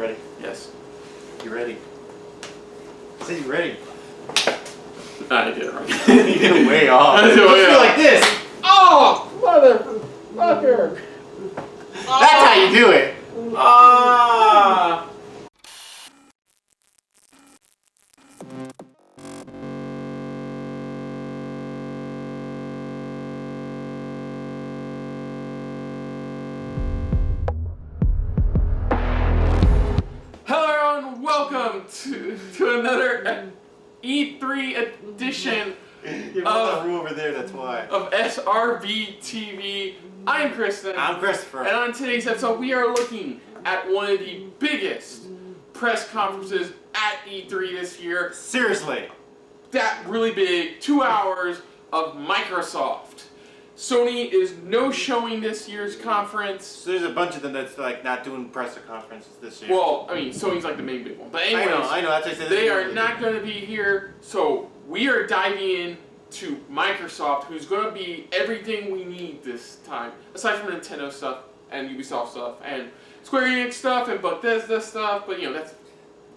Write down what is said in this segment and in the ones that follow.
Ready? Yes. You ready? I said you ready. I did it right. You did it way off. I did it way Let's do off. like this. Oh, motherfucker! That's how you do it. Ah! Hello everyone, welcome to another E3 edition You got that room over there, that's why. of SRBTV. I'm Kristen. I'm Christopher. And on today's episode, we are looking at one of the biggest press conferences at E3 this year. Seriously. That really big, 2 hours of Microsoft. Sony is no showing this year's conference. So there's a bunch of them that's like not doing press conferences this year. Well, I mean, Sony's like the main big one. But anyways, I know. That's what I said. they are not going to be here. So we are diving in to Microsoft, who's going to be everything we need this time, aside from Nintendo stuff and Ubisoft stuff and Square Enix stuff and Bethesda stuff. But you know that's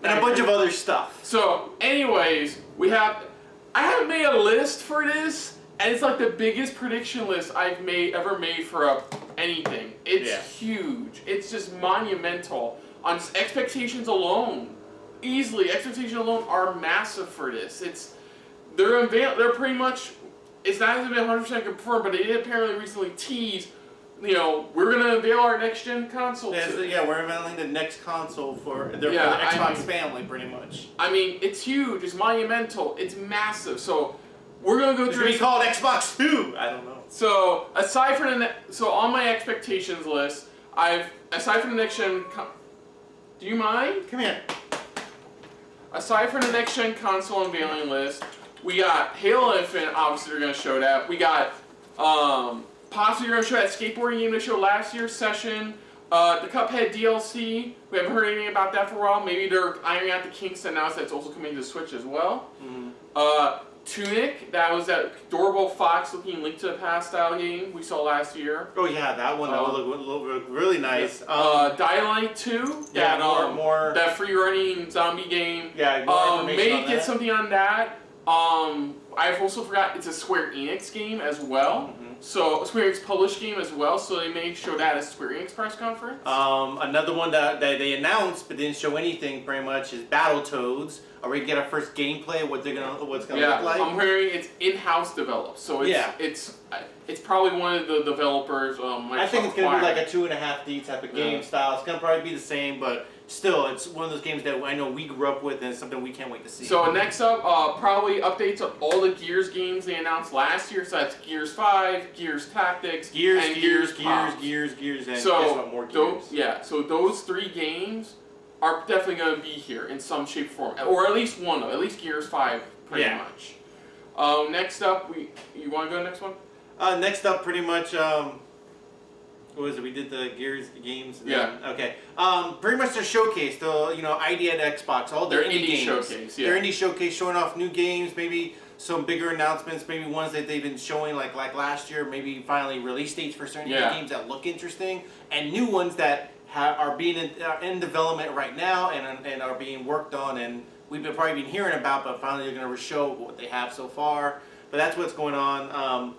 and a bunch of other stuff. So, anyways, I haven't made a list for this. And it's like the biggest prediction list I've ever made for anything. It's huge. It's just monumental. On expectations alone, expectations alone are massive for this. They're pretty much, it's not even 100% confirmed, but they did apparently recently tease, we're going to unveil our next gen console. We're unveiling the next console for the Xbox family, pretty much. I mean, it's huge. It's monumental. It's massive. So we're gonna go through. It's gonna be called Xbox 2. I don't know. So aside from on my expectations list, aside from the next gen. Do you mind? Come here. Aside from the next gen console unveiling list, we got Halo Infinite. Obviously, they're gonna show that. We got possibly they're gonna show that skateboarding game they showed last year's session. The Cuphead DLC. We haven't heard anything about that for a while. Maybe they're ironing out the kinks to announce that it's also coming to Switch as well. Mm-hmm. Tunic, that was that adorable fox-looking Link to the Past style game we saw last year. Oh yeah, that one. That would look really nice. Dying Light 2. Yeah, more. That free-running zombie game. Yeah, more information may on get that. something on that. I've also forgot it's a Square Enix game as well. Mm-hmm. So a Square Enix published game as well. So they may show that at Square Enix press conference. Another one that they announced but didn't show anything pretty much is Battletoads. Are we gonna get our first gameplay of what's gonna look like? I'm hearing it's in-house developed, so it's probably one of the developers. I think it's gonna be like a 2.5D type of game style. It's gonna probably be the same, but still, it's one of those games that I know we grew up with, and it's something we can't wait to see. So next up, probably updates of all the Gears games they announced last year. So that's Gears 5, Gears Tactics, and Gears, and so guess what, more Gears. So those 3 games are definitely going to be here in some shape or form, or at least one of, at least Gears 5, pretty much. Next up, you want to go to the next one? Next up, pretty much, what was it? We did the Gears games. Okay. Pretty much their showcase, the ID at Xbox, all their indie games. Showcase. Yeah. Their indie showcase, showing off new games, maybe some bigger announcements, maybe ones that they've been showing like last year, maybe finally release dates for certain indie games that look interesting, and new ones that are being in development right now and are being worked on, and we've probably been hearing about, but finally they're going to show what they have so far. But that's what's going on.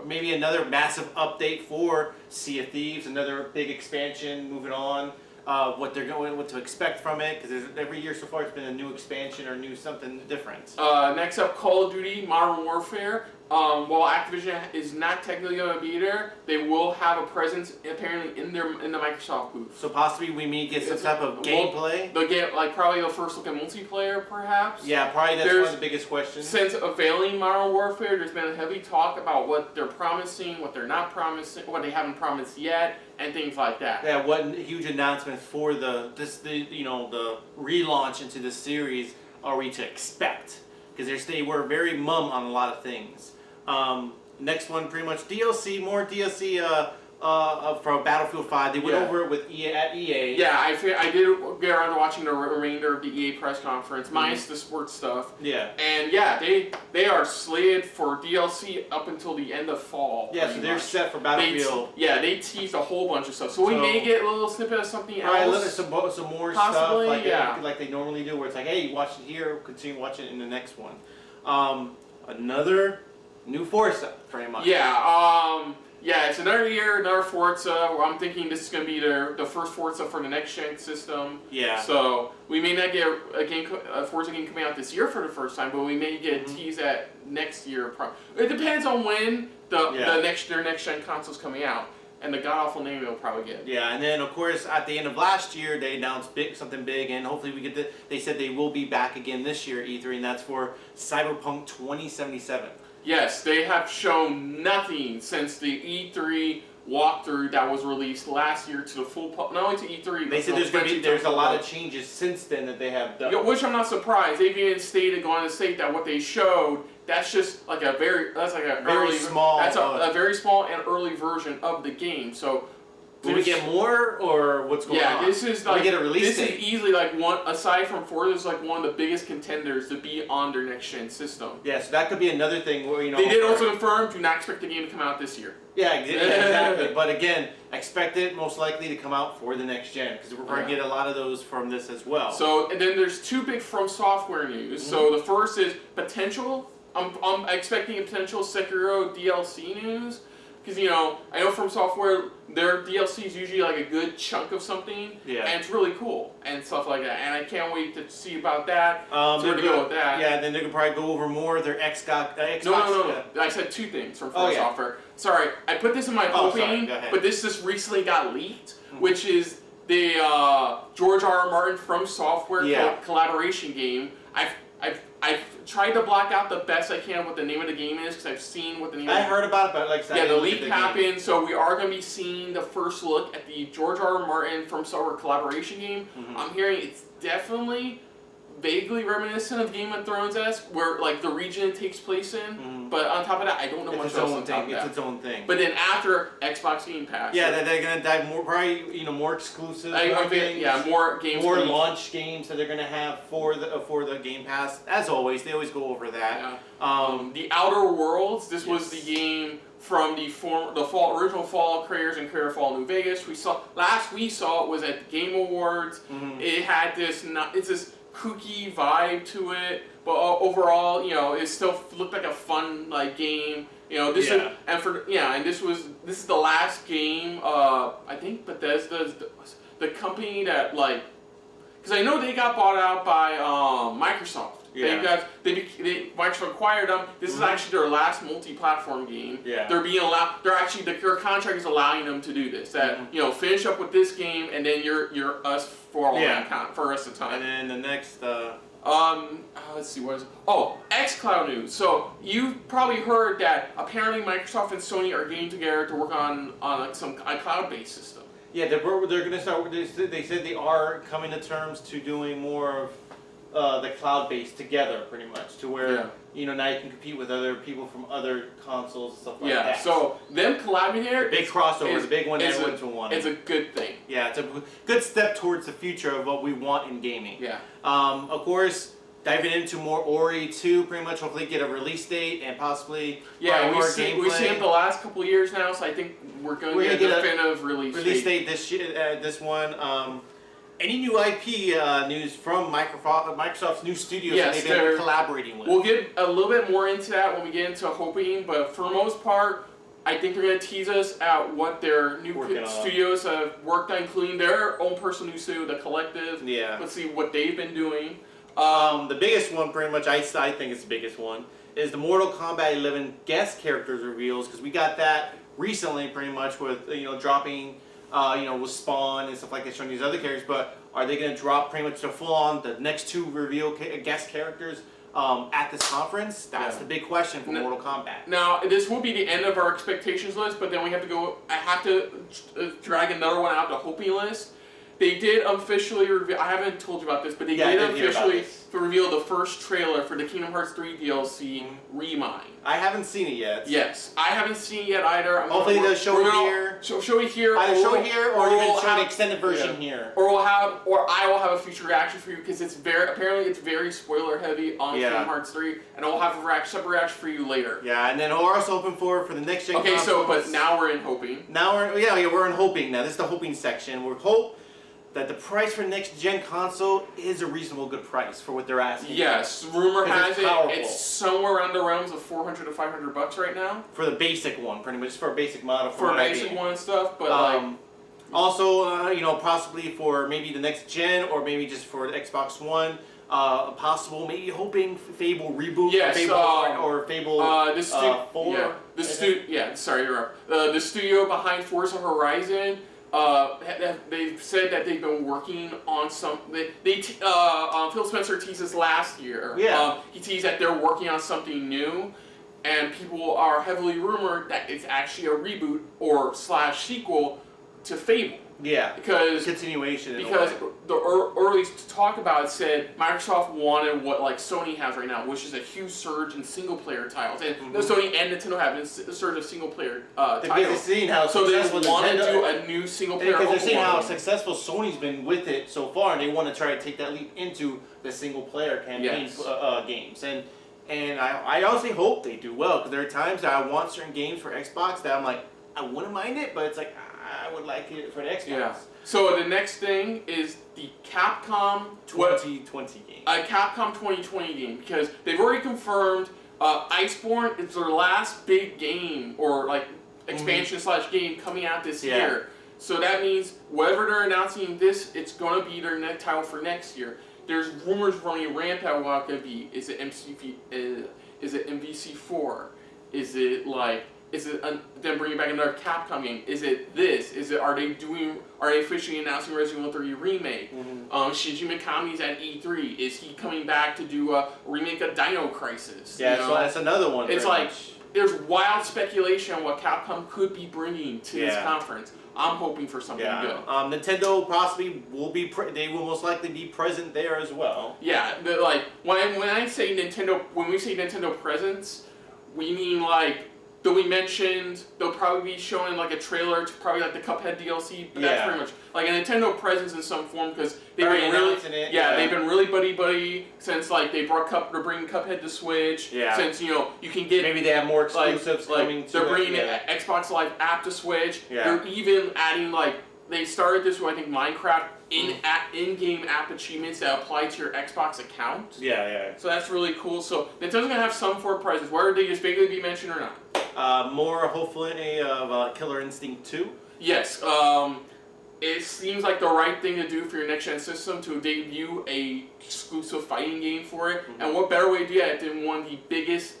Maybe another massive update for Sea of Thieves, another big expansion moving on. What to expect from it, because every year so far it's been a new expansion or new something different. Next up, Call of Duty Modern Warfare. While Activision is not technically going to be there, they will have a presence apparently in the Microsoft booth. So possibly we may get some type of gameplay. They'll get probably the first look at multiplayer, perhaps. Yeah, probably that's one of the biggest questions. Since unveiling Modern Warfare, there's been a heavy talk about what they're promising, what they're not promising, what they haven't promised yet, and things like that. Yeah, what huge announcements for the relaunch into this series are we to expect? Because they were very mum on a lot of things. Next one, pretty much DLC, more DLC from Battlefield 5. They went over it with EA. Yeah, I did get around to watching the remainder of the EA press conference, minus the sports stuff. Yeah. And yeah, they are slated for DLC up until the end of fall. Yeah, so they're set for Battlefield. They teased a whole bunch of stuff. So we may get a little snippet of something else. Right, some more possibly, stuff like they normally do, where it's like, hey, you watch it here, continue watching it in the next one. Another new Forza, pretty much. Yeah, it's another year, another Forza. I'm thinking this is going to be the first Forza for the next-gen system. Yeah. So we may not get a Forza game coming out this year for the first time, but we may get a tease at next year. It depends on when their next-gen console's coming out. And the god-awful name it'll probably get. Yeah, and then, of course, at the end of last year, they announced something big, and hopefully we get they said they will be back again this year, E3, and that's for Cyberpunk 2077. Yes, they have shown nothing since the E3 walkthrough that was released last year to the full not only to E3. They said there's a lot of changes since then that they have done. Which I'm not surprised. They've even going to state that what they showed, that's just like a very small. That's a very small and early version of the game. So. Do we get more, or what's going on? Yeah, this is like we get a release date. Is easily like one aside from Forza, is like one of the biggest contenders to be on their next gen system. Yeah, so that could be another thing where they did also confirm do not expect the game to come out this year. Yeah, exactly. But again, expect it most likely to come out for the next gen because we're going to get a lot of those from this as well. So and then there's two big From Software news. So the first is potential. I'm expecting a potential Sekiro DLC news. Because, I know From Software, their DLC is usually like a good chunk of something, and it's really cool, and stuff like that, and I can't wait to see about that, so we're going to go with that. Yeah, then they can probably go over more of their Xbox. No. I said two things from From Software. Sorry, I put this in my hoping, but this just recently got leaked, which is the George R.R. Martin From Software collaboration game. I've tried to block out the best I can what the name of the game is because I've seen what the name. I heard about it, but like the leak happened, so we are going to be seeing the first look at the George R.R. Martin From Software collaboration game. I'm hearing it's definitely vaguely reminiscent of Game of Thrones-esque, where like the region it takes place in. But on top of that, I don't know much else on top of that. It's its own thing. But then after Xbox Game Pass, they're gonna dive more, probably more exclusive. More games, more launch games that they're gonna have for the Game Pass. As always, they always go over that. The Outer Worlds. This was the game from the original Fallout creators and creator of Fallout New Vegas. We saw it was at the Game Awards. It had this kooky vibe to it, but overall, it still looked like a fun game. This is the last game. I think Bethesda's the company that because I know they got bought out by Microsoft. Yeah. Microsoft acquired them. This is actually their last multi-platform game. Yeah. They're being allowed. Their contract is allowing them to do this. That finish up with this game, and then you're us for all time for the rest of the time. And then the next. Let's see, what is it? Oh, XCloud news. So you've probably heard that apparently Microsoft and Sony are getting together to work on a cloud-based system. Yeah, they're going to start. They said they are coming to terms to doing more of the cloud-based together, pretty much, to where now you can compete with other people from other consoles and stuff like that. Yeah, so them collaborating there, big crossover, the big one everyone's been wanting. It's a good thing. Yeah, it's a good step towards the future of what we want in gaming. Yeah. Of course, diving into more Ori 2, pretty much. Hopefully, get a release date and possibly we've seen it the last couple of years now, so I think we're going to get a definitive release date this year. This one. Any new IP news from Microsoft's new studios that they've been collaborating with? We'll get a little bit more into that when we get into hoping, but for the most part, I think they're going to tease us at what their new studios have worked on, including their own personal new studio, The Collective. Yeah. Let's see what they've been doing. The biggest one, pretty much, I think it's the biggest one, is the Mortal Kombat 11 guest characters reveals, because we got that recently, pretty much, with dropping. With Spawn and stuff like that, showing these other characters, but are they going to drop pretty much the full-on, the next two reveal guest characters at this conference? That's the big question for Mortal Kombat. Now, this will be the end of our expectations list, but then we have to I have to drag another one out, the hoping list. they did officially reveal. I haven't told you about this, but they did officially reveal the first trailer for the Kingdom Hearts 3 DLC Remind. I haven't seen it yet. Yes, I haven't seen it yet either. Hopefully they'll show it here. Show it here. Either show it here, or even we'll show an extended version here. Or I will have a future reaction for you because it's very spoiler heavy on Kingdom Hearts 3, and I will have a separate reaction for you later. Yeah, and then we're also hoping for the next gen. Okay, so but now we're in hoping. Now we're in hoping now. This is the hoping section. We're hope that the price for next gen console is a reasonable good price for what they're asking. Yes, rumor has it's somewhere around the realms of $400 to $500 right now. For the basic one, pretty much for a basic model. For a basic one and stuff, but also, possibly for maybe the next gen, or maybe just for the Xbox One. Possible, maybe hoping Fable reboot. Yes, Fable or Fable 4. The studio behind Forza Horizon. They've said that they've been working on some. Phil Spencer teased this last year. Yeah. He teased that they're working on something new, and people are heavily rumored that it's actually a reboot or / sequel to Fable. Yeah. Because continuation. Because the early talk about it said Microsoft wanted what Sony has right now, which is a huge surge in single player titles, and Sony and Nintendo have a surge of single player titles. They've seen how so they successful want to Nintendo, do a new single player. Because they've seen how successful Sony's been with it so far, and they want to try to take that leap into the single player campaign games. And I honestly hope they do well, because there are times that I want certain games for Xbox that I'm like, I wouldn't mind it, but it's like, I would like it for the Xbox. Yeah. So the next thing is the Capcom 2020 game. A Capcom 2020 game, because they've already confirmed Iceborne is their last big game, or expansion / game coming out this year. So that means whatever they're announcing this, it's going to be their next title for next year. There's rumors running rampant what it could be. Is it MVC4? Is it them bringing back another Capcom game? Is it this? Are they officially announcing Resident Evil 3 remake? Shinji Mikami's at E3. Is he coming back to do a remake of Dino Crisis? Yeah, so that's another one. It's there's wild speculation on what Capcom could be bringing to this conference. I'm hoping for something good. Nintendo possibly will be. They will most likely be present there as well. Yeah, when we say Nintendo presence, we mean they'll be mentioned. They'll probably be showing a trailer to probably the Cuphead DLC. But that's pretty much a Nintendo presence in some form, because they've been they've been really buddy since they're bringing Cuphead to Switch. Yeah. Since you can get maybe they have more exclusives coming. They're bringing Xbox Live app to Switch. Yeah. They're even adding they started this with Minecraft in-game app achievements that apply to your Xbox account. Yeah. So that's really cool. So Nintendo's gonna have some for presence. Whether they just vaguely be mentioned or not. More hopefully of Killer Instinct 2. Yes. It seems like the right thing to do for your next-gen system to debut a exclusive fighting game for it. And what better way to do that than one of the biggest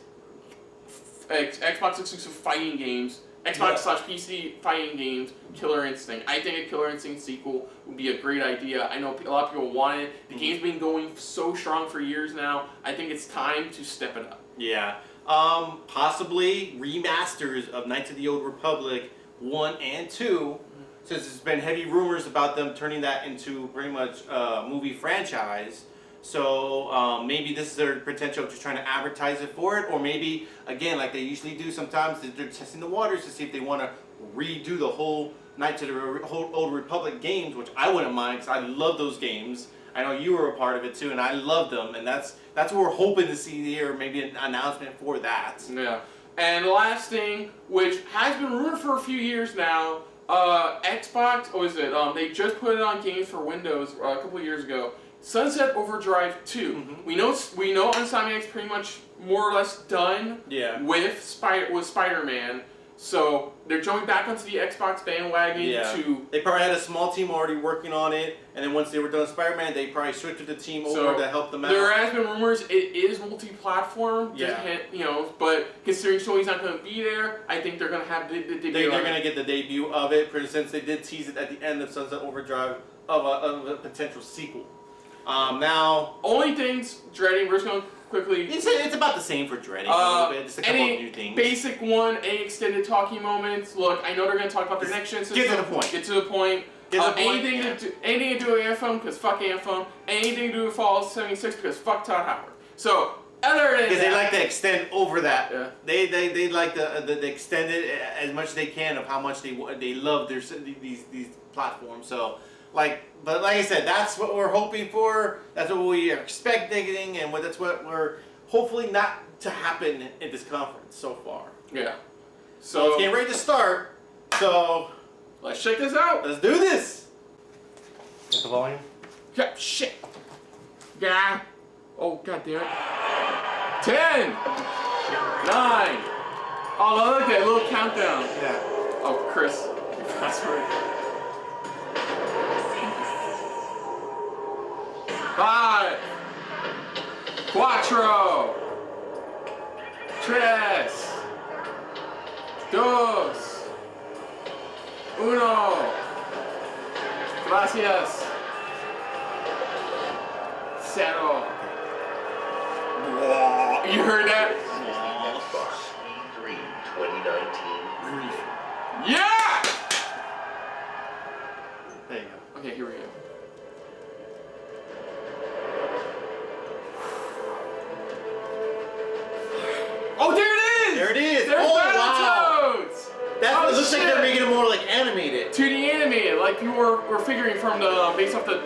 Xbox exclusive fighting games, Xbox / PC fighting games, Killer Instinct. I think a Killer Instinct sequel would be a great idea. I know a lot of people want it. The game's been going so strong for years now. I think it's time to step it up. Yeah. Possibly remasters of Knights of the Old Republic 1 and 2, since there's been heavy rumors about them turning that into pretty much a movie franchise. So maybe this is their potential to trying to advertise it for it, or maybe, again, like they usually do sometimes, they're testing the waters to see if they want to redo the whole Knights of the Old Republic games, which I wouldn't mind, because I love those games. I know you were a part of it too, and I love them, and that's what we're hoping to see here, maybe an announcement for that. Yeah. And the last thing, which has been rumored for a few years now, Xbox, they just put it on games for Windows a couple of years ago. Sunset Overdrive 2. We know Insomniac's pretty much more or less done with Spider-Man. So they're jumping back onto the Xbox bandwagon to... They probably had a small team already working on it, and then once they were done with Spider-Man, they probably switched the team over to help them out. There has been rumors it is multi-platform, but considering Sony's not going to be there, I think they're going to have the debut. They're going to get the debut of it, since they did tease it at the end of Sunset Overdrive of a potential sequel. Now... Only things dreading, we're just going to quickly... It's about the same for dreading a little bit. Just a couple of new things. Basic one, any extended talking moments. Look, I know they're going to talk about their next gen system. Get to the point. Get to the point. Anything to do with Anthem, because fuck Anthem. Anything to do with Fallout 76, because fuck Todd Howard. So, other than that... Because they like to extend over that. Yeah. They like to extend it as much as they can of how much they love these platforms. So, but like I said, that's what we're hoping for. That's what we are expecting, and that's what we're hopefully not to happen at this conference so far. Yeah. So it's getting ready to start. So let's check this out. Let's do this. What's the volume? Yeah, shit. Yeah. Oh, god damn it. 10, 9. Oh, look at that little countdown. Yeah. Oh, Chris, your password. 5, 4, 3, 2, 1. Gracias. 0. Whoa. You heard that? Xbox E3 2019. Yeah! There you go. Okay, here we go. Oh, there it is! There it is! There's Battletoads! Battletoads! That's what it looks like. Shit. They're making it more like animated. 2D animated, like you were figuring from based off the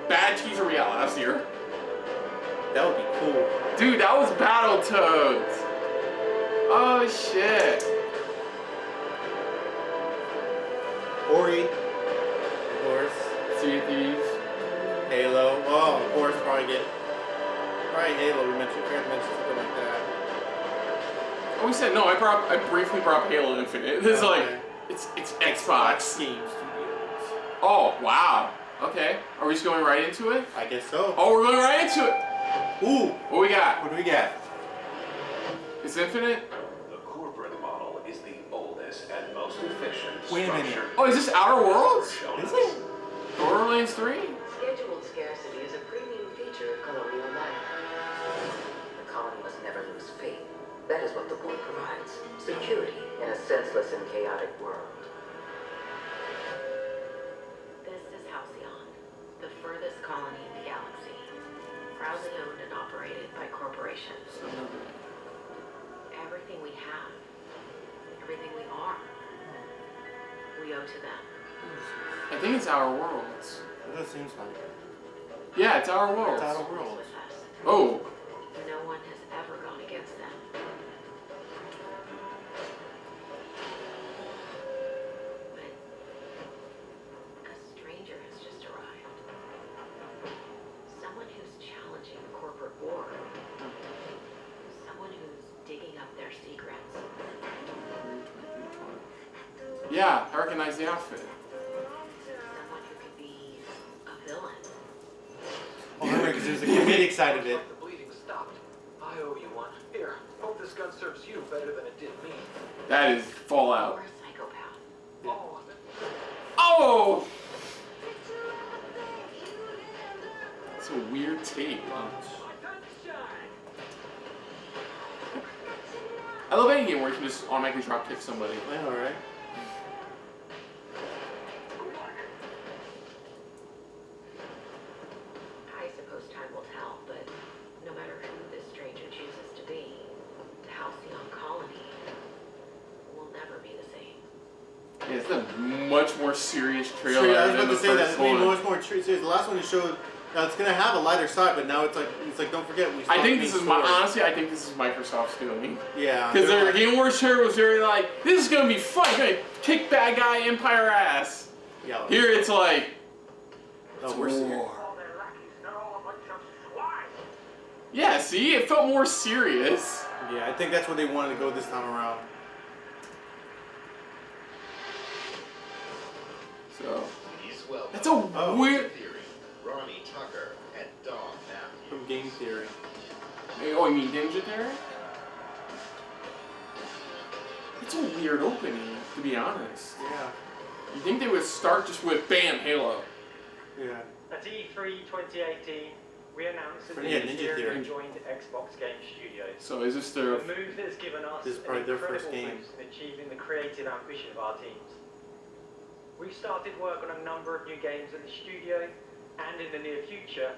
bad teaser we got last year. That would be cool. Dude, that was Battletoads. Oh shit. Ori, of course. Sea of Thieves. Halo. Oh, of course, probably Halo. We forgot to mention something like that. Oh, we said no. I briefly brought Halo Infinite. This is like Okay. it's Xbox. Game Studios. Oh wow. Okay. Are we just going right into it? I guess so. Oh, we're going right into it. Ooh. What we got? What do we got? It's Infinite. The corporate model is the oldest and most efficient Wait a minute. structure. Oh, is this Outer Worlds? Is it? Borderlands 3? Scheduled scarcity is a premium feature of colonial life. The colony must never lose faith. That is what the board provides. Security in a senseless and chaotic world. This is Halcyon, the furthest colony in the galaxy. Proudly owned and operated by corporations. Everything we have, everything we are, we owe to them. I think it's Outer Worlds. That seems like it. Yeah, it's Outer Worlds. It's Outer With Worlds. us. Oh. No one has ever gone against them. But a stranger has just arrived. Someone who's challenging the corporate war. Someone who's digging up their secrets. Yeah, I recognize the outfit. Someone who could be a villain. Oh, remember, because there's a comedic side of it. The bleeding stopped. I owe you one. Here, hope this gun serves you better than it did me. That is Fallout. Or a psychopath. Oh, Oh! It's a weird take. I love any game where you can just automatically drop kick somebody. I know, right? I suppose time will tell, but no matter who this stranger chooses to be, the Halcyon colony will never be the same. Yeah, it's a much more serious trailer. True, I was than about the to say that. first It's going to be one. much more serious. The last one you showed, it's going to have a lighter side, but now it's like don't forget. I think this is honestly, I think this is Microsoft's doing. Yeah. Because their like, Game Awards trailer was very like, this is gonna be fun, gonna kick bad guy Empire ass. yeah. Here it's like, Oh, we're serious. all their lackeys, they're all a bunch of swine. yeah, see, it felt more serious. Yeah, I think that's where they wanted to go this time around. So, He's well that's a Oh. weird. theory. Ronnie Tucker and Dawn Matthews. From Game Theory. Oh, you mean Ninja Theory? It's a weird opening, to be honest. Yeah. You think they would start just with BAM, Halo? Yeah. At E3 2018, we announced that Yeah, Ninja Ninja Theory Theory. joined Xbox Game Studios. So is this A their... move that has given us This is an probably their incredible first game. boost in achieving the creative ambition of our teams. We've started work on a number of new games at the studio, and in the near future,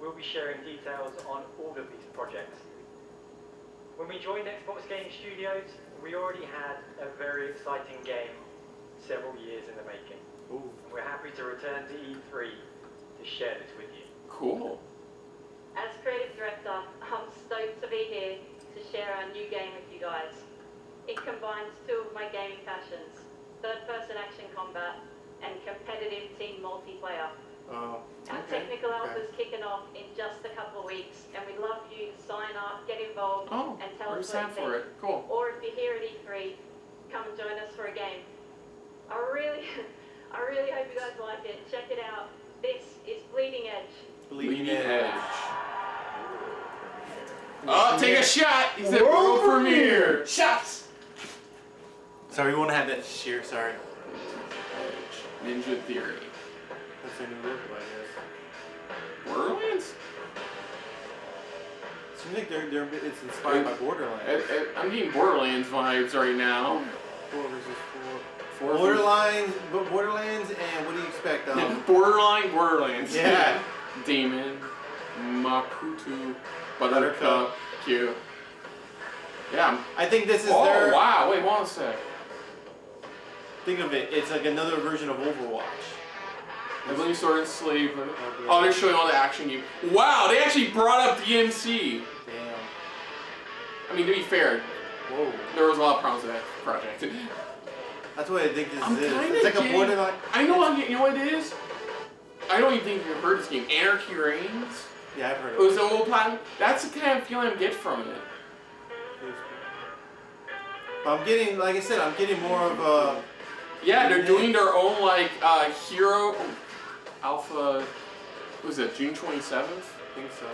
we'll be sharing details on all of these projects. When we joined Xbox Game Studios, we already had a very exciting game several years in the making. Ooh. And we're happy to return to E3 to share this with you. Cool. As creative director, I'm stoked to be here to share our new game with you guys. It combines two of my gaming passions, third-person action combat and competitive team multiplayer. Oh. Our technical alpha's kicking off in just a couple of weeks, and we'd love for you to sign up, get involved, and tell us what you for think. it. Cool. Or if you're here at E3, come and join us for a game. I really hope you guys like it. Check it out. This is Bleeding Edge. Bleeding Edge. Oh, take a shot! He said world premiere! Shots! Sorry, we want to have that share, sorry. Ninja Theory. That's their new look, I guess. Borderlands? Seems like it's inspired by Borderlands. I'm getting Borderlands vibes right now. 4 versus 4. Borderlands, and what do you expect? Borderlands. Yeah. Demon, Makutu, Buttercup, Q. Yeah. I think this is Oh, their... wow. Wait, one sec. Think of it, it's like another version of Overwatch. Heavenly Sword and Slave. Oh, they're showing all the action game. Wow, they actually brought up DMC. Damn. I mean, to be fair, Whoa. there was a lot of problems with that project. That's what I think this I'm is. kinda It's like a getting- Borderlands. I know I'm getting, you know what it is? I don't even think you've heard this game. Anarchy Reigns. Yeah, I've heard It of was the old platinum. That's the kind of feeling I get from it. I'm getting, like I said, I'm getting more of a... Yeah, they're doing their own, like, hero alpha, what was it, June 27th? I think so.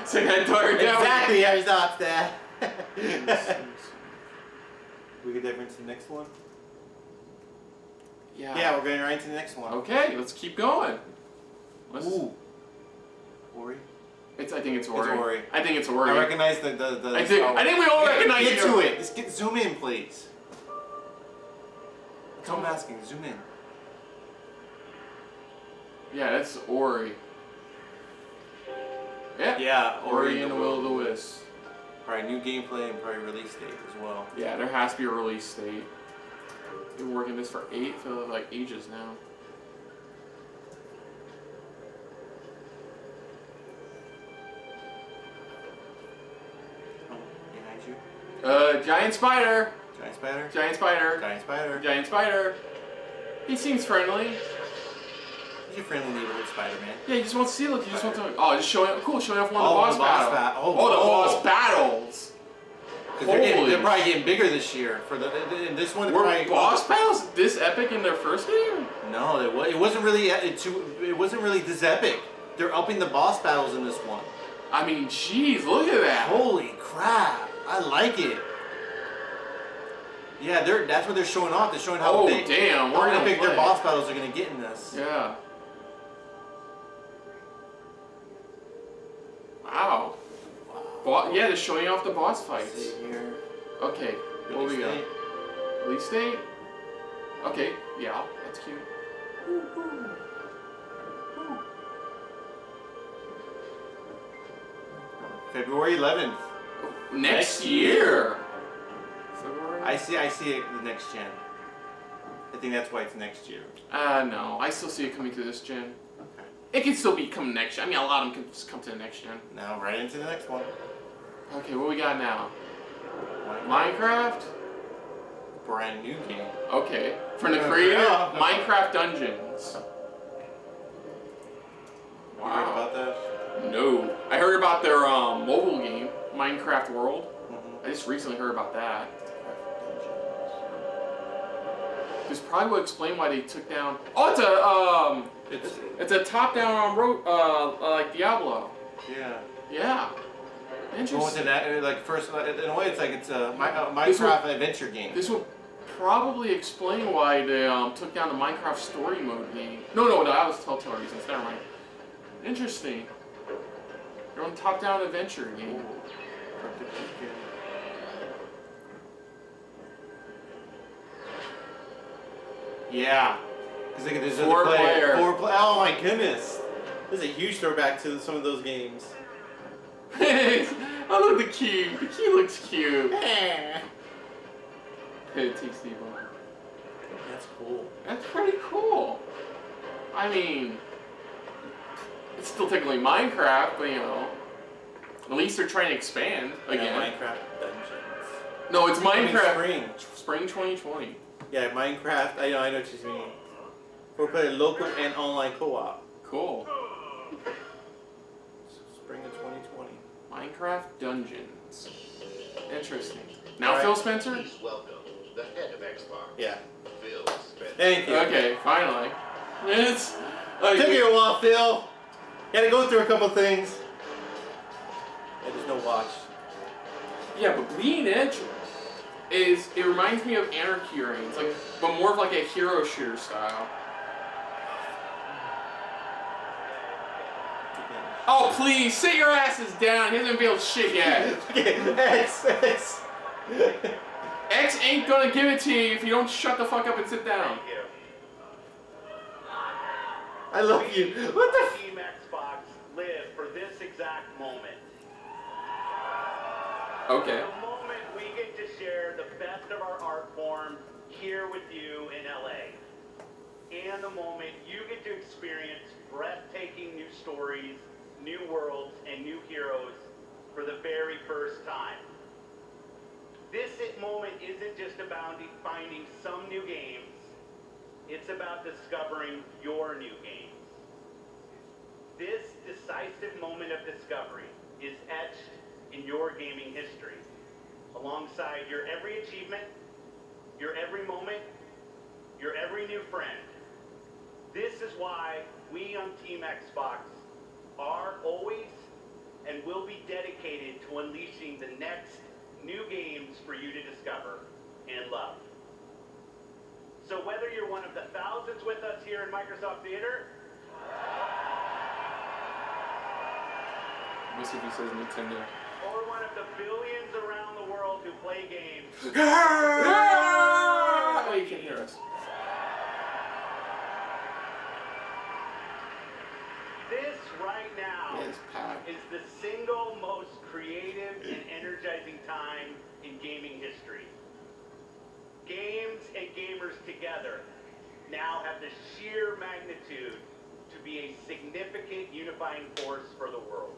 So that dark down. Exactly, I thought that. We could dive into the next one? Yeah. Yeah, we're going right into the next one. Okay, let's keep going. Ooh. Ori? I think it's Ori. It's Ori. I think it's Ori. I recognize the I think we all recognize Get it. to it. Let's zoom in, please. That's all I'm asking. Zoom in. Yeah, that's Ori. Yeah. Yeah, Ori and the Will of the Wisps. Probably new gameplay and probably release date as well. Yeah, there has to be a release date. Been working this for like ages now. Oh, behind you. Giant spider. Giant spider. Giant spider. Giant spider. Giant spider. He seems friendly. He's a friendly neighborhood Spider-Man. Yeah, you just want to see. Look, you just want to. Oh, just showing. Cool, showing off one of Oh, the boss battles. Oh, the boss battles. They're probably getting bigger this year. For this one, Were probably, boss battles this epic in their first game? No, it wasn't really. It wasn't really this epic. They're upping the boss battles in this one. I mean, jeez, look at that. Holy crap! I like it. Yeah, that's what they're showing off. They're showing how big, damn, how big their boss battles are gonna get in this. Yeah. Wow. Yeah, they're showing off the boss fights. See here. Okay, what we got? Release Release date? Okay, yeah, that's cute. February 11th. Next year. February? I see it the next gen. I think that's why it's next year. No, I still see it coming to this gen. Okay. It can still be coming next gen. I mean, a lot of them can just come to the next gen. Now right into the next one. Okay, what we got now? Minecraft? Brand new game. Okay. From the creator of Minecraft Dungeons. You heard about that? No. I heard about their mobile game, Minecraft World. Mm-hmm. I just recently heard about that. This probably would explain why they took down. Oh, it's a top-down road, like Diablo. Yeah. Yeah. Interesting. Going to that, like first, in a way, it's like it's a Minecraft adventure game. This will probably explain why they took down the Minecraft story mode game. No, that was Telltale reasons. Never mind. Interesting. Your own top-down adventure game. Yeah. Because there's Four player. Oh my goodness. This is a huge throwback to some of those games. I love the key. The key looks cute. Phantasy. That's cool. That's pretty cool. I mean, it's still technically Minecraft, but you know, at least they're trying to expand again. Yeah, Minecraft Dungeons. No, it's Minecraft. Spring. Spring 2020. Yeah, Minecraft. I know what you mean. 4-player local and online co-op. Cool. Spring of 2020. Minecraft Dungeons. Interesting. Now All right. Phil Spencer? Please welcome the head of Xbox, Yeah. Phil Spencer. Thank you. Okay, finally. It's Took you a while, Phil. Had to go through a couple things. Yeah, there's no watch. yeah, but Bleeding Edge it reminds me of Anarchy Reigns, like, but more of like a hero shooter style. Oh please, sit your asses down. He hasn't built shit yet. X. X ain't gonna give it to you if you don't shut the fuck up and sit down. Thank you. I love you. What the? Team Xbox live for this exact moment. Okay. The moment we get to share the best of our art form here with you in LA. And the moment you get to experience breathtaking new stories, new worlds, and new heroes for the very first time. This moment isn't just about finding some new games, it's about discovering your new games. This decisive moment of discovery is etched in your gaming history, alongside your every achievement, your every moment, your every new friend. This is why we on Team Xbox are always and will be dedicated to unleashing the next new games for you to discover and love. So whether you're one of the thousands with us here in Microsoft Theater, Let's see if he says Nintendo. or one of the billions around the world who play games, Oh, you can hear us. this right now Yes, Pat. is the single most creative and energizing time in gaming history. Games and gamers together now have the sheer magnitude to be a significant unifying force for the world.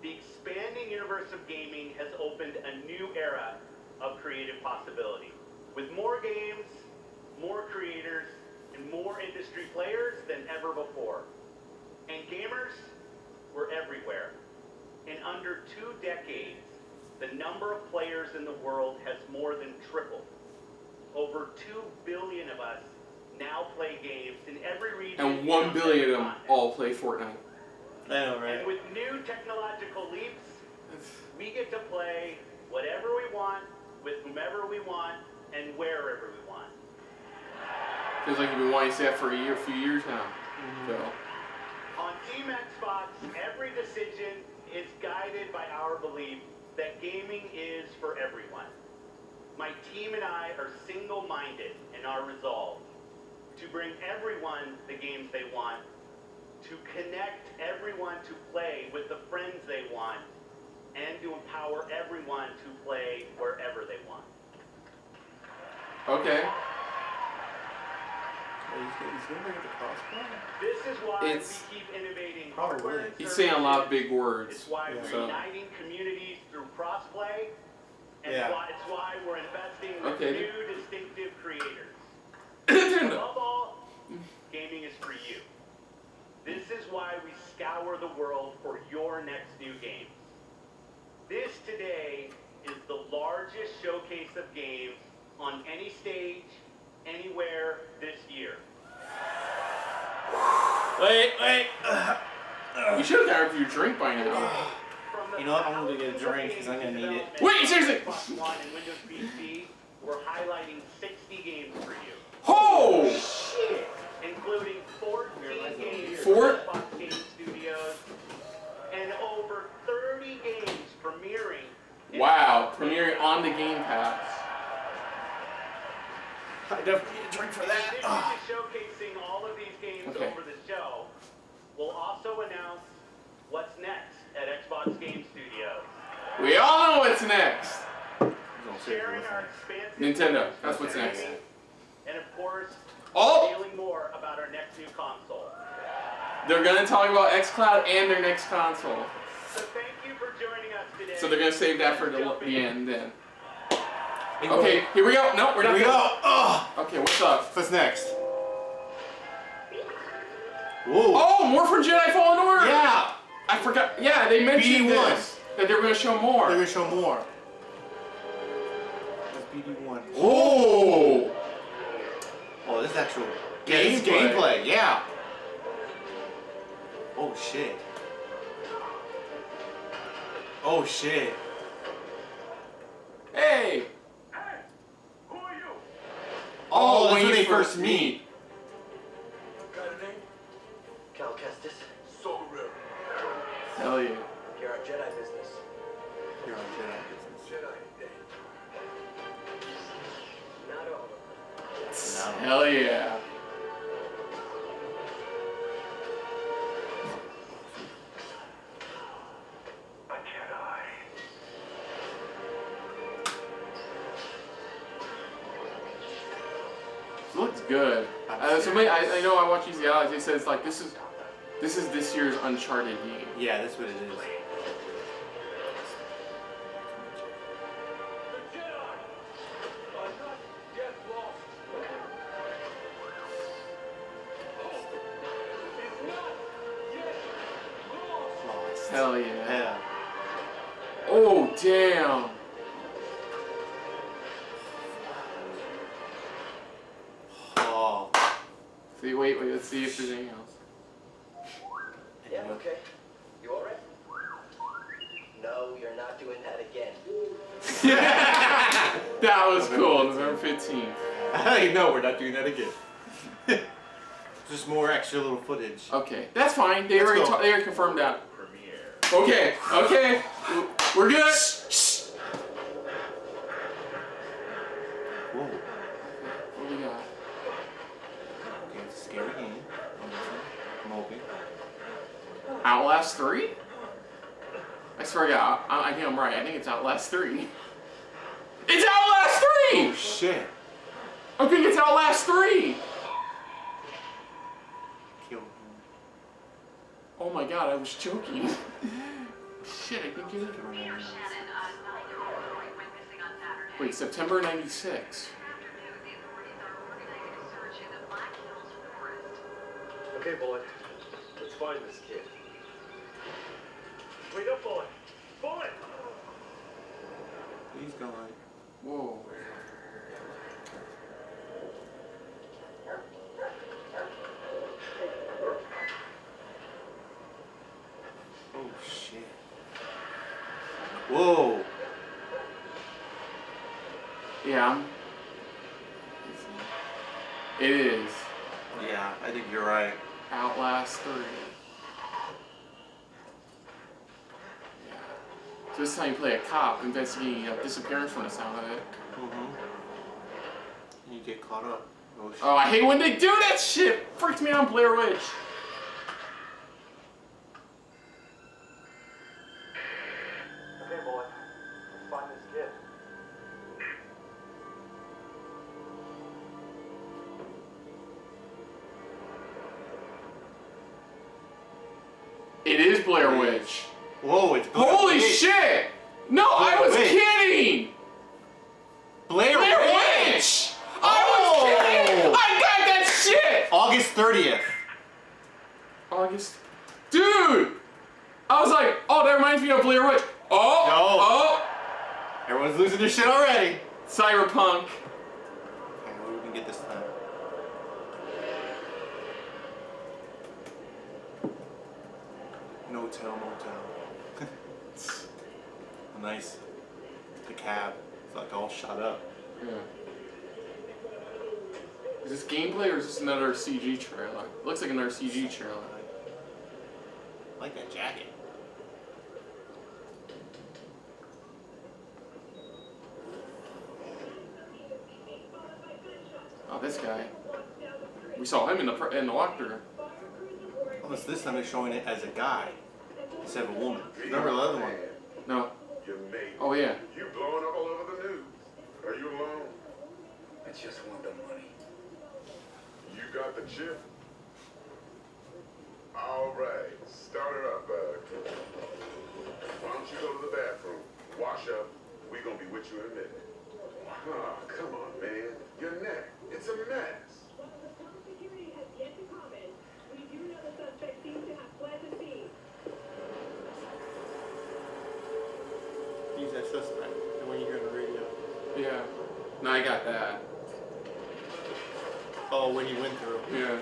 The expanding universe of gaming has opened a new era of creative possibility, with more games, more creators, and more industry players than ever before. And gamers, we're everywhere. In under 2 decades, the number of players in the world has more than tripled. Over 2 billion of us now play games in every region. And 1 billion of them all play Fortnite. I know, right? And with new technological leaps, we get to play whatever we want, with whomever we want, and wherever we want. Feels like you've been wanting to say that for a few years now. So. On Team Xbox, every decision is guided by our belief that gaming is for everyone. My team and I are single-minded in our resolve to bring everyone the games they want, to connect everyone to play with the friends they want, and to empower everyone to play wherever they want. Okay. He's gonna bring it to crossplay? This is why It's- we keep innovating Probably. hardware and He's saying a lot of services. big words. It's why Yeah. we're So. uniting communities through crossplay, and Yeah. it's why we're investing with Okay. new distinctive creators. Nintendo. Above all, gaming is for you. This is why we scour the world for your next new games. This today is the largest showcase of games on any stage, anywhere this year. Wait. You should have grabbed your drink by now. From the You know what? I'm gonna go get a thousands of drink 'cause I'm gonna games need it. development Wait, on seriously? Xbox One and Windows PC, we're highlighting 60 games for you, Oh! including 14 games Four- from Xbox Game Studios and over 30 games premiering. in Wow, Xbox premiering Game on the Game Pass. I definitely need a drink for In that. addition to showcasing all of these games Okay. over the show, we'll also announce what's next at Xbox Game Studios. We all know what's next. Sharing our expansive Nintendo. That's what's next. and of course, Oh! revealing more about our next new console. They're gonna talk about XCloud and their next console. So thank you for joining us today. So they're gonna save that for the end then. Okay, here we go. No, we're not Here we gonna- go. Oh, Okay, what's up? what's next? Whoa. Oh, more from Jedi Fallen Order! Yeah. I forgot. Yeah, they mentioned BD1. this. That they were gonna show more. They're gonna show more. That's BD1. Oh! Oh, this is actual Gameplay. gameplay. Yeah. Oh shit. Oh shit. Hey! Hey, who are you? Oh, that's when when you they first meet. Got a name? Cal Kestis, Solar. Hell yeah. you're our Jedi business. You're on Jedi business. Jedi Day. Not all of them. Hell yeah. A Jedi. Looks good. Somebody, I know I watch these guys. It says like this is this year's Uncharted game. Yeah, that's what it is. The Jedi are not yet lost. It's not yet lost. Lost. Hell yeah. Yeah. Oh damn. Oh. See, wait, let's see if there's anything else. Yeah, okay. You all right? No, you're not doing that again. That was cool. November 15th. Hey, no, we're not doing that again. Just more extra little footage. Okay, that's fine. They Let's already go. they already confirmed that. Premiere. Okay, we're good. Whoa. What do we got? Okay, it's a scary game. I'm hoping. Outlast 3? I swear to God, I think I'm right. I think it's Outlast 3. It's Outlast 3! Oh shit. I think it's Outlast 3! Kill him. Oh my God, I was joking. Shit, I think it is. Wait, September 96. Okay, boy. Let's find this kid. Wait up, boy. Boy! He's gone. Whoa. Oh shit. Whoa. Yeah. It is. Yeah, I think you're right. Outlast 3. Yeah. So this time you play a cop investigating a disappearance from the sound of it. Mm-hmm. You get caught up. Oh shit. Oh, I hate when they do that shit! Freaks me out, Blair Witch. Okay, boy. Let's find this kid. It is Blair Witch. Whoa, it's Blair Holy Witch. shit! No, I Blair was Witch. kidding! Blair Witch! I was kidding! I got that shit! August 30th. August. Dude! I was like, oh, that reminds me of Blair Witch. Oh! No. Oh! Everyone's losing their shit already. Cyberpunk. Okay, what do we can get this time? No tell, motel. Nice. The cab. It's like all shot up. Yeah. Is this gameplay or is this another CG trailer? It looks like another CG trailer. I like that jacket. Oh, this guy. We saw him in the walkthrough. Almost this time they're showing it as a guy instead of a woman. Remember the other one? No. Your mate. Oh yeah. You blowing up all over the news. Are you alone? I just want the money. You got the chip? All right. Start it up, bud. Why don't you go to the bathroom, wash up. We're gonna be with you in a minute. Oh, come on, man. Your neck. It's a mess. Security has yet to comment. We do know the suspect seems to have fled the scene. He's that suspect. The one you hear on the radio. Yeah. No, I got that. Oh, when you went through. Yeah.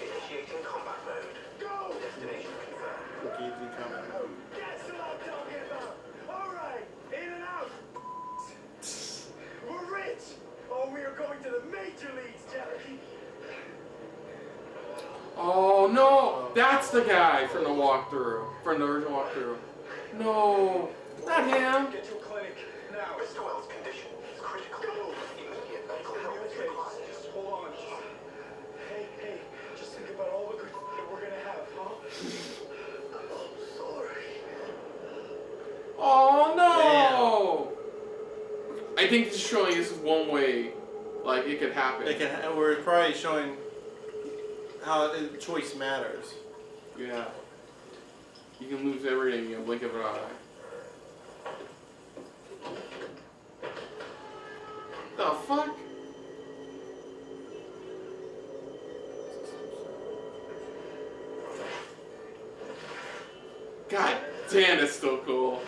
Initiating combat mode. Go! Destination confirmed. Okay, you can come. That's what I'm talking about! Alright, in and out! We're rich! Oh, we are going to the major leagues, Jackie! Oh no! That's the guy from the walkthrough. From the original walkthrough. No! Not him! Get to a clinic, now! Mr. Wells' condition is critical. Go! Immediate medical help is Okay, required. just hold on. Hey, just think about all the good that we're gonna have, huh? I'm sorry. Oh no! I think it's showing this is one way, like it could happen. We're probably showing how choice matters. Yeah. You can lose everything in a blink of an eye. The fuck? God damn, that's still cool.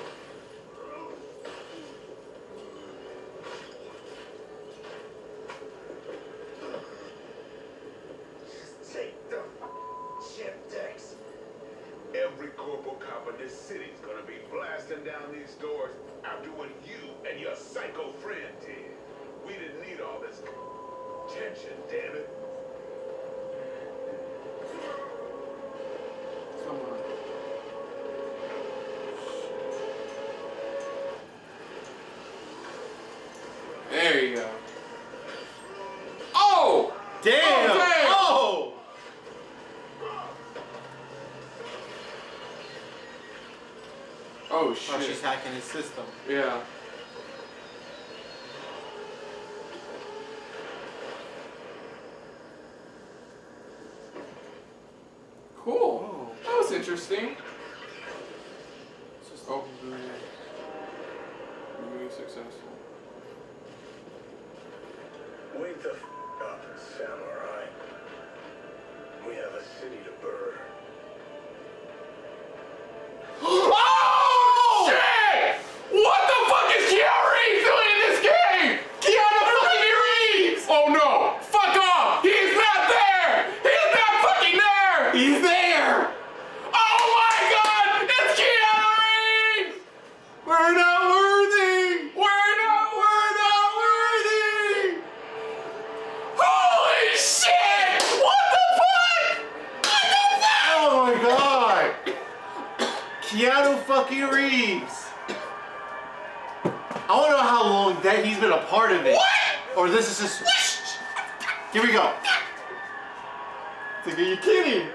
Take the chip decks. Every corporal cop in this city's gonna be blasting down these doors after what you and your psycho friend did. We didn't need all this tension, damn it. Come on. There you go. Oh! Damn! Oh, damn! Oh! Oh shit. Oh, she's hacking his system. Yeah. Cool. Oh. That was interesting. Oh. Really successful. Wake the up, samurai. We have a city to burn. Oh! Shit! What the fuck is Keanu Reeves doing in this game? Keanu fucking Reeves! Oh no! Fuck off! He's not there! He's not fucking there! He's there! Oh my god! It's Keanu Reeves! We're not worthy! We're not worthy! Holy shit! What the fuck? What the fuck? Oh my god! Keanu fucking Reeves! I want to know how long that he's been a part of it. What? Or this is just... Here we go. It's like, are you kidding?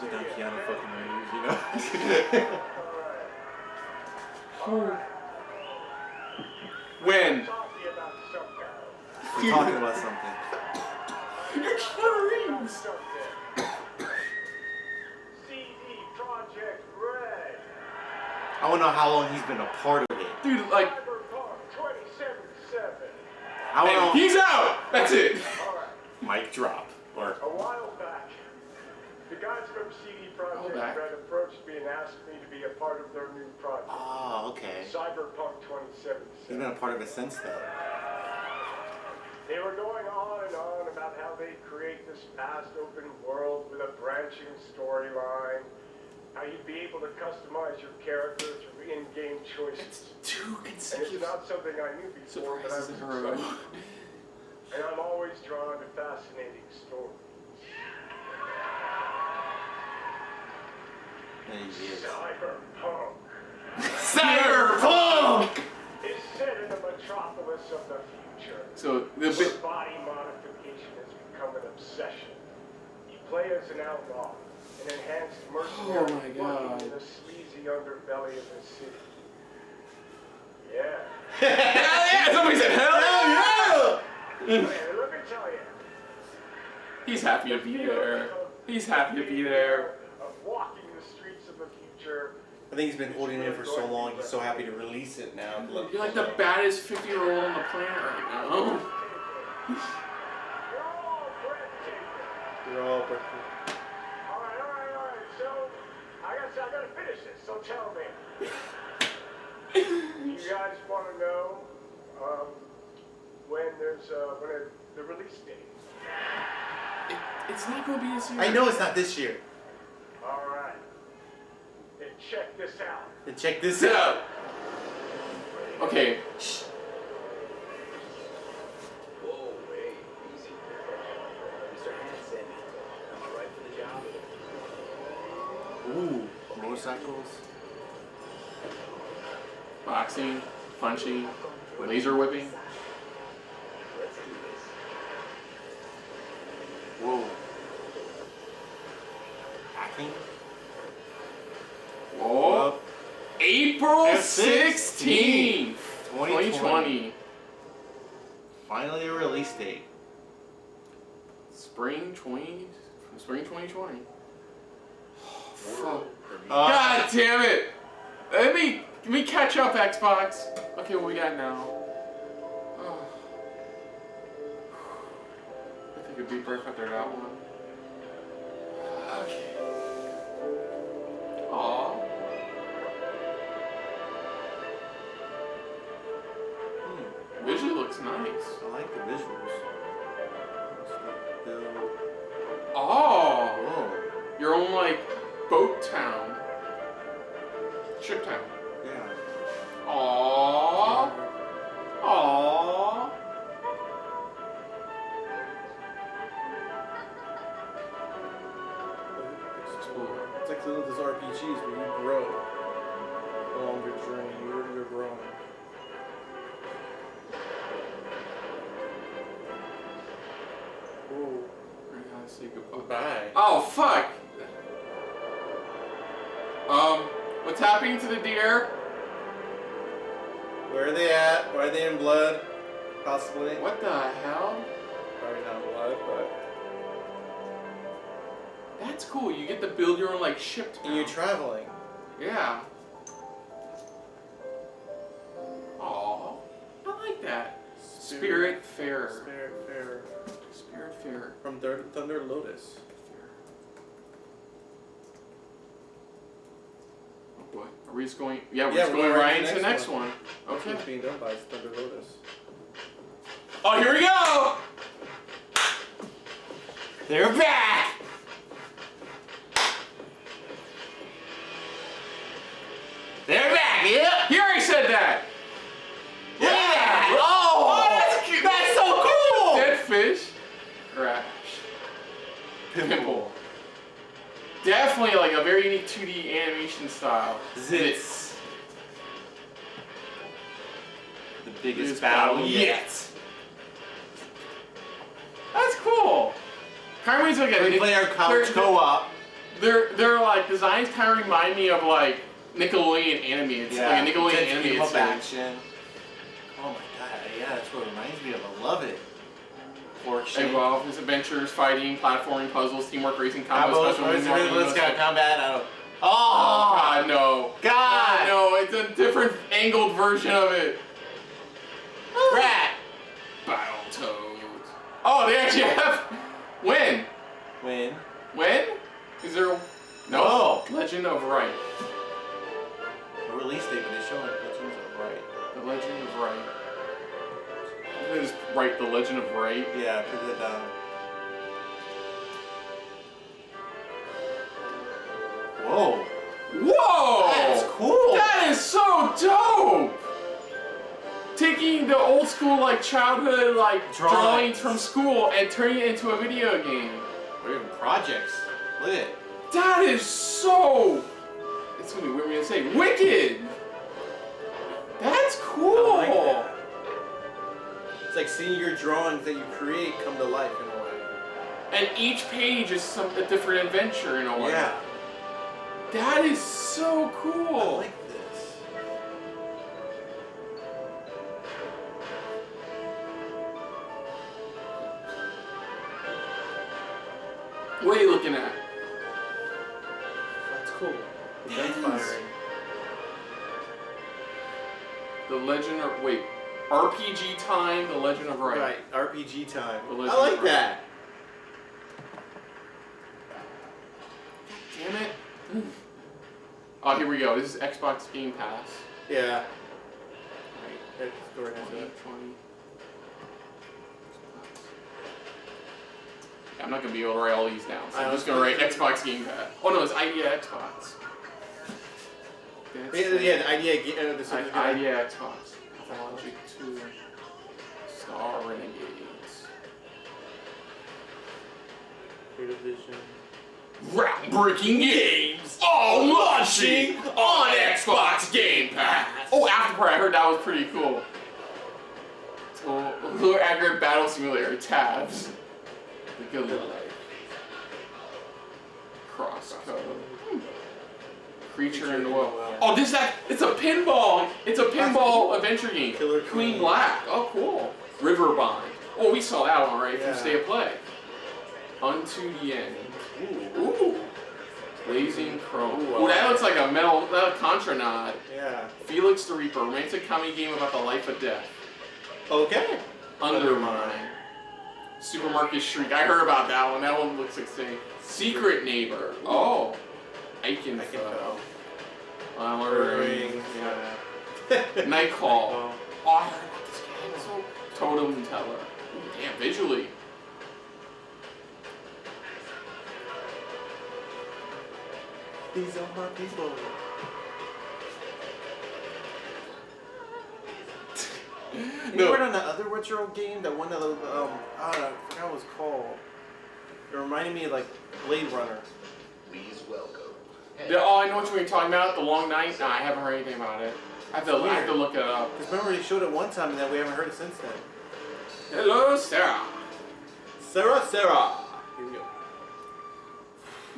Look at Keanu fucking Reeves, you know? When? Talking about something. We're talking about something. You're Keanu Reeves! CD Project Red. I want to know how long he's been a part of it. Dude, like, Cyberpunk 2077. I want to know... he's out! That's it! Alright, Mic drop. Or... a while back, the guys from CD Projekt back. Red approached me and asked me to be a part of their new project, Oh, okay. Cyberpunk He's been 2077. a part of it since then. They were going on and on about how they create this vast open world with a branching storyline, how you'd be able to customize your character through in-game choices. Two And it's consecutive not something I knew before, but I was surprises in a row. excited. And I'm always drawn to fascinating stories. There he is. Cyberpunk. Cyberpunk! session. You play as an outlaw, an enhanced mercenary Oh my God. working in the sleazy underbelly of the city. Yeah. Hell yeah! Somebody said hell yeah! Hey, let me tell you. He's happy to be there. He's happy to be there. Of walking the streets of the future. I think he's been holding it for so long. He's so happy to release it now. You're like the baddest 50-year-old on the planet right now. You're all breathtaking. You're all breathtaking. All right. So, I gotta finish this. So tell me. You guys want to know when the release date? It's not going to be this year. I know it's not this year. All right. Then check this out. Then check this out. Okay. Whoa, hey, easy. Mr. Hansen, am I right for the job? Ooh, motorcycles. Boxing, punching, laser whipping. Let's do this. Whoa. Hacking. Whoa. April 16th, 2020. 2020. Finally a release date. Spring 2020. Fuck. God damn it! Let me catch up, Xbox. Okay, what we got now? Oh. I take a deep breath after that one. Okay. Aww. Visually looks nice. I like the visuals. Oh! Whoa. Your own, like, boat town. Ship town. Yeah. Aww. Aww. It's like those RPGs where you grow along your journey. You're growing. Whoa. We're gonna say goodbye. Goodbye. Oh, fuck! What's happening to the deer? Where are they at? Why are they in blood? Possibly. What the hell? Probably not blood, but. That's cool. You get to build your own, like, ship town. And you're traveling. Yeah. Aw. I like that. Spiritfarer. Spiritfarer. Spiritfarer. From Thunder Lotus. Oh boy. Are we just going? Yeah, we're just going right into the next one. Okay. It's being done by Thunder Lotus. Oh, here we go! They're back! They're back, yeah! He already said that! Yeah! Oh, that's cute! That's so cool! Dead fish. Crash. Pimple. Definitely like a very unique 2D animation style. Zits. The biggest battle yet. That's cool. Kind of reminds me of We play our couch co-op. Their like designs kind of remind me of like Nickelodeon anime. It's like a Nickelodeon animated series. Action. Oh my god, yeah, that's what it reminds me of. I love it. Evolve, his adventures, fighting, platforming, puzzles, teamwork, racing, combos, special moves, let's go combat. I don't. Oh God, no! God, no! It's a different angled version of it. Rat. Battletoads. Oh, they actually have. When? Is there? No. Legend of Wright. The release date, but they show it. Legend of Wright. The Legend of Wright. They just write The Legend of Wright. Yeah, put that down. Whoa. Whoa! That's cool. That is so dope. Taking the old school like childhood like drawings from school and turning it into a video game. Or even projects. Look at it. That is so. It's gonna be weird to say. Wicked. That's cool. I like that. It's like seeing your drawings that you create come to life in a way. And each page is a different adventure in a way. Yeah. That is so cool. I like this. What are you looking at? That's cool. The gun's firing. The Legend of RPGTIME, The Legend of Wright. Right, RPGTIME. The Legend I like of Wright. that. Damn it. Oh, here we go. This is Xbox Game Pass. Yeah. Right. Let's go right into it. 20. Yeah, I'm not going to be able to write all these down, so I'm just going to write Xbox Game Pass. Oh no, it's Idea Xbox. Yeah, the idea. Idea Xbox. Pathologic 2. Star Renegades. Creative Vision. Groundbreaking games, all launching on Xbox Game Pass. Oh, Afterpart, I heard that was pretty cool. Oh, Lower Aggregate Battle Simulator, tabs. The Good Life. Crosscode. Creature in the Well. Oh, it's a pinball. It's a pinball adventure game. Killer Queen Black. Oh, cool. Riverbond. Oh, we saw that one, right? From Stay of Play. Unto the End. Ooh. Blazing Chrome. Ooh, that looks like a metal Contra nod. Yeah. Felix the Reaper, romantic comedy game about the life of death. Okay. Undermine. Supermarket Shriek. I heard about that one. That one looks insane. Secret Neighbor. Oh. Iconfoe. Ring. Yeah. Night Call. Oh, I heard about this game. It's so Totem Teller. Ooh, damn, visually. These are my people. You No. heard on the other retro game, that one that I forgot what it was called. It reminded me of like Blade Runner. Please welcome. Oh, I know what you're talking about. The Long Night. Nah, I haven't heard anything about it. I have to look it up. Because remember they showed it one time and then we haven't heard it since then. Hello, Sarah. Sarah. Here we go.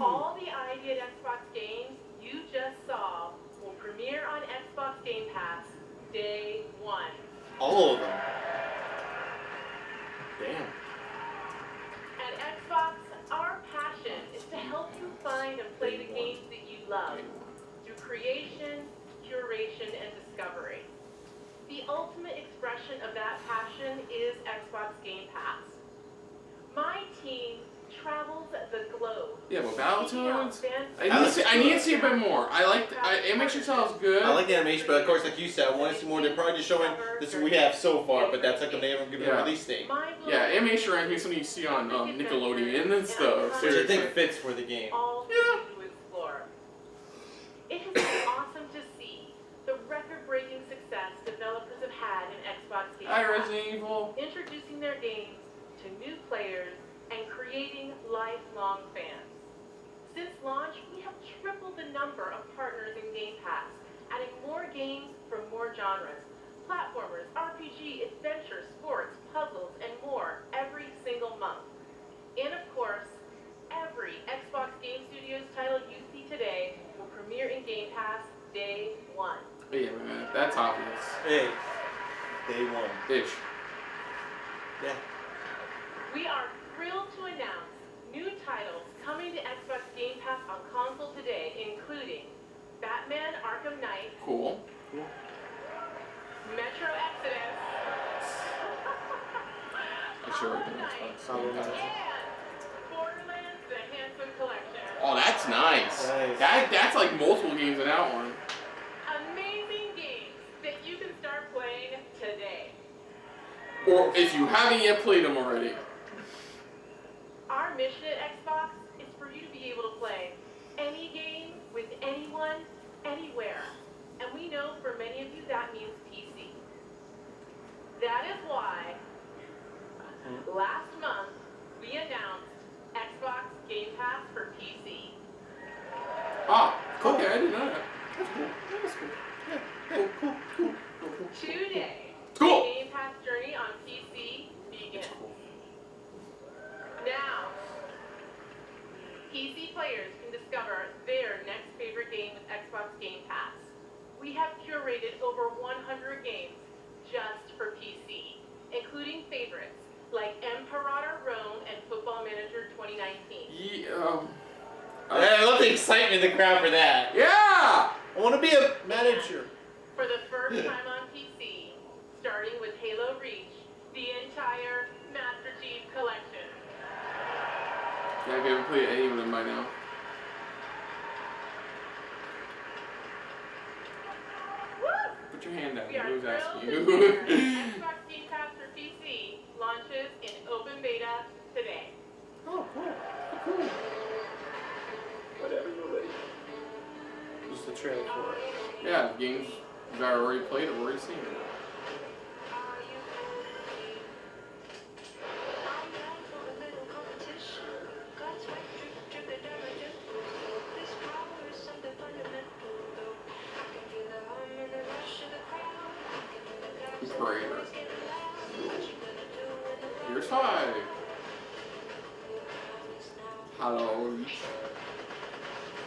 All the Idea Xbox games you just saw will premiere on Xbox Game Pass day 1. All of them. Damn. At Xbox, our passion is to help you find and play the games that you love through creation, curation, and discovery. The ultimate expression of that passion is Xbox Game Pass. My team travels the globe. Yeah, but Battletoads? I need to see a bit more. I like the animation style is good. I like the animation, but of course, like you said, I want to see more. They're probably just showing this we have so far, but that's like they haven't given a release date. Yeah, animation reminds me of something you see on Nickelodeon and stuff. Which I think fits for the game. All to explore. It has been awesome to see the record-breaking success developers have had in Xbox Game Pass, Resident Evil. introducing their games to new players and creating lifelong fans. Since launch, we have tripled the number of partners in Game Pass, adding more games from more genres, platformers, RPG, adventure, sports, puzzles, and more every single month. And of course, every Xbox Game Studios title you see today will premiere in Game Pass day 1. Yeah, man, that's obvious. Hey, day 1. Ish. Yeah. We are thrilled to announce new titles coming to Xbox Game Pass on console today, including Batman Arkham Knight, Cool. Metro Exodus, I sure Hollow Knight, and Borderlands: The Handsome Collection. Oh, that's nice. That's like multiple games in that one. Amazing games that you can start playing today. Or if you haven't yet played them already. Our mission at Xbox is for you to be able to play any game with anyone, anywhere. And we know for many of you that means PC. That is why last month we announced Xbox Game Pass for PC. Ah, cool. Okay, I didn't know that. That's cool. That's cool. Cool. Today, Cool. the Game Pass journey on PC begins. Now, excitement in the crowd for that. Yeah! I want to be a manager. For the first time on PC, starting with Halo Reach, the entire Master Chief Collection. Yeah, I haven't played any of them by now. Woo! Put your hand down. We are Who's thrilled asking to you? share Xbox Game Pass for PC launches in open beta today. Oh, cool. Cool. Whenever you're ready. Just the trailer for it. Yeah, games that I already played, I've already seen. Great. Here's 5. Hello.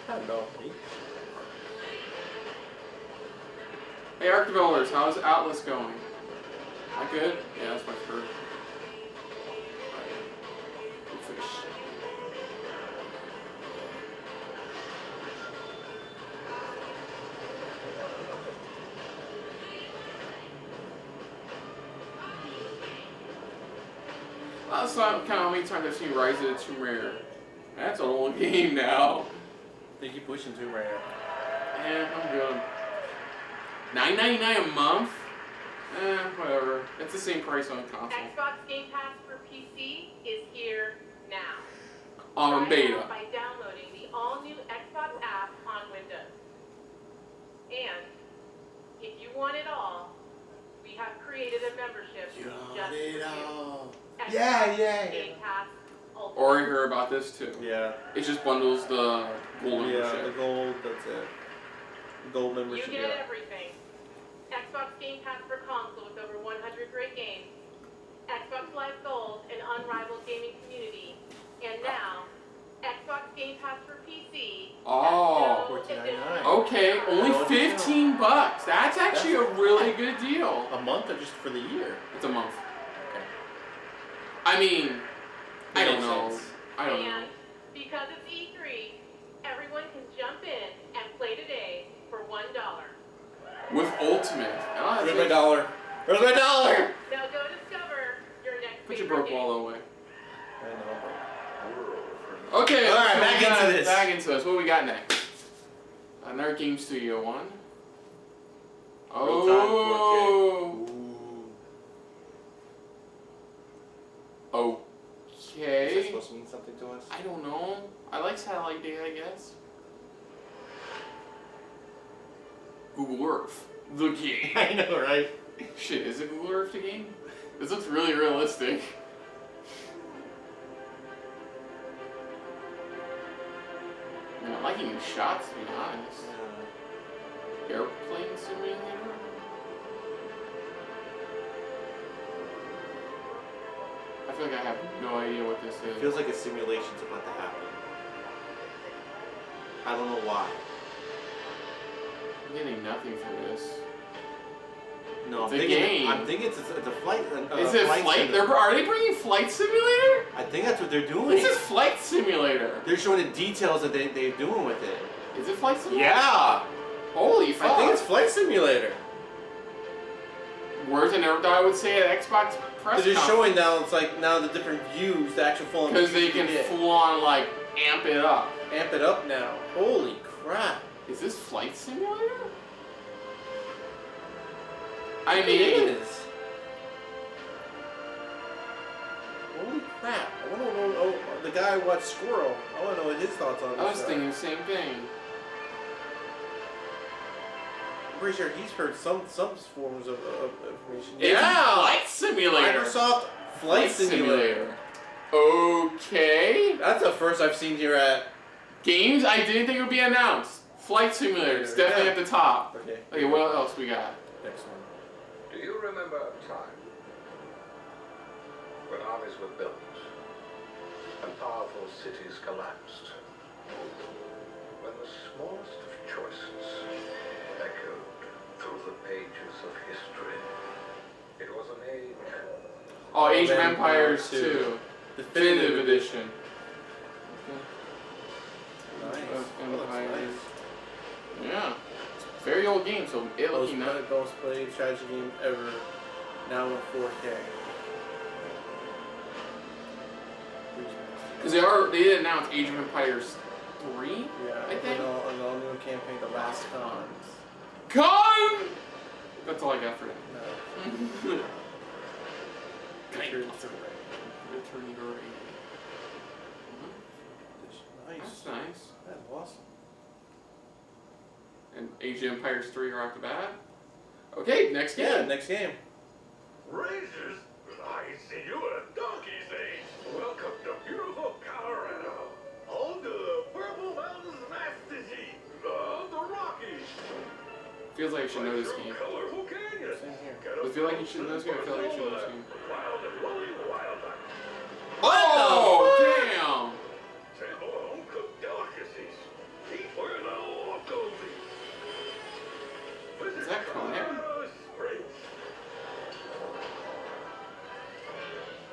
Hello. Hey, Arc developers, how's Atlas going? Not good? Yeah, that's my first. Fish. Last time, count how many times I've seen Rise of the Tomb Raider. That's an old game now. They keep pushing Tomb Raider. Yeah, I'm good. $9.99 a month? Whatever. It's the same price on console. Xbox Game Pass for PC is here now. On Try it beta. out by downloading the all-new Xbox app on Windows. And if you want it all, we have created a membership just for you. Xbox Yeah. Game Pass Ultimate. Or you heard about this too. Yeah. It just bundles the gold Yeah, membership. the gold, that's it. Gold membership, You get yeah. everything. Xbox Game Pass for console with over 100 great games. Xbox Live Gold, an unrivaled gaming community. And now, Xbox Game Pass for PC. Oh. $14.99. Okay, only 15 bucks. That's actually a really good deal. A month or just for the year? It's a month. Okay. I mean, I don't Makes know. sense. I don't know. And because it's E3, everyone can jump in and play today for $1. With Ultimate. Oh, Where's my dollar? Where's my dollar? Now go discover your next Put your favorite broke game. wall away. I know. Okay, All right, so back we got- into this. Back into this. What we got next? Another Game Studio one. Oh. Is that Okay. supposed to mean something to us? I don't know. I like satellite data, I guess. Google Earth, the game. I know, right? Shit, is it Google Earth the game? This looks really realistic. I'm not liking these shots, to be honest. Airplane simulator? I feel like I have no idea what this is. It feels like a simulation's about to happen. I don't know why. I'm getting nothing from this. No, It's a game. I'm thinking it's a flight. Is it flight? Are they bringing Flight Simulator? I think that's what they're doing. This is Flight Simulator. They're showing the details that they're doing with it. Is it Flight Simulator? Yeah. Holy fuck. I think it's Flight Simulator. Words I never thought I would say at Xbox press Because they're conference. showing now, it's like now the different views, the actual full. Because they can full on like amp it up. Amp it up now. Holy crap. Is this Flight Simulator? I It mean, is. Holy crap. I want to know, the guy who watched Squirrel. I want to know what his thoughts on this. I was thinking the same thing. I'm pretty sure he's heard some forms of information. It's Flight Simulator. Microsoft Flight Simulator. Okay. That's the first I've seen here at Games I didn't think would be announced. Flight Simulator. It's definitely at the top. Okay. Okay, what else we got? Next one. Do you remember a time when armies were built and powerful cities collapsed? When the smallest of choices echoed through the pages of history. It was an age. Oh, Age of Empires 2. Definitive Edition. Nice. Empires. 8-year-old game, so it looking nice. Most played strategy game ever. Now in 4K. Because they did announce Age of Empires 3. Yeah, I think. An all new campaign, The Last Cons. Con. That's all I got for that. No. Returning to Nice. That's nice. That's awesome. And Age of Empires 3 are off the bat. Okay, next game. Yeah, next game. Rangers, I see you in a donkey's age. Welcome to beautiful Colorado. Home to the Purple Mountains Majesty, the Rockies. Feels like you should know this game. Colorful canyons. I feel like you should know this game. I feel like you should know this game. Wild and flowing wildlife. Oh, damn! Sample home-cooked delicacies. Eat where the locals eat. Is that Conan? Colorado Springs.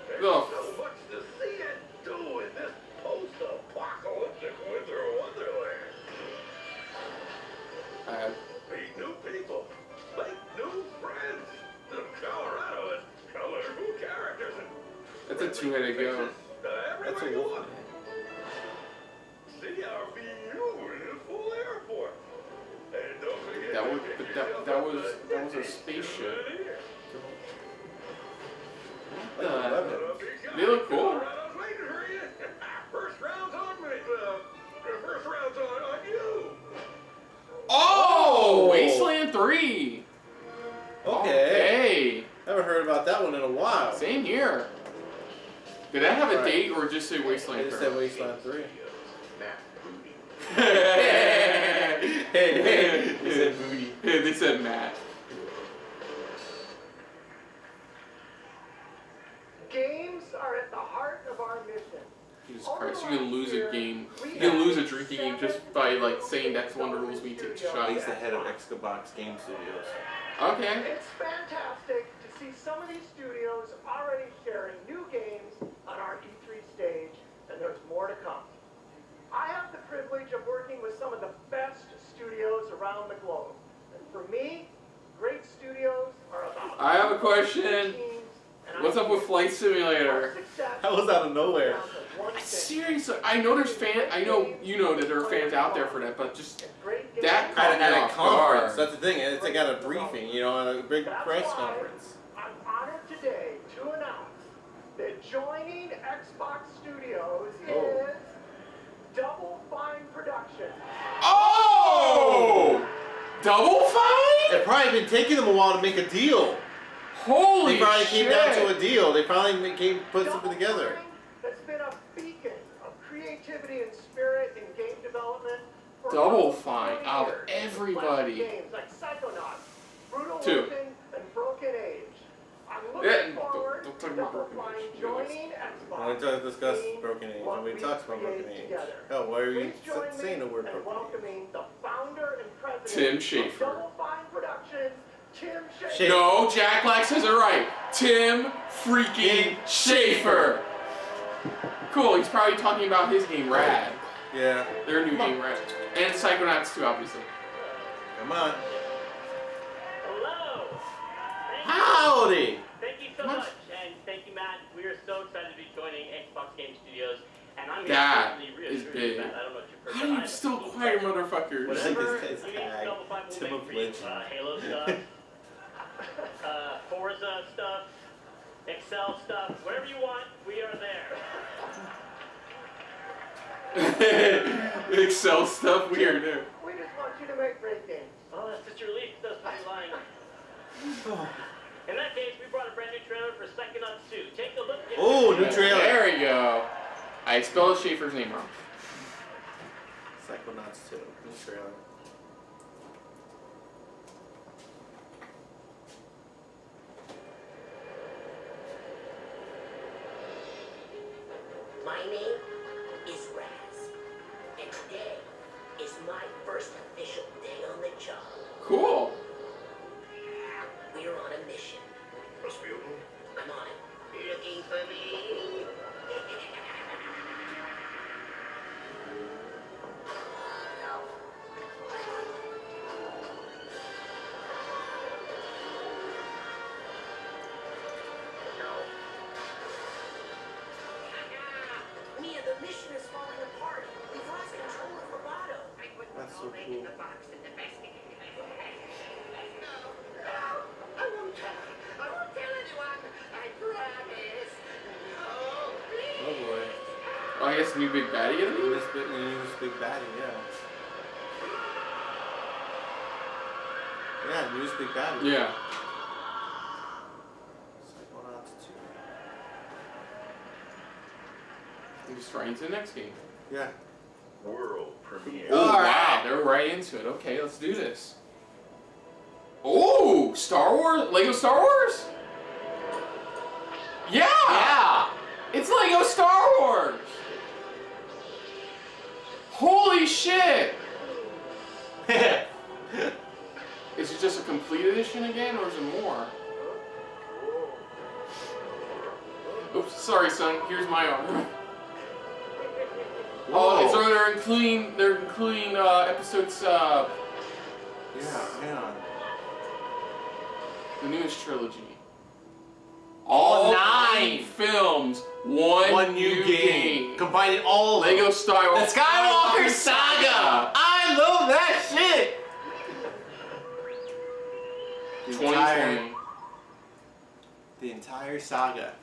There's Ugh. so much to see and do in this post-apocalyptic winter wonderland. Meet new people, make new friends. Colorado has colorful characters and That's a two-headed go. That's a everywhere you wolf. look. See our beautiful airport. And don't forget That was, to pick but yourself that up was a a spaceship. souvenir. They look cool. Colorado's waiting for you. First round's on me. First round's on you. Oh, Wasteland 3. Okay. Haven't heard about that one in a while. Same here. Did that have a Right. date or just say Wasteland They 3? said Wasteland 3. They said booty. They said Matt. Games are at the heart of our mission. Jesus Christ, you can lose a game. You can lose a drinking game just by like saying that's one of the rules we take to shot. He's the head of XCloud Game Studios. Okay. It's fantastic to see some of these studios already sharing new games on our E3 stage, and there's more to come. I have the privilege of working with some of the best studios around the globe. And for me, great studios are about I have a question. What's up with Flight Simulator? That was out of nowhere. Seriously, I know there's I know you know that there are fans out there for that, but just that caught me At a off conference, guard. that's the thing. It's like at a briefing, you know, at a big press conference. I'm honored today to announce that joining Xbox Studios is Double Fine Productions. Oh! Double Fine? It probably been taking them a while to make a deal. Holy They finally shit! came down to a deal. They finally put something together. That's been a beacon of creativity and spirit in game development for Double over Fine 20 out of years. everybody. Games like Psychonauts, Brutal Two. Legend, and Broken Age. I'm Yeah, looking don't forward talk to about Double Broken Fine Age. joining Xbox. When we discuss seeing Broken Age, what nobody we talks about Broken create Age. together. Hell, why are you Please join saying the me word in Broken Age? welcoming the founder and president Tim of Schafer. Double Fine Productions, Tim Schafer. No, Jack Black says it right. Tim freaking Schafer. Cool, he's probably talking about his game Rad. Yeah. Their new game Rad. And Psychonauts too, obviously. Come on. Hello. Howdy. Thank you so much, and thank you, Matt. We are so excited to be joining Xbox Game Studios, and I'm here That to is reassure big. you, Matt. I don't know if you've heard, How but are you I'm still super quiet, excited. motherfuckers? Whatever His you need tag, Double Fine will Tim make of for you. Legend. Halo stuff, Forza stuff, Excel stuff, whatever you want, we are there. Excel stuff, we are there. We just want you to make great games. Oh, that's such a relief. That's pretty lying. In that case, we brought a brand new trailer for Psychonauts 2. Take a look. Oh, new trailer. There we go. I spelled Schaefer's name wrong. Psychonauts 2. New trailer. My name is Raz, and today is my first official day on the job. Cool. We're on a mission. Rasputin? I'm on it. Looking for me? so cool. I won't tell. I won't tell anyone. I promise. No, please. Oh boy. Oh, I guess new big baddie gonna be? This big baddie, yeah. Yeah, newest big baddie. Yeah. Psychonauts 2. Just right into the next game. Yeah. World premiere. Oh, wow. They're right into it. Okay, let's do this. Oh, Star Wars? Lego Star Wars? Yeah! Yeah! It's Lego Star Wars! Holy shit! Is it just a complete edition again, or is it more? Oops, sorry son, here's my arm. Oh, so they're including episodes, yeah, hang on. the newest trilogy. All 9 films, one new game. Combining all of them. Lego Star Wars. The Skywalker Saga! I love that shit! 2020. The entire saga.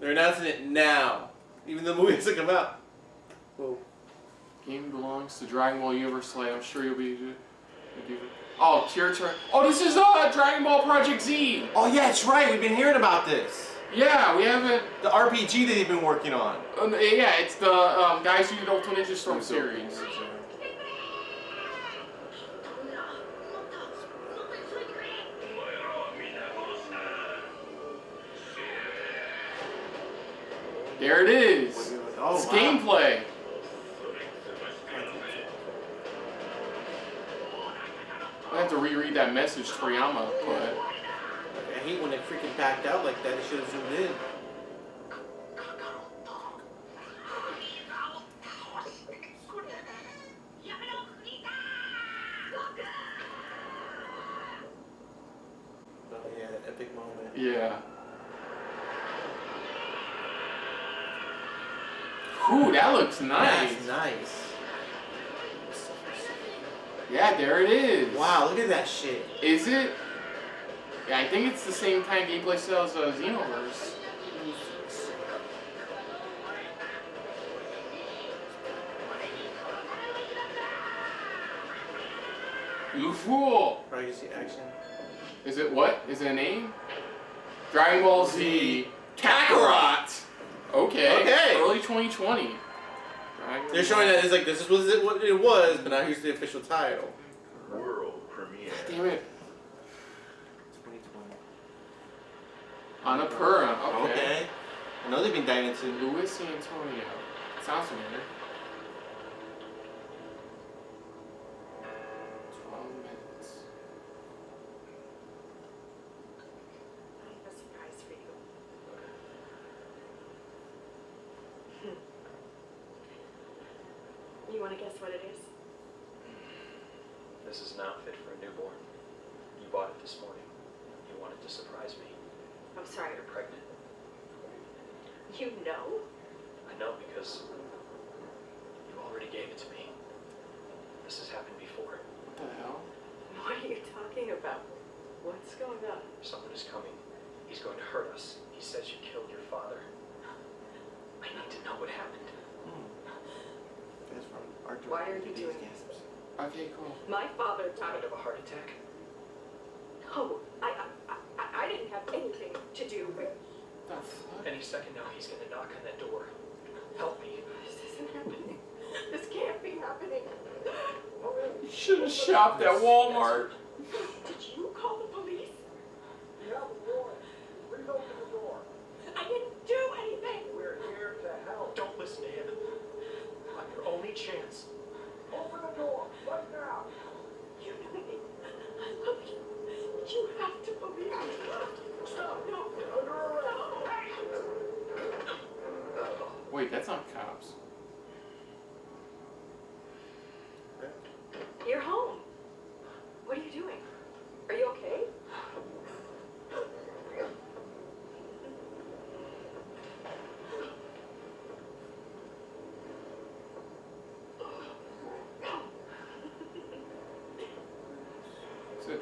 They're announcing it now. Even though the movie hasn't come out. Whoa. Game belongs to Dragon Ball Universe, so I'm sure you'll be... Oh, Kira Turn. Oh, this is Dragon Ball Project Z. Oh yeah, that's right. We've been hearing about this. Yeah, we haven't... The RPG that they've been working on. Yeah, it's the guys who did Ultimate Ninja Storm series. There it is. Oh, it's wow. gameplay. I have to reread that message Toriyama put. I hate when they freaking backed out like that. They should have zoomed in. Oh yeah, that epic moment. Yeah. Ooh, that looks nice. That's nice. Yeah, there it is. Wow, look at that shit. Is it? Yeah, I think it's the same kind of gameplay style as Xenoverse. You fool! Legacy action. Is it what? Is it a name? Dragon Ball Z Kakarot! Okay. Okay. Early 2020. They're showing that it's like this is what it was, but now here's the official title. World premiere. Damn it. 2020. Annapurna. Okay. I know they've been diving into Luis Antonio. Sounds familiar. 12 minutes. I have a surprise for you. You want to guess what it is? This is an outfit for a newborn. You bought it this morning. You wanted to surprise me. I'm sorry. You're pregnant. You know? I know because you already gave it to me. This has happened before. What the hell? What are you talking about? What's going on? Someone is coming. He's going to hurt us. He says you killed your father. I need to know what happened. Why are you doing this? Okay, cool. My father died Of a heart attack? No, I didn't have anything to do with... The fuck? Any second now, he's going to knock on that door. Help me. This isn't happening. This can't be happening. You should have shopped at Walmart. Did you call the police? Yeah, boy. Please open the door. I didn't do anything. We're here to help. Don't listen to him. I'm your only chance. Open the door right now. You know me. I love you. You have to believe me. Stop. No. Under arrest. Wait, that's not cops. You're home. What are you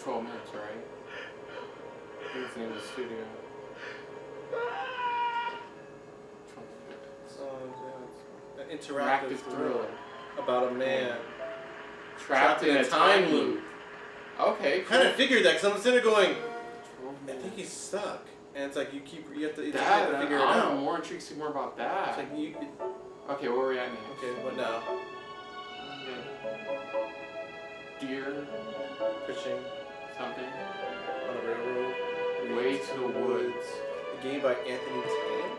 12 minutes, right? What's the name of the studio? 12 minutes. An interactive thriller about a man trapped in a time loop. Okay. Kind of figured that because I'm sitting there going, I think he's stuck, and it's like you have to figure it out. I'm more intrigued to see more about that. It's like you. Okay, where are we at next? Okay, what now? Deer. Fishing. Something. On a railroad. Way to the woods. A game by Anthony Tan.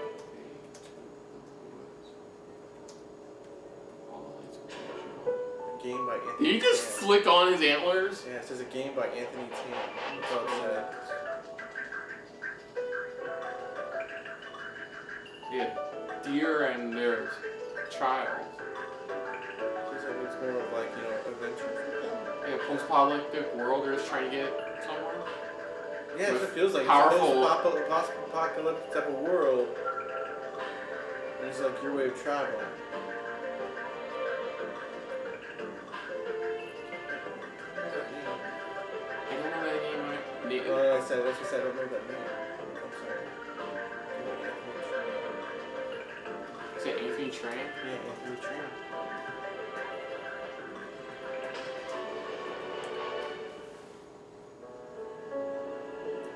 A game by Anthony. Did he just flick on his antlers? Yeah, it says a game by Anthony Tan. That's all it said. Yeah, deer and their child. Seems like it's more of like, adventure. Yeah, post-apocalyptic world, they're just trying to get somewhere. Yeah, that's what it feels like. Powerful. It's a post-apocalyptic type of world. And it's like your way of traveling. I don't know that name. Well, that's what I said. I don't know that name. I'm sorry. Is it Anthony Tran? Yeah, Anthony Tran.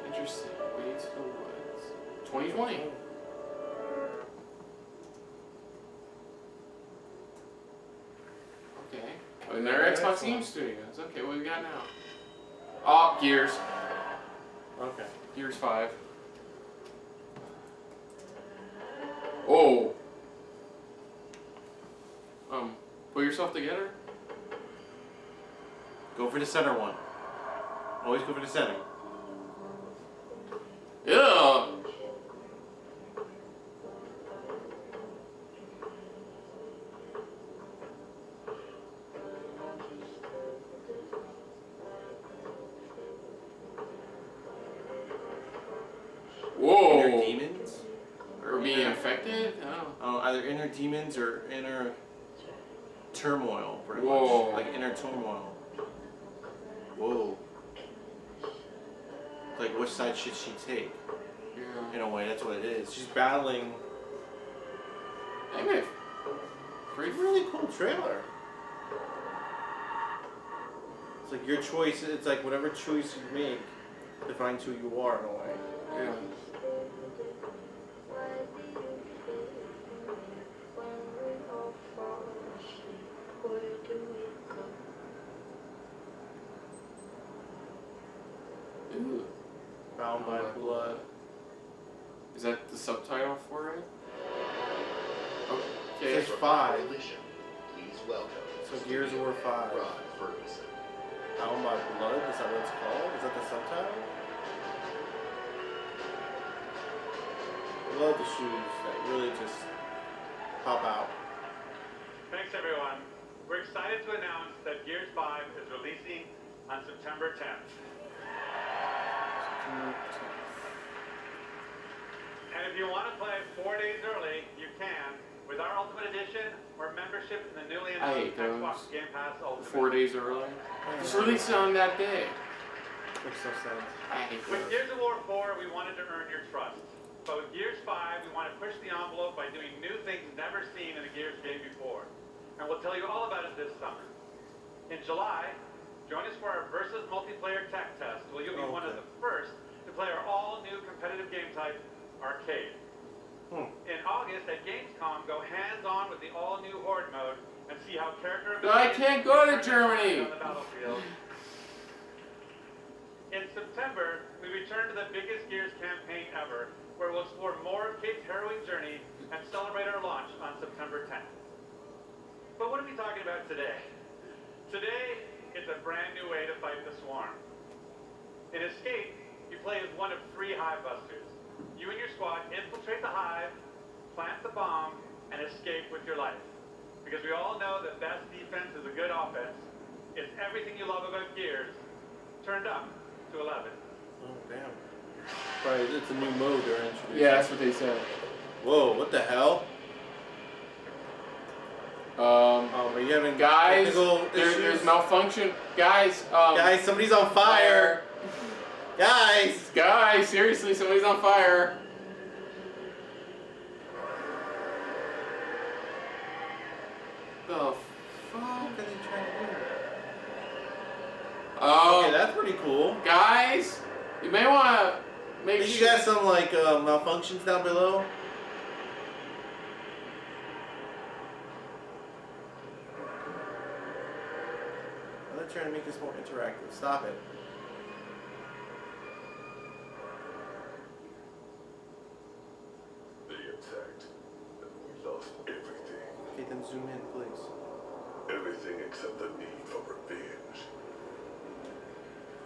Interesting. Way to the woods. 2020. Okay. Oh, and they're Xbox Game Studios. Okay, what we got now? Oh, Gears. Okay. Gears 5. Oh. Put yourself together? Go for the center one. Always go for the center. Yeah. Whoa. Inner demons? Or being infected? Oh, either inner demons or inner turmoil, pretty Whoa. much. Like inner turmoil. Whoa. Like, which side should she take? Yeah. In a way, that's what it is. She's battling. Anyway, Pretty really cool trailer. It's like your choice. It's like whatever choice you make defines who you are in a way. Yeah. Ooh. Bound by blood. Is that the subtitle for it? Okay. It's 5. Please welcome. So Gears of War 5. Ferguson. Bound by blood? Is that what it's called? Is that the subtitle? I love the shoes that really just pop out. Thanks, everyone. We're excited to announce that Gears 5 is releasing on September 10th. And if you want to play 4 days early, you can with our Ultimate Edition or membership in the newly announced Xbox Game Pass Ultimate. 4 days early. Just release it on that day. Makes no sense. With Gears of War 4, we wanted to earn your trust. But with Gears 5, we want to push the envelope by doing new things never seen in a Gears game before. And we'll tell you all about it this summer. In July, join us for our Versus multiplayer tech test, where you'll be one of the first to play our all-new competitive game type, Arcade. In August, at Gamescom, go hands-on with the all-new Horde mode and see how character... I can't go to Germany! ...on the battlefield. In September, we return to the biggest Gears campaign ever, where we'll explore more of Kate's harrowing journey and celebrate our launch on September 10th. But what are we talking about today? Today, it's a brand new way to fight the Swarm. In Escape, you play as one of 3 Hive Busters. You and your squad infiltrate the Hive, plant the bomb, and escape with your life. Because we all know that best defense is a good offense. It's everything you love about Gears, turned up to 11. Oh, damn. Right, it's a new mode they're introducing. Yeah, that's what they said. Whoa, what the hell? Are you having guys, technical there's issues? malfunction. Guys, Guys, somebody's on fire. Guys, seriously, somebody's on fire. The fuck What are they trying to do? Oh, Okay, that's pretty cool. guys, you may want to make Think sure. you got some like malfunctions down below? They're trying to make this more interactive. Stop it. They attacked, and we lost everything. Okay, then zoom in, please. Everything except the need for revenge.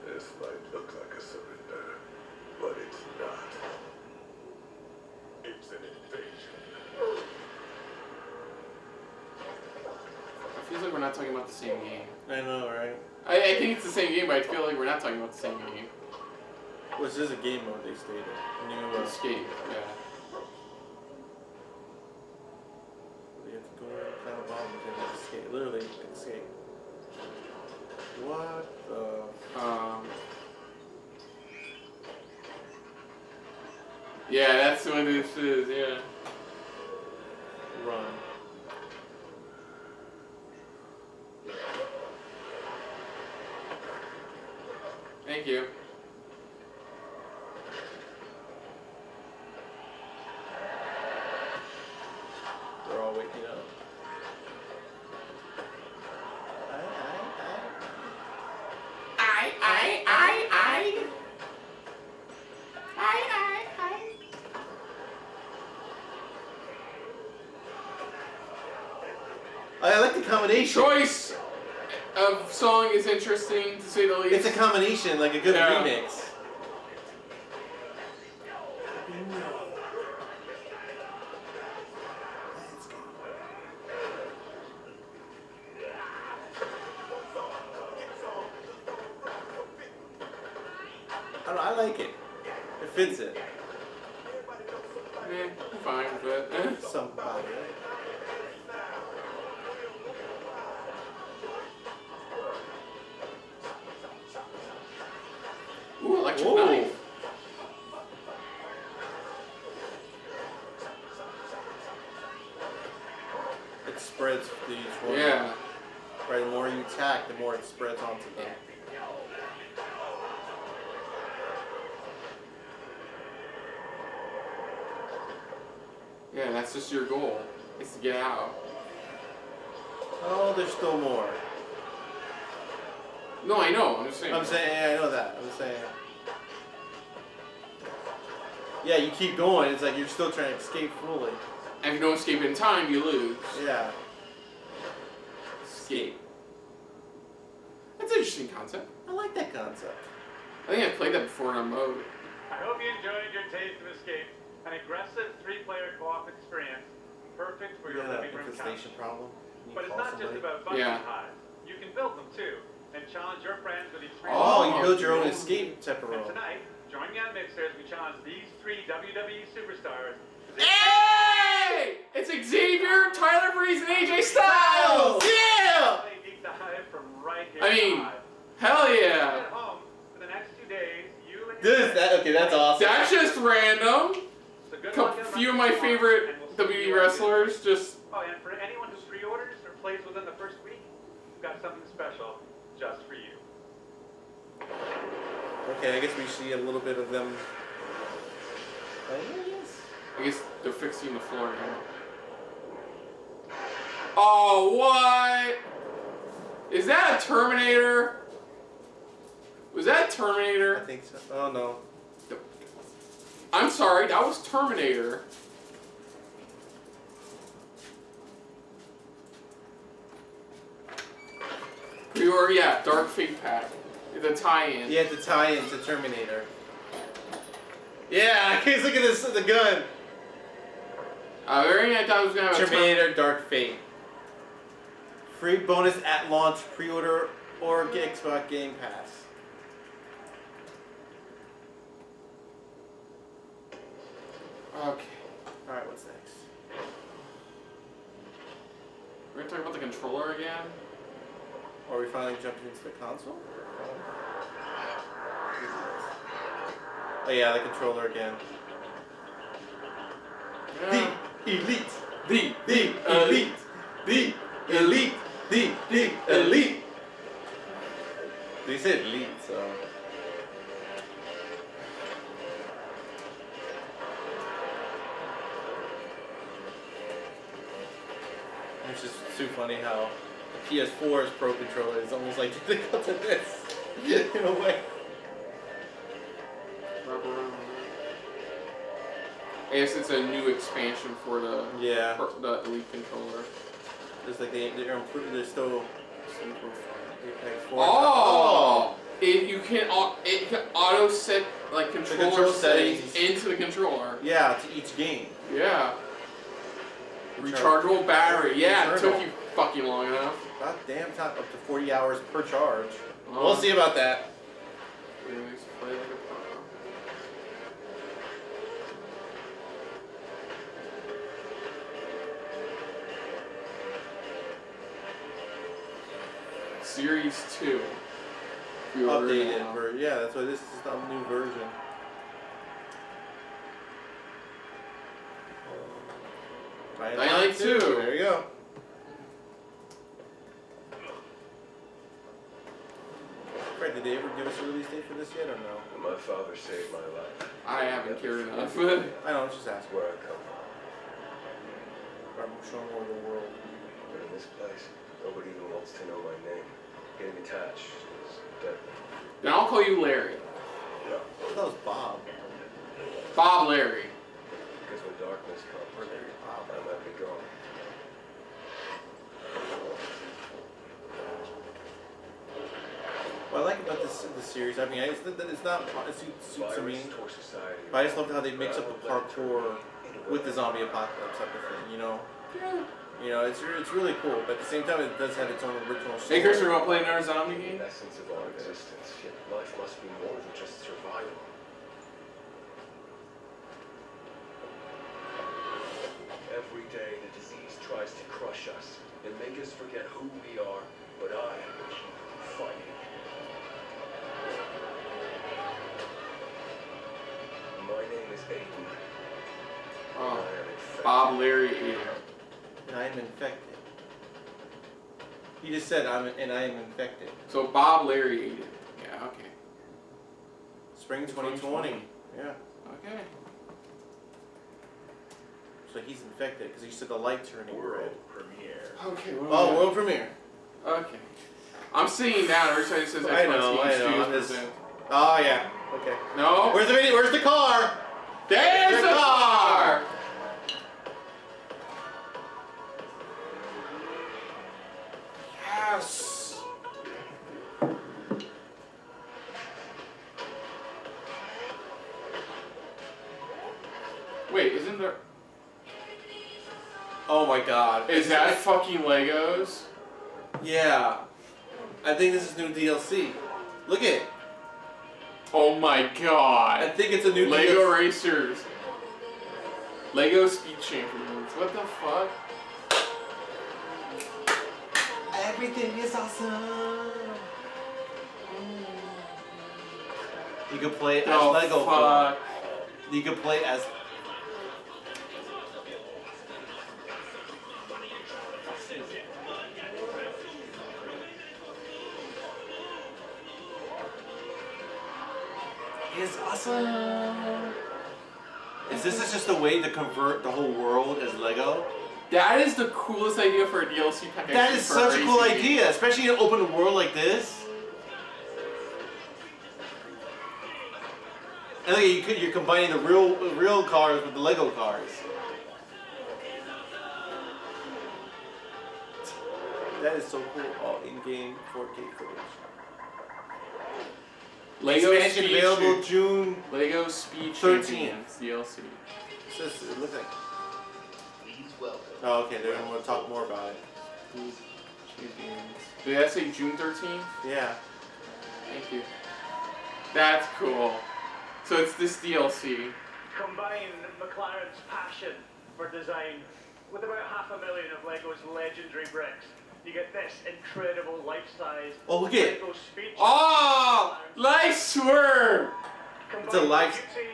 This might look like a surrender, but it's not. It's an invasion. It feels like we're not talking about the same game. I know, right? I think it's the same game, but I feel like we're not talking about the same game. Well, this is a game mode, they stated. New Escape, yeah. You have to go down the bottom and escape. Literally, escape. What the... Yeah, that's what this is, yeah. Run. Thank you. They're all waking up. I like the combination. Choice of song is interesting, to say the least. It's a combination, like a good remix. I like it. It fits it. I'm fine with it. Somebody. Ooh, electric knife. It spreads to each one. Yeah. Right, the more you attack, the more it spreads onto them. Yeah, that's just your goal, is to get out. Oh, there's still more. No, I know, I'm just saying. I'm saying, yeah, I know that. I'm saying. Yeah, you keep going, it's like you're still trying to escape fully. And if you don't escape in time, you lose. Yeah. Escape. That's an interesting concept. I like that concept. I think I've played that before in a mode. I hope you enjoyed your taste of Escape, an aggressive 3-player co-op experience, perfect for your living room couch. Infestation problem. But it's not just about finding hives. You can build them too, and challenge your friends with experience. Oh, you build your own escape type of And role. tonight, join me on Mixer as we challenge these 3 WWE superstars. Hey! It's Xavier, Tyler Breeze, and AJ Styles! Yeah! Play Geek the Hive from right here. I mean, hell yeah! At home for the next 2 days, you and Okay, that's awesome. That's just random. So good A luck in few of my favorite WWE wrestlers just... Oh, and for anyone who pre-orders or plays within the first week, we've got something special just for you. Okay, I guess we see a little bit of them. I guess they're fixing the floor now. Oh, what? Is that a Terminator? Was that Terminator? I think so. Oh, no. I'm sorry, that was Terminator. Pre-order, yeah, Dark Fate Pack. The tie-in. Yeah, the tie-in to Terminator. Yeah, he's looking at this, the gun. Very I thought it was gonna have Terminator Dark Fate. Free bonus at launch, pre-order, or Xbox Game Pass. Okay. Alright, what's next? We're gonna talk about the controller again. Are we finally jumping into the console? Oh yeah, the controller again. Yeah. The elite. The elite. The elite. The elite. They said elite, so. It's just too funny how the PS4's Pro Controller is almost like identical to this, in a way. I guess it's a new expansion for the the Elite controller. It's like they're improving. They're still. Oh! You can auto set like controller settings into the controller. Yeah, to each game. Yeah. Rechargeable battery. Yeah, it took you fucking long enough. God damn, it's not up to 40 hours per charge. Oh. We'll see about that. Series 2. Updated version. Yeah, that's why this is a new version. Dying 2. There you go. Fred, did they ever give us a release date for this yet or no? My father saved my life. I haven't cared enough. I know, just ask. Where I come from. I'm showing more of the world. But in this place, nobody even wants to know my name. Getting attached is deadly. Then I'll call you Larry. No. That was Bob. Bob Larry. Because when darkness comes, I might be gone. What I like about this series, I mean, it's not it suits to me, but I just love how they mix up the parkour with the zombie apocalypse type of thing, you know? Yeah. You know, it's really cool, but at the same time, it does have its own original story. Hey, Chris, we're going to play another zombie game? The essence of our existence, yet life must be more than just survival. Every day, the disease tries to crush us and make us forget who we are, but I keep fighting. My name is Aiden. Oh, Bob Larry Aiden. And I am infected. He just said I am infected. So Bob Larry Aiden. Yeah, okay. Spring 2020. Yeah. Okay. So he's infected because he said the light turning red. Premiere. Okay. Oh, world premiere. Okay. I'm seeing that. Every time it says I know. Oh yeah. Okay. No. Where's the video? Where's the car? There's the car. Yes. Wait, isn't there? Oh my God. Is that fucking Legos? Yeah. I think this is new DLC. Look at it. Oh my God. I think it's a new Lego DLC. Racers. Lego Speed Champions. What the fuck? Everything is awesome. You can play as Lego. Fuck. You can play as. It's awesome. Is this just a way to convert the whole world as Lego? That is the coolest idea for a DLC pack. That is such a cool idea, especially in an open world like this. And look, you're combining the real cars with the Lego cars. That is so cool. All in-game 4K footage. Lego Expansion Speed available June Lego Speed 13th. Champions DLC. It looks like. Please welcome. Oh, okay. They're gonna want to talk more about it. Champions. Did that say June 13th? Yeah. Thank you. That's cool. So it's this DLC. Combine McLaren's passion for design with about 500,000 of LEGO's legendary bricks, you get this incredible life-size LEGO speech. Oh, life swerve! It's a life. Beauty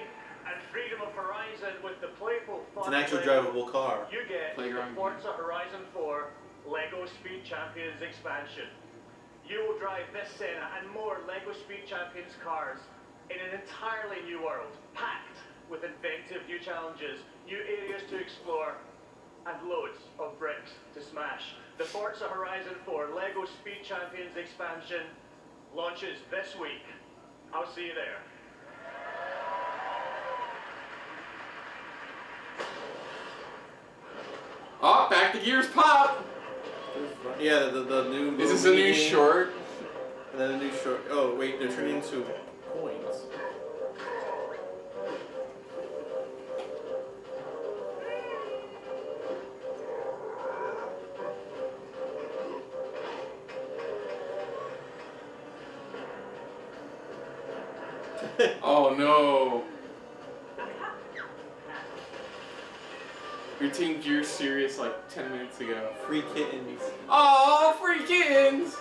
and freedom of horizon with the playful fun. It's an actual drivable car. You get the Forza Horizon 4 LEGO Speed Champions expansion. You will drive this Senna and more LEGO Speed Champions cars in an entirely new world, packed with inventive new challenges, new areas to explore, and loads of bricks to smash. The Forza Horizon 4 LEGO Speed Champions expansion launches this week. I'll see you there. Oh, back to Gears Pop! Yeah, the new... Is this a new short? And then a new short... Oh, wait, they're turning into coins. Oh no. You're taking Gears serious like 10 minutes ago. Free kittens. Oh, free kittens!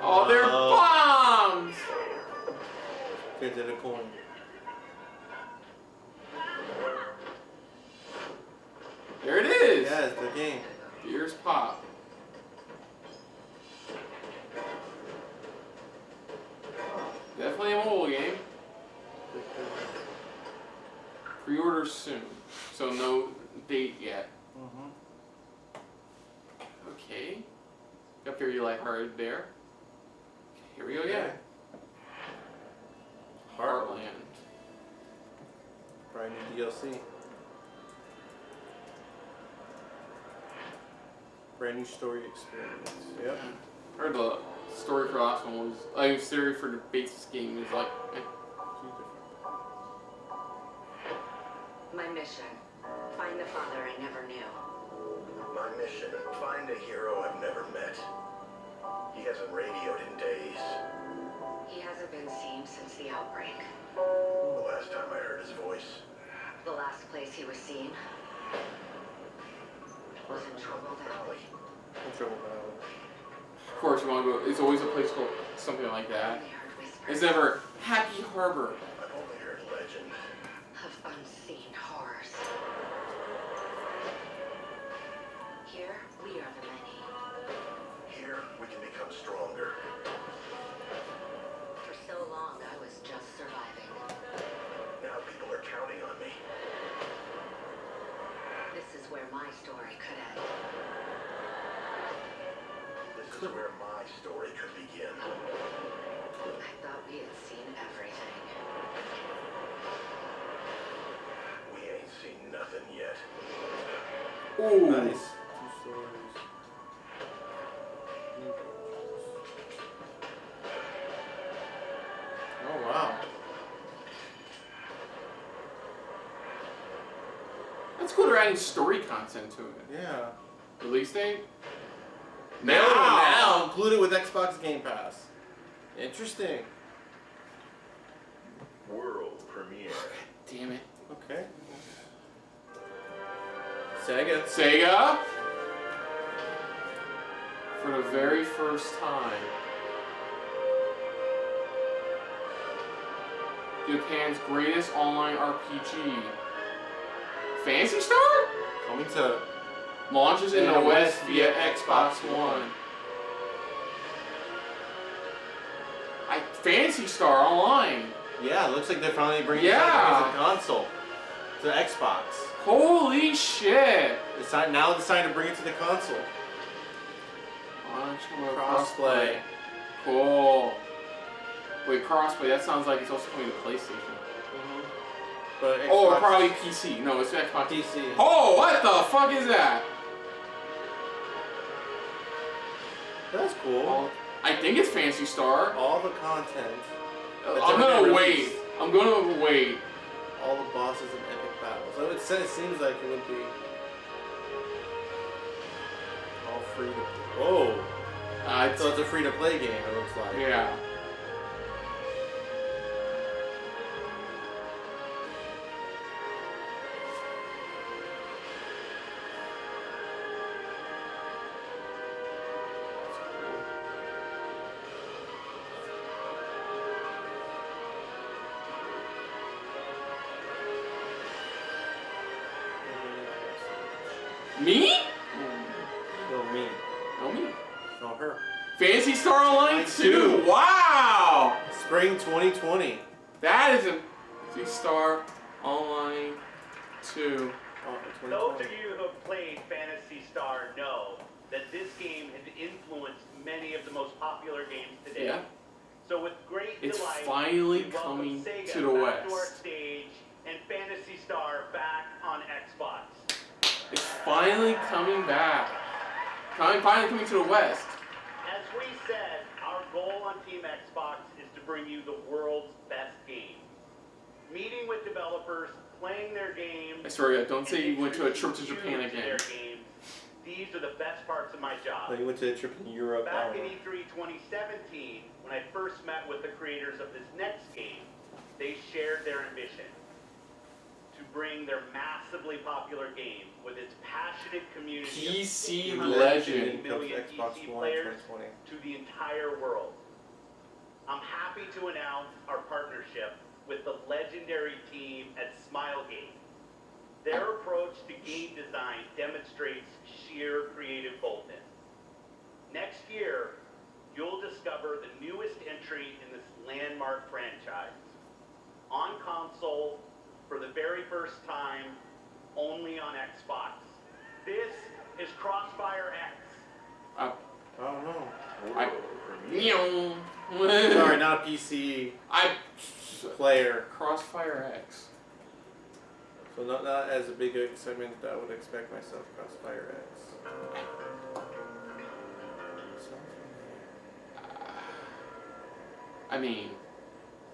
Oh, they're bombs! Kids in a coin. There it is! Yeah, it's the game. Gears Pop. Definitely a mobile game. Pre-order soon, so no date yet. Okay. Got very lighthearted there. Here we go again. Heartland. Brand new DLC. Brand new story experience. Yep. Heard the story for the last one was, the story for the basis game is like, My mission, find the father I never knew. My mission, find a hero I've never met. He hasn't radioed in days. He hasn't been seen since the outbreak. The last time I heard his voice. The last place he was seen was in Trouble Valley. of course you want to go, it's always a place called something like that. It's never Happy Harbor. I've only heard legend. Of unseen horrors. Here, we are the many. Here, we can become stronger. For so long, I was just surviving. Now people are counting on me. This is where my story could end. This is where my story could begin. I thought we had seen everything. We ain't seen nothing yet. Ooh. Nice. Two stories. Oh wow. That's cool, they're adding story content to it. Yeah. Release date? Now included with Xbox Game Pass. Interesting. World premiere. Damn it. Okay. Saga. Sega, for the very first time, Japan's greatest online RPG, Phantasy Star, Coming to launches in the West via Xbox One. Phantasy Star Online. Yeah, it looks like they're finally bringing it to the console. To the Xbox. Holy shit! It's time, now it's time to bring it to the console. Launch Crossplay. Cool. Wait, crossplay, that sounds like it's also coming to PlayStation. But Oh, Xbox- probably PC. No, it's Xbox. PC. Oh, what the fuck is that? That's cool. I think it's Phantasy Star. All the content. that's I'm ever gonna been wait. released. I'm gonna wait. All the bosses and epic battles. So it seems like it would be all free to. Oh. So it's a free to play game. It looks like. Yeah. Me? No, me. No, me. No, her. Phantasy Star Online 2. Wow. Spring 2020. That is a Phantasy Star Online 2. Those of you who have played Phantasy Star know that this game has influenced many of the most popular games today. Yeah. So with great It's delight, finally we welcome coming Sega to the back to our West. stage and Phantasy Star back on Xbox. It's finally coming back. Finally coming to the West. As we said, our goal on Team Xbox is to bring you the world's best games. Meeting with developers, playing their games. I swear, don't say you went to a trip to Japan again. Their games. These are the best parts of my job. Oh, you went to a trip in Europe. Back in E3 2017, when I first met with the creators of this next game, they shared their ambition to bring their massively popular game with its passionate community PC of legend. million Xbox PC One players 2020. to the entire world. I'm happy to announce our partnership with the legendary team at Smilegate. Their approach to game design demonstrates sheer creative boldness. Next year, you'll discover the newest entry in this landmark franchise. On console, for the very first time, only on Xbox. This is Crossfire X. I don't know. Sorry, not a PC player. Crossfire X. So not as a big excitement I would expect myself. Crossfire X. I mean,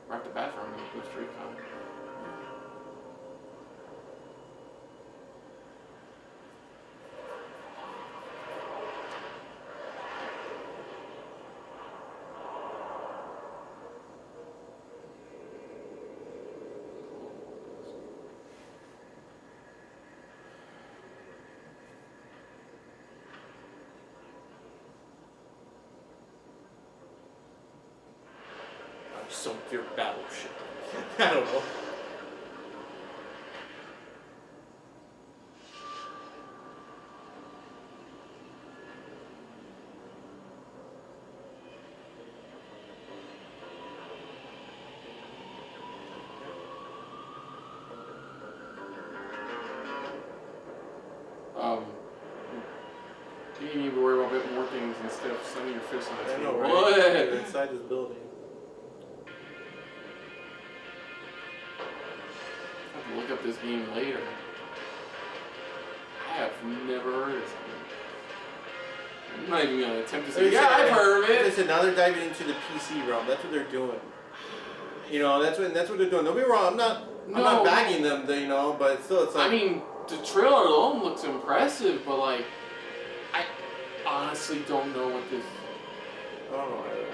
right off the bat from Ghost Recon. Some pure battleship. I don't know. You need to worry about a bit more things instead of sending your fist on the I table. know, right? What? Inside this building. I have to look up this game later. I have never heard of this game. I'm not even gonna attempt to say, yeah, I've heard of it. It's another diving into the PC realm. That's what they're doing. You know, that's what they're doing. Don't be wrong. I'm not bagging them. You know, but still, it's like. I mean, the trailer alone looks impressive, but like, I honestly don't know what this. I don't know either.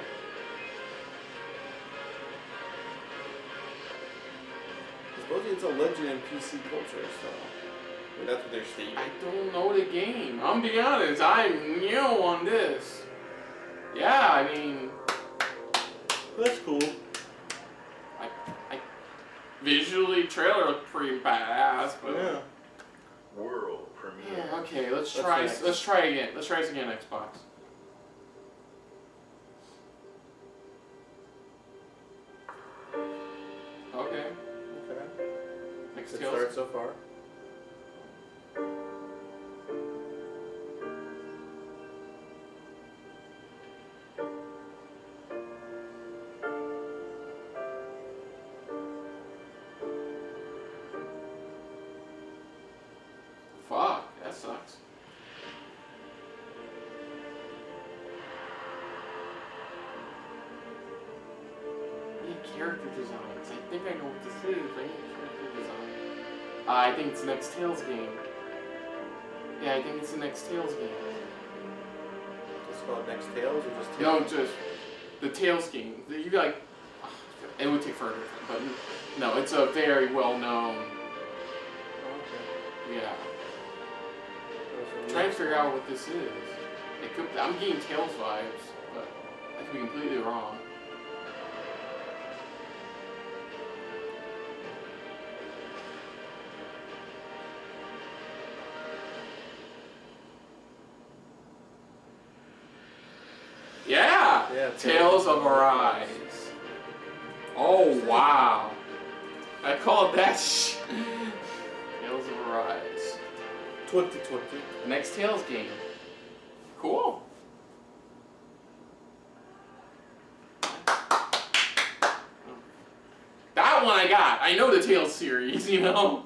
Supposedly it's a legend in PC culture, so I mean, that's what they're stating. I don't know the game. I'm being honest. I'm new on this. Yeah, I mean. That's cool. I visually, trailer looked pretty badass, but. Yeah. World premiere. Yeah, okay, let's try it again. Let's try this again, Xbox. Okay. Okay. Next Good Tales. start so far. Fuck, that sucks. Yeah, character designs. I think I know what this is. I need character design. I think it's the next Tales game. Yeah, I think it's the next Tales game. It's called Next Tales or just No, Tales? just the Tales game. You like, it would take forever, but no, it's a very well known. Oh, okay. Yeah. I'm trying to figure out what this is. It could. I'm getting Tales vibes, but I could be completely wrong. Yeah, Tales of Arise. Oh wow! I called that. Tales of Arise. 2020. Next Tales game. Cool. That one I got. I know the Tales series, you know.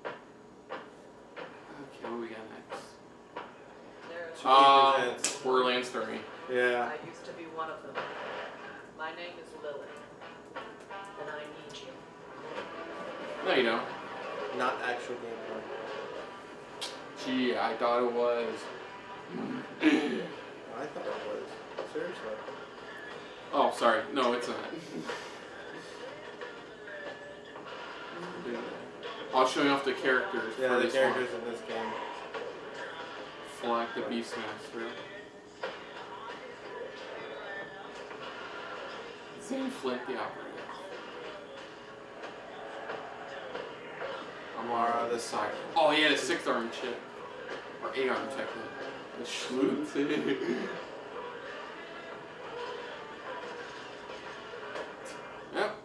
Okay, what we got next? Borderlands 3. Yeah. I used to be one of them. My name is Lily, and I need you. No, you don't. Not actual gameplay. Gee, I thought it was. I thought it was. Seriously. Oh, sorry. No, it's not. I'll show you off the characters. Yeah, for the this characters one. in this game. Flack the Beastmaster. Zane Flint the Operative. Amara the Sire. Oh yeah, the 6th arm chip. Or 8 arm technically. The Schloot. Yep.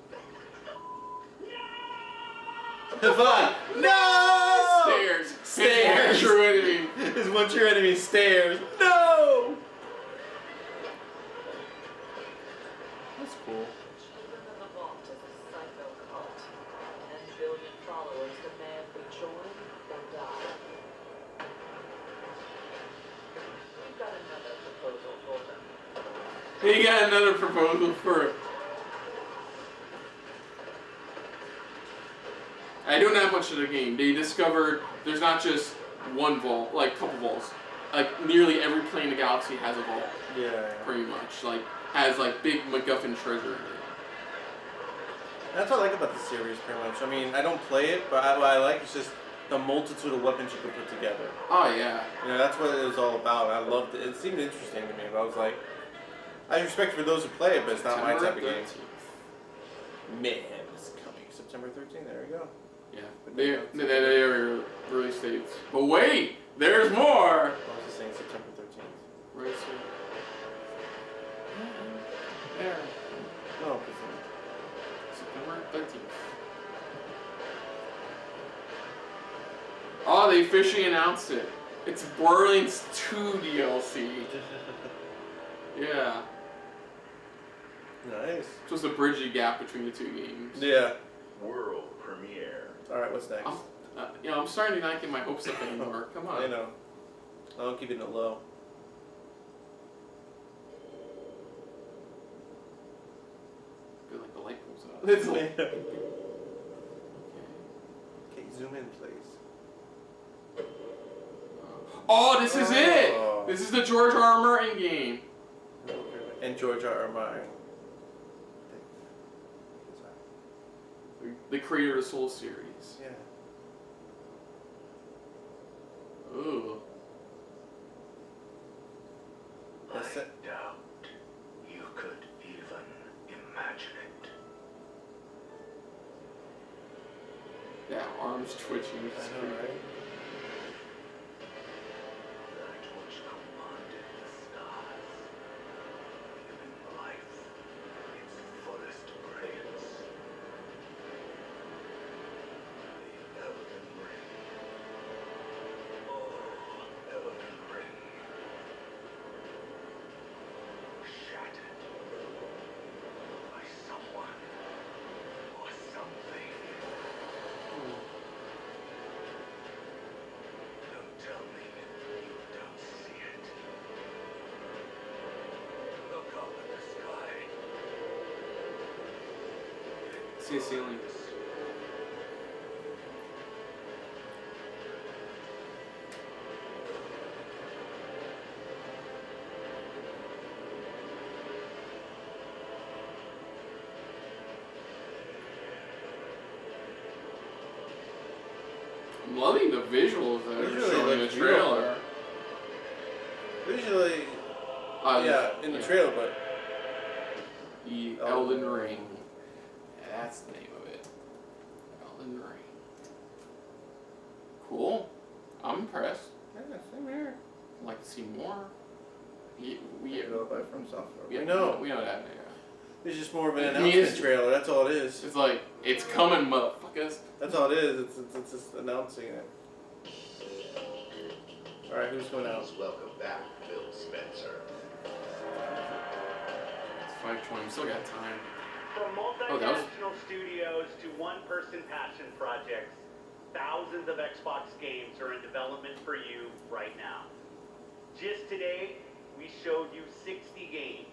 Fun! No! Stairs. Stairs. His one true enemy. His one true enemy, stairs. No! That's cool. Children of the Vault is a psycho cult. 10 billion followers demand we join or die. We've got another proposal for them. He got another proposal for it. I don't have much of the game. They discovered there's not just one vault, like a couple vaults. Like nearly every plane in the galaxy has a vault. Yeah. Pretty much. Like has like big MacGuffin treasure in it. That's what I like about the series, pretty much. I mean, I don't play it, but what I like is just the multitude of weapons you can put together. Oh yeah. You know, that's what it was all about. I loved it. It seemed interesting to me, but I was like, I have respect for those who play it, but it's not my type of game. Mayhem is coming September 13th. There we go. Yeah. They are release dates. But wait, there's more. I was just saying September 13th. Right here. There. No, September 13th. Oh, they officially announced it. It's Borderlands 2 DLC. Yeah. Nice. Supposed to bridge the gap between the two games. Yeah. World premiere. All right, what's next? I'm starting to not get my hopes up anymore. Come on. I know. I'll keep it low. Feel like the light pulls out. It's like. Okay, zoom in, please. Oh, this is it! This is the George R. R. Martin game. And George R. R. Martin. The creator of the Soul series. Yeah. Ooh. That's it. I doubt you could even imagine it. Yeah, arms twitching. I know, right? That which commanded the stars, giving life its fullest brilliance. The Elden Ring. Oh, Elden Ring. Shattered by someone or something. Don't tell me you don't see it. Look up at the sky. See a ceiling. I'm loving the visuals that are Visually showing in the looks trailer. Visually, yeah, in the trailer, but The Elden Ring. That's the name of it. Elden Ring. Cool. I'm impressed. yeah, same here. I'd like to see more. We know about from software. Yeah, we know. We know that. Yeah. It's just more of an I mean, announcement trailer. That's all it is. It's like it's coming, motherfuckers. That's all it is. It's just announcing it. All right, who's going out? Welcome back, Phil Spencer. It's 5:20. We still got time. From multinational studios to one-person passion projects, thousands of Xbox games are in development for you right now. Just today, we showed you 60 games.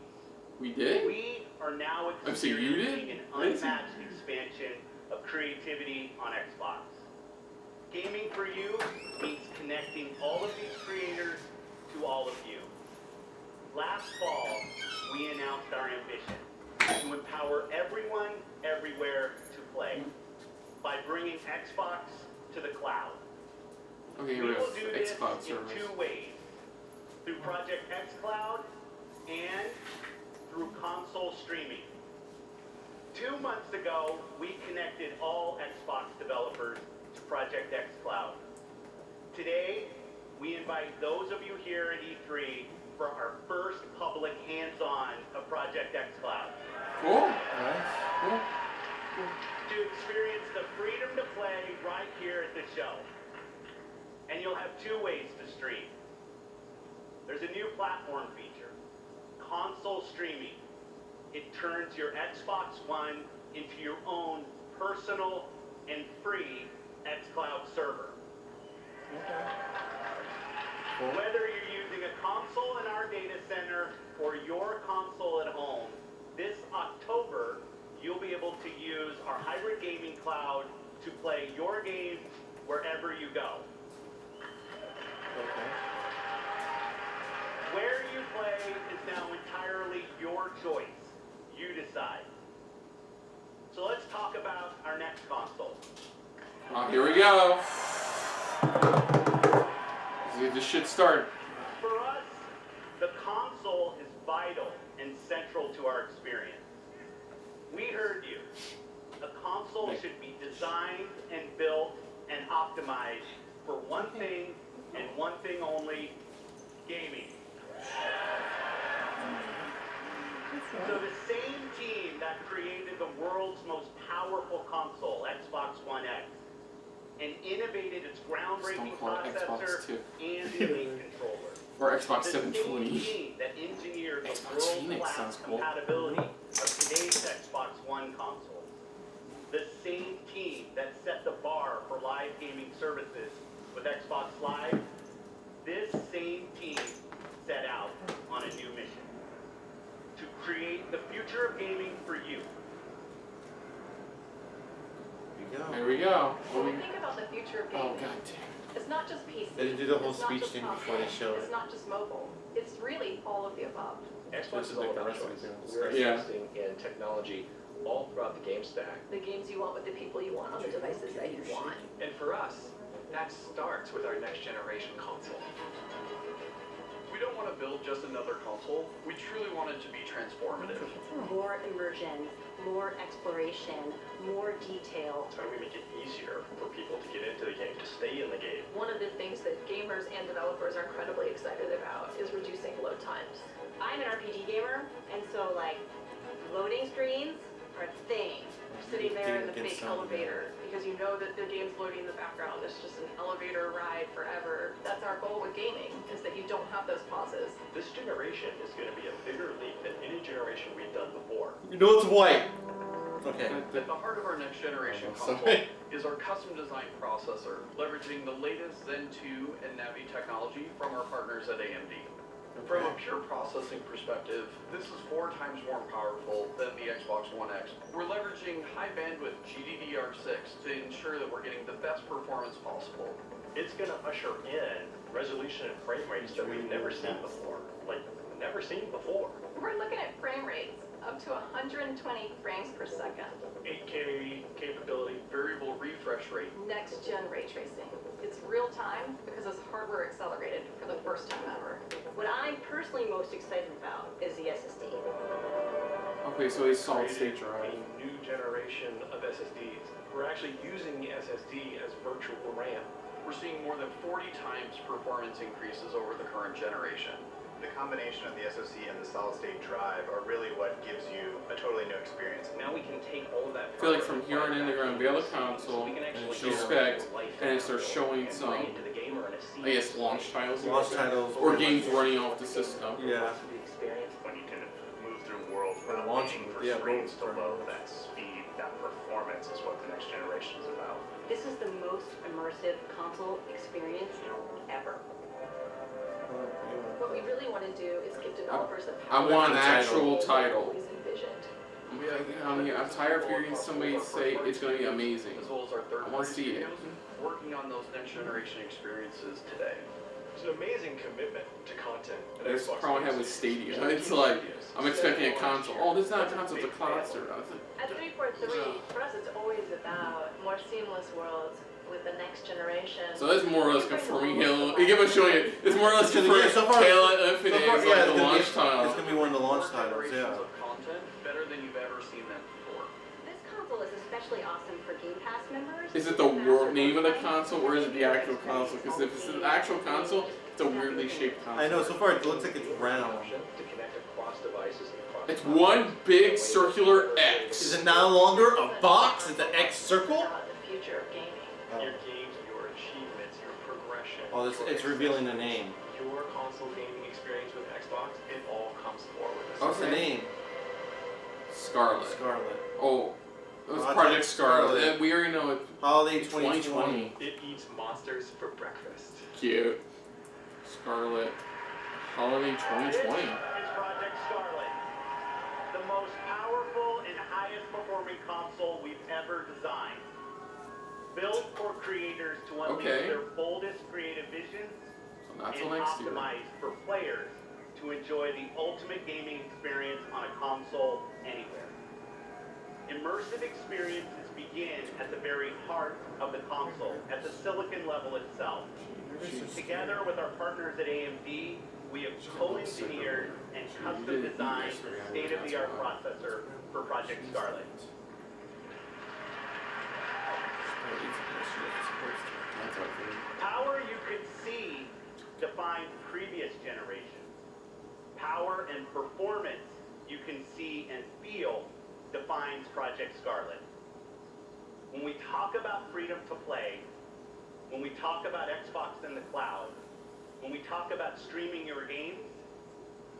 We did? We are now So you did? experiencing an unmatched expansion of creativity on Xbox. Gaming for you means connecting all of these creators to all of you. Last fall, we announced our ambition to empower everyone, everywhere to play by bringing Xbox to the cloud. Okay, We will do this XCloud in service. 2 ways, through Project XCloud and through console streaming. 2 months ago, we connected all Xbox developers to Project XCloud. Today, we invite those of you here at E3 for our first public hands-on of Project XCloud. Cool. Nice. Cool. To experience the freedom to play right here at the show. And you'll have 2 ways to stream. There's a new platform feature, console streaming. It turns your Xbox One into your own personal and free XCloud server. Okay. Cool. Whether you're using a console in our data center or your console at home, this October, you'll be able to use our hybrid gaming cloud to play your games wherever you go. Okay. Where you play is now entirely your choice. You decide. So let's talk about our next console. Here we go. Let's get this shit started. For us, the console is vital and central to our experience. We heard you. A console should be designed and built and optimized for one thing and one thing only, gaming. So the same team that created the world's most powerful console, Xbox One X, and innovated its groundbreaking processor and the Elite controller. Or Xbox The same 720. team that engineered the Xbox Phoenix world-class sounds cool. compatibility of today's Xbox One consoles. The same team that set the bar for live gaming services with Xbox Live. This same team set out on a new mission to create the future of gaming for you. Here we go. When we think about the future of gaming, Oh, god damn. it's not just PC. They didn't do the whole it's not speech just thing console, before they showed It's it. not just mobile. It's really all of the above. Xbox is all about choice. We're Yeah. investing in technology all throughout the game stack. The games you want with the people you want on the devices that you want. And for us, that starts with our next generation console. We don't want to build just another console. We truly want it to be transformative. More immersion, more exploration, more detail. How do we make it easier for people to get into the game, to stay in the game? One of the things that gamers and developers are incredibly excited about is reducing load times. I'm an RPG gamer, and so like loading screens are a thing. You're sitting there in the big elevator because you know that the game's loading in the background. It's just an elevator ride forever. That's our goal with gaming, is that you don't have those pauses. This generation is going to be a bigger leap than any generation we've done before. You know it's white. Okay. At the heart of our next generation Oh, console sorry. is our custom designed processor, leveraging the latest Zen 2 and Navi technology from our partners at AMD. From a pure processing perspective, this is 4 times more powerful than the Xbox One X. We're leveraging high bandwidth GDDR6 to ensure that we're getting the best performance possible. It's going to usher in resolution and frame rates that we've never seen before. Like, never seen before. We're looking at frame rates up to 120 frames per second. 8K capability, variable refresh rate. Next gen ray tracing. It's real time because it's hardware accelerated for the first time ever. What I'm personally most excited about is the SSD. Okay, so he's solid state drive. A new generation of SSDs. We're actually using the SSD as virtual RAM. We're seeing more than 40 times performance increases over the current generation. the combination of the SoC and the solid-state drive are really what gives you a totally new experience. Now we can take all of that. I feel like from here on in, they're going to unveil the console and show spec, and start showing some, I guess, launch titles. Or games running off the system. Yeah. When you can move through worlds without waiting for screens to load, that speed, that performance is what the next generation is about. This is the most immersive console experience ever. What we really want to do is give developers the I power. want an actual title. Always envisioned. I'm tired of hearing somebody say it's going to be amazing. As well as our I want to see it. Working on those next generation experiences today. It's an amazing commitment to content. That's the problem I have with Stadia. It's like, I'm expecting a console. Oh, this is not a console, it's a cloud service. At 343, for us it's always about more seamless worlds with the next generation. So that's more or less confirming Halo. You give a showing it. It's more or less confirming so far, Halo Infinite is like the launch title. It's going to be one of the launch titles, yeah. Of content better than you've ever seen them before. This console is especially awesome for Game Pass members. Is it the name of the console or is it the actual console? Because if it's the actual console, it's a weirdly shaped console. I know, so far it looks like it's round. To connect across devices and across It's one big circular X. Is it no longer a box? It's an X circle? The future of gaming. your games, your achievements, your progression. Oh, it's revealing the name. Your console gaming experience with Xbox, it all comes forward with this. What's the name? Scarlett. Scarlett. Oh, it was Oh, Project Scarlett. Scarlett. We already know it. Holiday 2020. It eats monsters for breakfast. Cute. Scarlett. Holiday 2020. It's Project Scarlett, the most powerful and highest performing console we've ever designed. Built for creators to unleash their boldest creative visions Not till and next year. optimized for players to enjoy the ultimate gaming experience on a console anywhere. Immersive experiences begin at the very heart of the console, at the silicon level itself. Together with our partners at AMD, we have co-engineered and custom designed the state-of-the-art processor for Project Scarlett. Power you could see defined previous generations. Power and performance you can see and feel defines Project Scarlett. When we talk about freedom to play, when we talk about Xbox in the cloud, when we talk about streaming your games,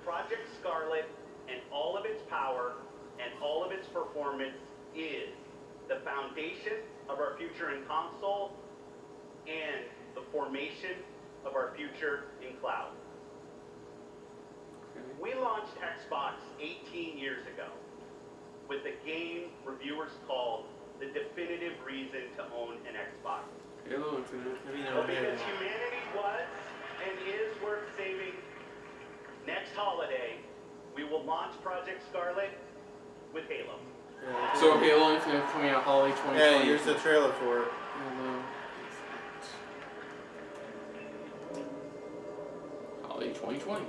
Project Scarlett and all of its power and all of its performance is the foundation of our future in console and the formation of our future in cloud. We launched Xbox 18 years ago with a game reviewers called the definitive reason to own an Xbox. Halo Infinite. Well, because humanity was and is worth saving, next holiday we will launch Project Scarlett with Halo. So Halo Infinite coming out holiday 2020. Yeah, here's the trailer for it. Holiday 2020.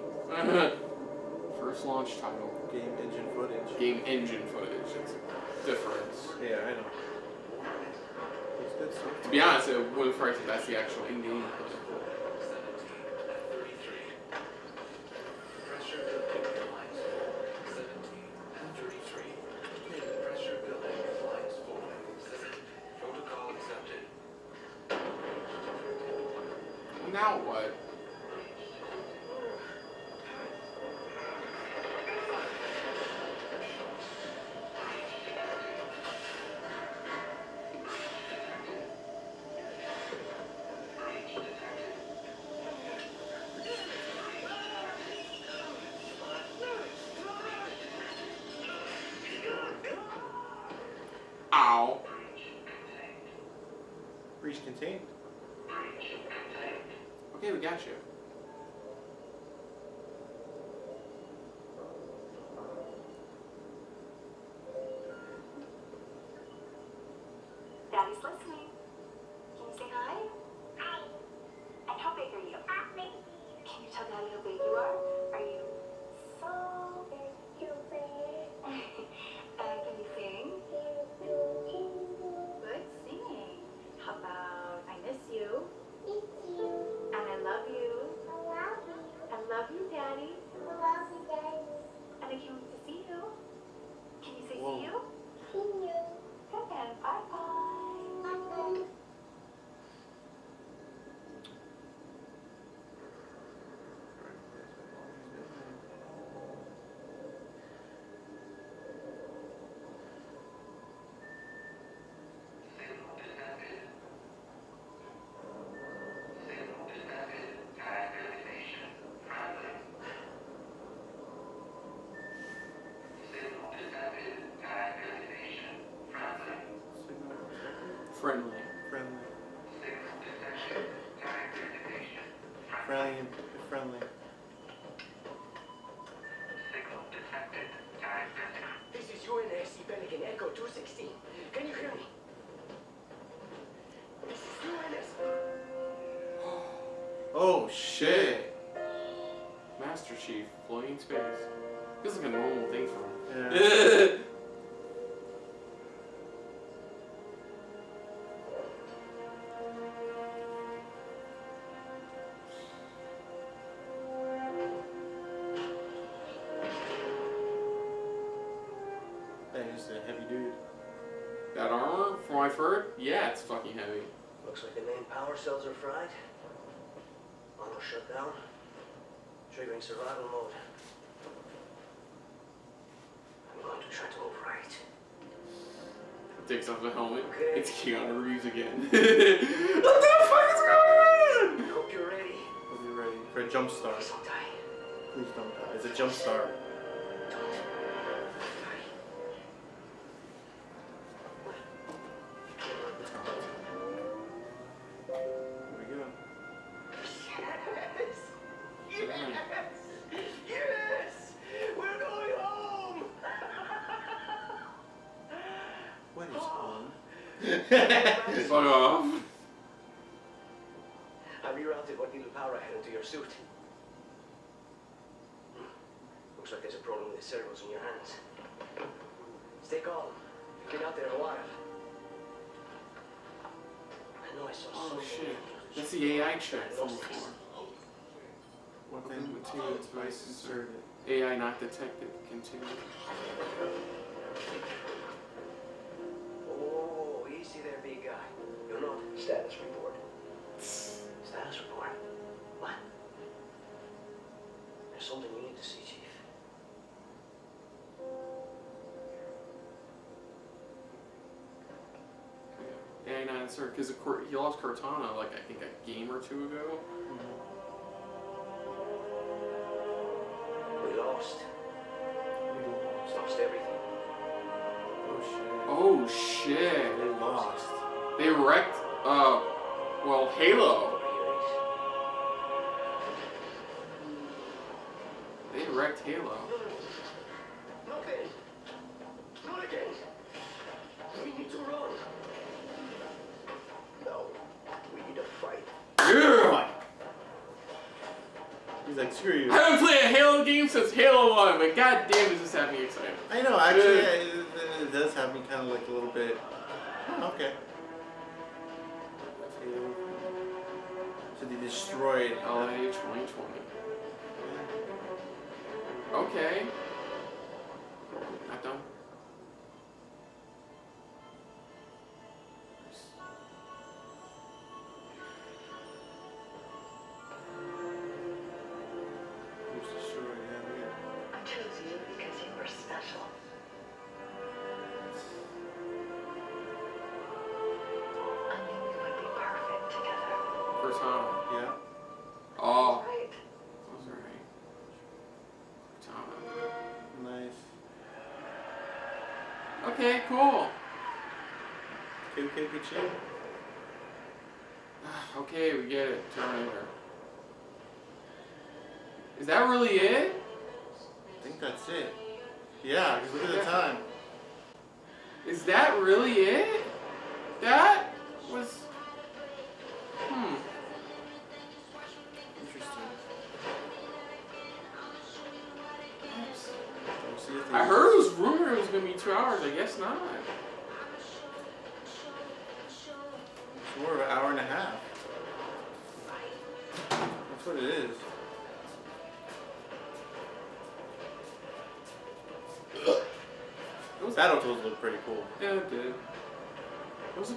First launch title. Game engine footage. Game engine footage. It's difference. Yeah, I know. It's good stuff. To be honest, it wouldn't frighten if that's the actual in-game footage. Now what? Ow. Breach contained. Okay, we got you. Daddy's listening. Can you say hi? Hi. And how big are you? Can you tell Daddy how big you are? Are you so big? Can you sing? Good singing. How about I miss you? And I love you. I love you, Daddy. friendly? Friendly. This is UNSC Pelican Echo 216. Can you hear me? This is UNSC. Oh shit! Master Chief floating in space. Feels like a normal thing for him. Yeah. He's a heavy dude. That armor, from what I've heard, yeah, it's fucking heavy. Looks like the main power cells are fried. Almost shut down. Triggering survival mode. I'm going to try to override. Takes off the helmet. Okay. It's Keanu Reeves again. What the fuck is going on? Hope you're ready. Hope you're ready for a jump start. Please don't die. Please don't die. It's a jump start. Fuck off. I rerouted what little power I had into your suit. Looks like there's a problem with the servos in your hands. Stay calm. Get out there a while. I know I saw Oh so shit. That's the AI check from before. Weapon material device inserted. AI not detected. Continue. Oh, easy there, big guy. You're not. Status report. Status report? What? There's something you need to see, Chief. AI not insert because he lost Cortana like I think a game or two ago. We lost. Lost everything. Oh shit. They lost. They wrecked well, Halo. They wrecked Halo. Not again. Not again. We need to run. No. We need to fight. Yeah. He's like, screw you. I haven't played a Halo game since Halo 1, but goddamn, does this have me excited. I know, actually, it does have me kind of like a little bit. Okay. So they destroyed LA 2020. Okay. Not done. I chose you because you were special. I knew we would be perfect together. Cortana. Yeah. Oh. Right. That was right. Cortana. Nice. Okay, cool. Okay, good shit. Okay, we get it. Terminator. Is that really it? I think that's it. Yeah, because look at the time. Is that really it? That was... Interesting. I heard it was rumored it was going to be 2 hours. I guess not. It's more of an hour and a half. That's what it is. Battletoads look pretty cool. Yeah, it did. It was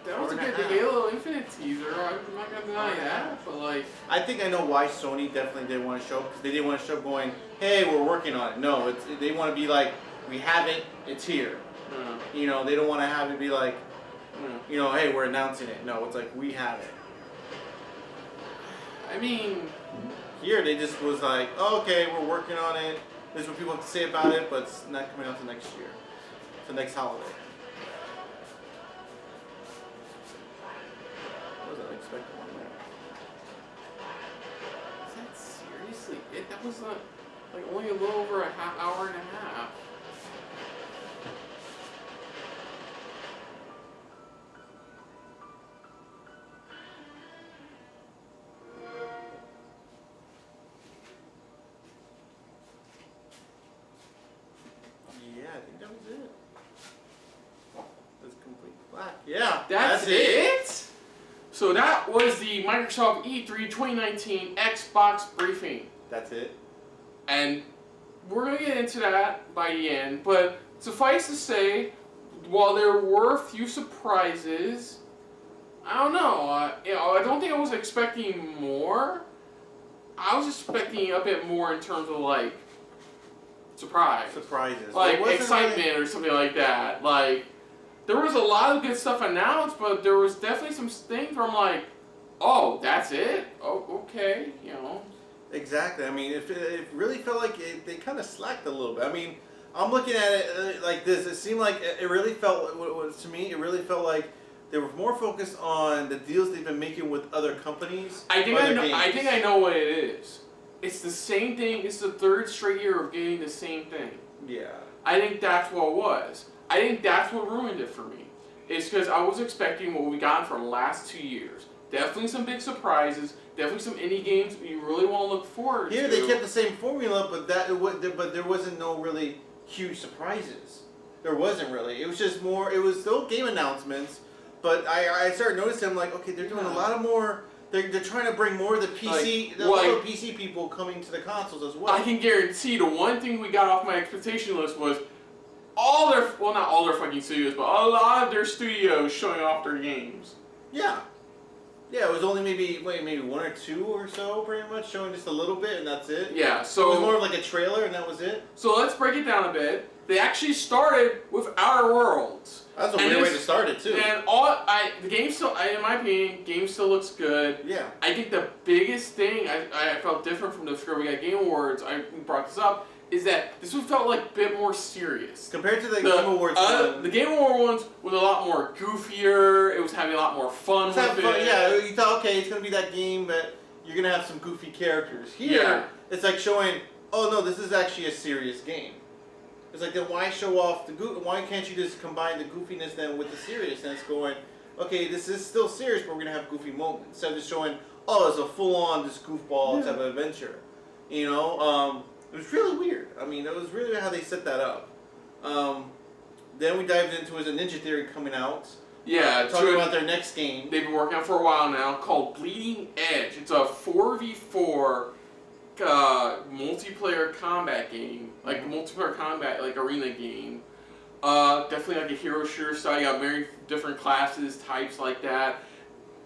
that was a Hour and good a half. Halo Infinite teaser. I'm not gonna deny that, but like, I think I know why Sony definitely didn't want to show up, because they didn't want to show up going, hey, we're working on it. No, they want to be like, we have it, it's here. You know, they don't want to have it be like, you know, hey, we're announcing it. No, it's like, we have it. I mean, here they just was like, oh, okay, we're working on it. This is what people have to say about it, but it's not coming out till next year. So next holiday. expecting one minute. Is that seriously it? That was like only a little over a hour and a half. Yeah, I think that was it. That's complete black. Yeah, That's it? So that was the Microsoft E3 2019 Xbox briefing. That's it. And we're going to get into that by the end, but suffice to say, while there were a few surprises, I don't know, I don't think I was expecting more. I was expecting a bit more in terms of like surprises, like excitement or something like that. Like there was a lot of good stuff announced, but there was definitely some things where I'm like, oh, that's it? Oh, okay, you know. Exactly. I mean, it really felt like they kind of slacked a little bit. I mean, I'm looking at it like this. It seemed like it really felt, to me, it really felt like they were more focused on the deals they've been making with other companies. I think I know what it is. It's the same thing. It's the third straight year of getting the same thing. Yeah. I think that's what it was. I think that's what ruined it for me. It's because I was expecting what we got from the last 2 years. Definitely some big surprises. Definitely some indie games you really want to look forward to. Here they kept the same formula, but there wasn't no really huge surprises. There wasn't really. It was just more. It was still game announcements, but I started noticing. I'm like, okay, they're doing a lot of more. They're trying to bring more of the PC, PC people coming to the consoles as well. I can guarantee the one thing we got off my expectation list was all their, well, not all their fucking studios, but a lot of their studios showing off their games. Yeah. Yeah, it was only maybe one or two or so, pretty much, showing just a little bit, and that's it. Yeah, so it was more of like a trailer, and that was it. So let's break it down a bit. They actually started with Outer Worlds. That's a weird way to start it too. And the game still, in my opinion, game still looks good. Yeah. I think the biggest thing I felt different from the Scrubby Guy Game Awards, I brought this up, is that this one felt like a bit more serious. Compared to the Game Awards one. The Game Award ones was a lot more goofier, it was having a lot more fun with it. Yeah, you thought, okay, it's going to be that game, but you're going to have some goofy characters. Here, it's like showing, oh no, this is actually a serious game. It's like, then why show off the why can't you just combine the goofiness then with the seriousness, going, okay, this is still serious, but we're going to have goofy moments. Instead of just showing, oh, it's a full-on, just goofball type of adventure. You know, it was really weird. I mean, it was really how they set that up. Then we dived into a Ninja Theory coming out. Yeah, talking about their next game. They've been working on for a while now, called Bleeding Edge. It's a 4v4 multiplayer combat game, like multiplayer combat, like arena game. Definitely like a hero shooter style. You got very different classes, types like that.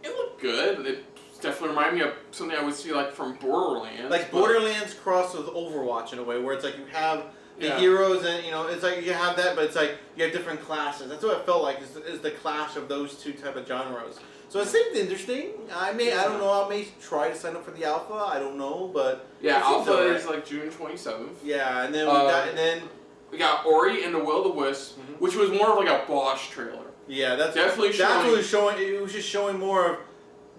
It looked good. It definitely reminded me of something I would see like from Borderlands. Like Borderlands crossed with Overwatch in a way, where it's like you have the heroes, and you know, it's like you have that, but it's like you have different classes. That's what it felt like, is the clash of those two type of genres. So it seemed interesting. I don't know, I may try to sign up for the alpha. I don't know, but yeah, alpha is like June 27th. Yeah, and then we got Ori and the Will of the Wisps, which was more of like a boss trailer. Yeah, that's definitely showing. That's what it was showing. It was just showing more of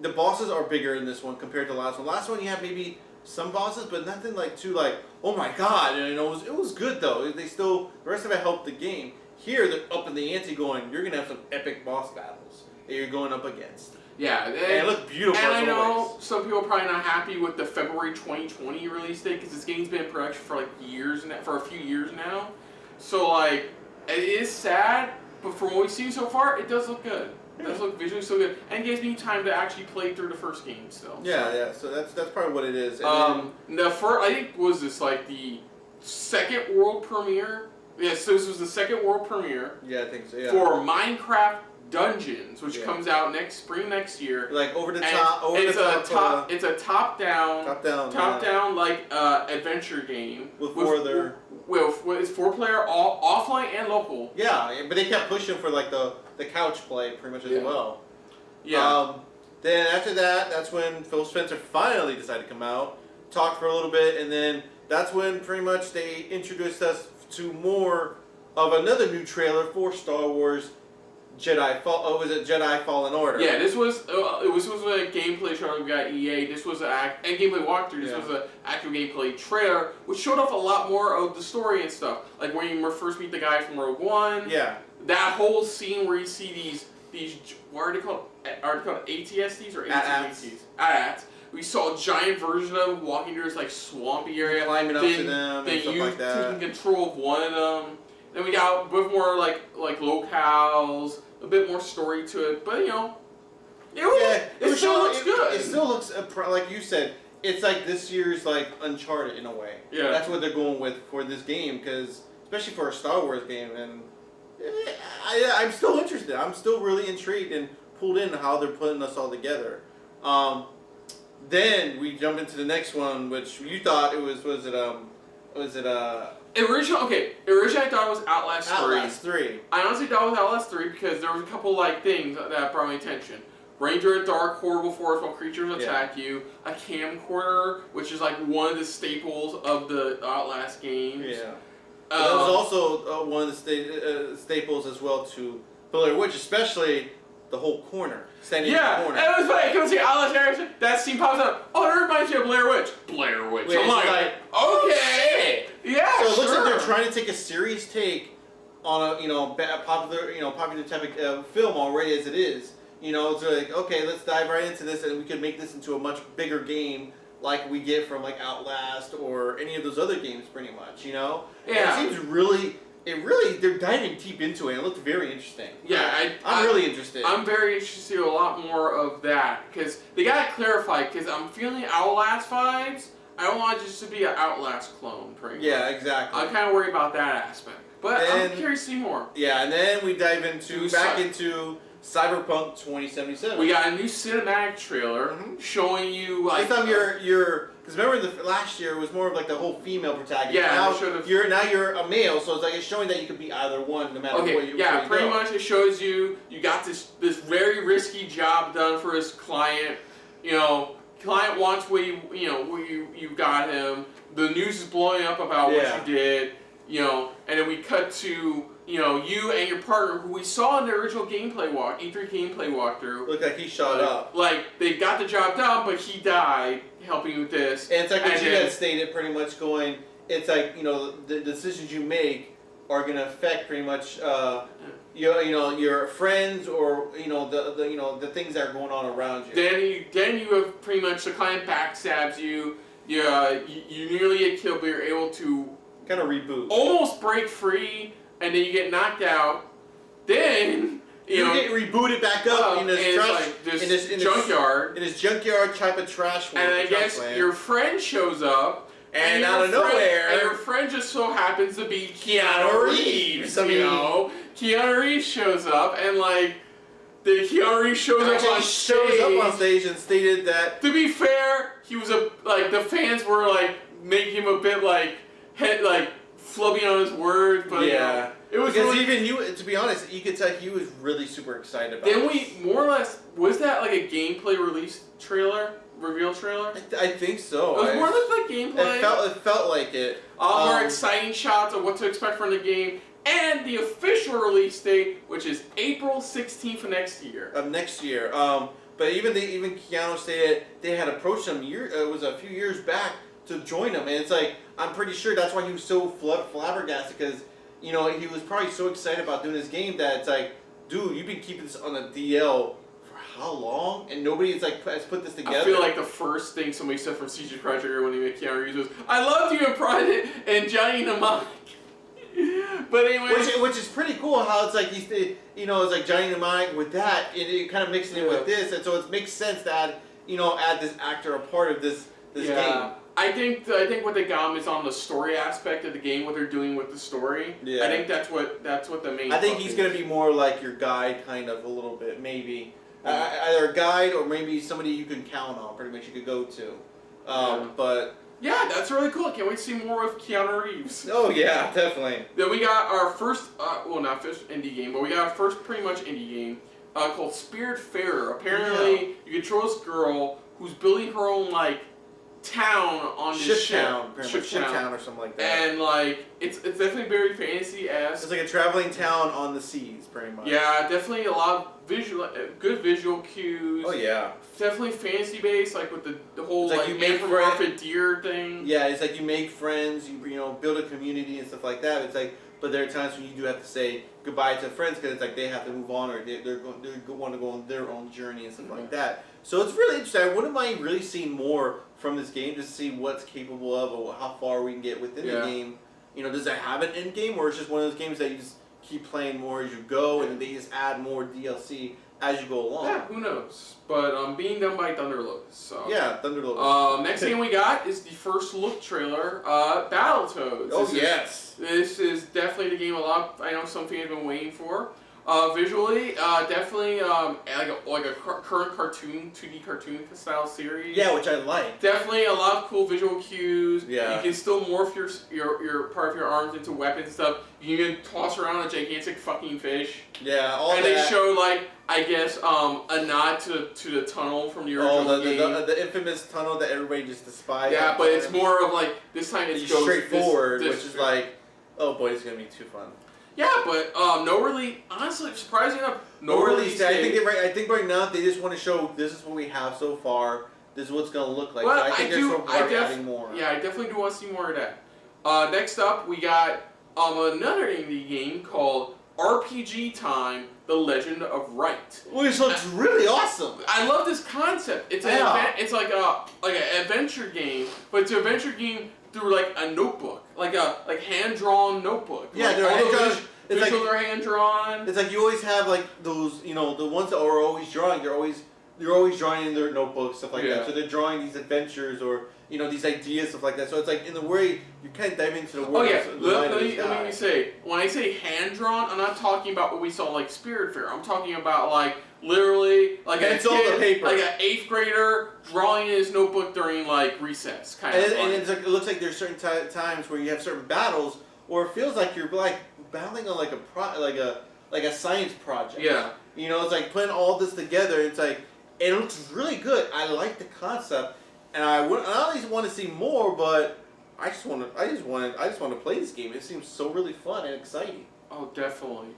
the bosses are bigger in this one compared to the last one. Last one you have maybe some bosses, but nothing like too like, oh my god. And, you know, it was good though. The rest of it helped the game. Here they're up in the ante, going, you're gonna have some epic boss battles that you're going up against. Yeah, and it looked beautiful. And I know some people are probably not happy with the February 2020 release date, because this game's been in production for like years and for a few years now. So like, it is sad, but from what we've seen so far, it does look good. It does look visually so good, and gives me time to actually play through the first game still. Yeah. So that's probably what it is. And the first, I think, was this like the second world premiere? Yes, so this was the second world premiere. Yeah, I think so. Yeah. For Minecraft Dungeons, which comes out spring next year. Like over the and top. It's a top-down like adventure game with it's 4-player, all offline and local. Yeah, but they kept pushing for like the couch play pretty much as well. Yeah. Then after that, that's when Phil Spencer finally decided to come out, talk for a little bit, and then that's when pretty much they introduced us to more of another new trailer for Star Wars Jedi Fallen Order. Yeah, this was a gameplay show. We got EA. This was and gameplay walkthrough. This was an actual gameplay trailer, which showed off a lot more of the story and stuff. Like when you first meet the guy from Rogue One. Yeah. That whole scene where you see these what are they called? Are they called ATSTs or ATSTs? AT-ATs. We saw a giant version of them walking through this like swampy area. Climbing up to them and stuff like that. Taking control of one of them. Then we got a bit more like locales, a bit more story to it. But you know, it still looks good. It still looks like you said. It's like this year's like Uncharted in a way. Yeah. That's what they're going with for this game, because especially for a Star Wars game, and I'm still interested. I'm still really intrigued and pulled in how they're putting us all together. Then we jump into the next one, which you thought it was. Originally I thought it was Outlast 3. Outlast 3. I honestly thought it was Outlast 3 because there was a couple like things that brought my attention. Ranger in dark, horrible forest while creatures attack you. A camcorder, which is like one of the staples of the Outlast games. Yeah. That was also one of the staples as well to Blair Witch, especially the whole corner. Standing in the corner. Yeah, and it was funny. I couldn't see Outlast Harrison. That scene pops up. Oh, that reminds me of Blair Witch. Blair Witch. I'm like, okay. Yeah, so it looks like they're trying to take a serious take on a popular type of film already as it is. It's like, okay, let's dive right into this, and we could make this into a much bigger game like we get from like Outlast or any of those other games, pretty much. Yeah. And it seems really. They're diving deep into it. It looked very interesting. Yeah, I'm really interested. I'm very interested to see a lot more of that because they gotta clarify. Because I'm feeling Outlast vibes. I don't want it just to be an Outlast clone, pretty much. Yeah, exactly. I'm kind of worried about that aspect, but I'm curious to see more. Yeah, and then we dive into Cyberpunk 2077. We got a new cinematic trailer showing you like. This time because remember last year it was more of like the whole female protagonist. Yeah, now you're a male, so it's like it's showing that you could be either one no matter what you. Yeah, pretty much it shows you got this very risky job done for his client. Client wants what you got him. The news is blowing up about what you did. And then we cut to you and your partner, who we saw in the original E3 gameplay walkthrough. Looked like he shot up. Like, they got the job done, but he died helping you with this. And it's like what you had stated, pretty much going, it's like, the decisions you make are going to affect pretty much your friends or, the things that are going on around you. Then you have pretty much, the client backstabs you, you nearly get killed, but you're able to kind of reboot. Almost break free. And then you get knocked out. Then you get rebooted back up in this trash, in junkyard. In this junkyard type of trash. And I guess your friend shows up, and out of nowhere, and your friend just so happens to be Keanu Reeves. Keanu Reeves shows up, and Keanu Reeves shows up on stage and stated that. To be fair, he was the fans were making him a bit flubby on his words, but it was because even you. To be honest, you could tell he was really super excited about. Then we more or less was that like a gameplay release trailer, reveal trailer? I think so. It was more like gameplay. It felt like it. More exciting shots of what to expect from the game, and the official release date, which is April 16th of next year. But even Keanu stated they had approached him. It was a few years back to join him, and it's like I'm pretty sure that's why he was so flabbergasted because he was probably so excited about doing this game that it's like, dude, you've been keeping this on a DL for how long, and nobody has put this together. I feel like the first thing somebody said from CG Project when he met Keanu Reeves was, "I loved you in Private and Johnny Mnemonic." But anyway, which is pretty cool how it's like it's like Johnny Mnemonic with that, it kind of mixing it with this, and so it makes sense to add this actor a part of this game. I think what they got him is on the story aspect of the game, what they're doing with the story. Yeah. I think that's what the main. I think he's gonna be more like your guide, kind of a little bit, maybe either a guide or maybe somebody you can count on. Pretty much you could go to, but. Yeah, that's really cool. I can't wait to see more of Keanu Reeves. Oh yeah, definitely. Then we got our first, not first indie game, but we got our first pretty much indie game called Spiritfarer. Apparently, you control this girl who's building her own town on this ship. Ship town or something like that. And like it's definitely very fantasy-esque. It's like a traveling town on the seas, pretty much. Yeah, definitely a lot of good visual cues. Oh yeah. Definitely fantasy-based, like with the whole like like you make anthropomorphic deer thing. Yeah, it's like you make friends, you know, build a community and stuff like that. It's like, but there are times when you do have to say goodbye to friends because it's like they have to move on or they want to go on their own journey and stuff like that. So it's really interesting. I wouldn't mind really seeing more from this game to see what's capable of or how far we can get within the game. You know, does it have an end game or it's just one of those games that you just keep playing more as you go and they just add more DLC as you go along? Yeah, who knows? But being done by Thunder Lotus. So. Yeah, Thunder Lotus. Next game we got is the first look trailer, Battletoads. Oh yes. This is definitely the game I know some fans have been waiting for. Visually, definitely like a current cartoon, 2D cartoon style series. Yeah, which I like. Definitely a lot of cool visual cues. Yeah. You can still morph your part of your arms into weapon stuff. You can toss around a gigantic fucking fish. Yeah, all and that. they showed like I guess a nod to the tunnel from the original game. The infamous tunnel that everybody just despised. Yeah, but it's more of like this time it's straightforward, which is like, oh boy, it's gonna be too fun. Yeah, but honestly, surprisingly enough, no release date. date. I think right now they just want to show this is what we have so far. This is what's gonna look like. Well, so I think they're so far adding more. Yeah, I definitely do want to see more of that. Next up, we got another indie game called RPGTIME: The Legend of Wright. Which looks really awesome. I love this concept. It's it's like an adventure game, but it's an adventure game through like a notebook, like hand drawn notebook. Yeah, like, they're hand drawn. Visuals are hand drawn. It's like you always have like those, you know, the ones that are always drawing. They're always drawing in their notebooks, stuff like that. So they're drawing these adventures or you know these ideas, stuff like that. So it's like in the way you kind of dive into the world. Oh yeah, let me say, when I say hand drawn, I'm not talking about what we saw like Spiritfarer. I'm talking about like literally like a kid, like an 8th grader drawing in his notebook during like recess, kind of. And it's like, it looks like there's certain times where you have certain battles, or it feels like you're like battling on like a science project. Yeah. You know, it's like putting all this together. It's like it looks really good. I like the concept, and I always want to see more, but I just want to play this game. It seems so really fun and exciting. Oh, definitely.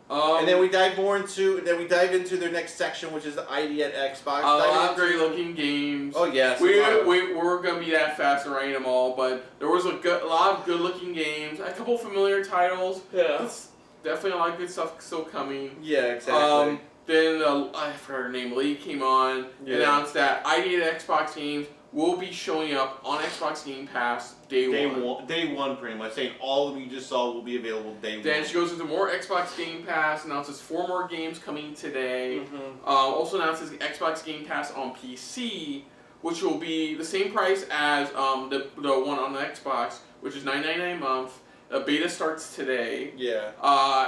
And then we dive into their next section, which is the ID at Xbox. A lot of great looking games. Oh yes. We're gonna be that fast and writing them all, but there was a lot of good looking games, a couple familiar titles. Yeah. It's definitely a lot of good stuff still coming. Yeah, exactly. Then I forgot her name. Lee came on, announced that ID at Xbox games will be showing up on Xbox Game Pass day one. Day one, pretty much. Saying all of them you just saw will be available day one. Then she goes into more Xbox Game Pass, announces 4 more games coming today. Also announces Xbox Game Pass on PC, which will be the same price as the one on the Xbox, which is $9.99 a month. Beta starts today. Yeah.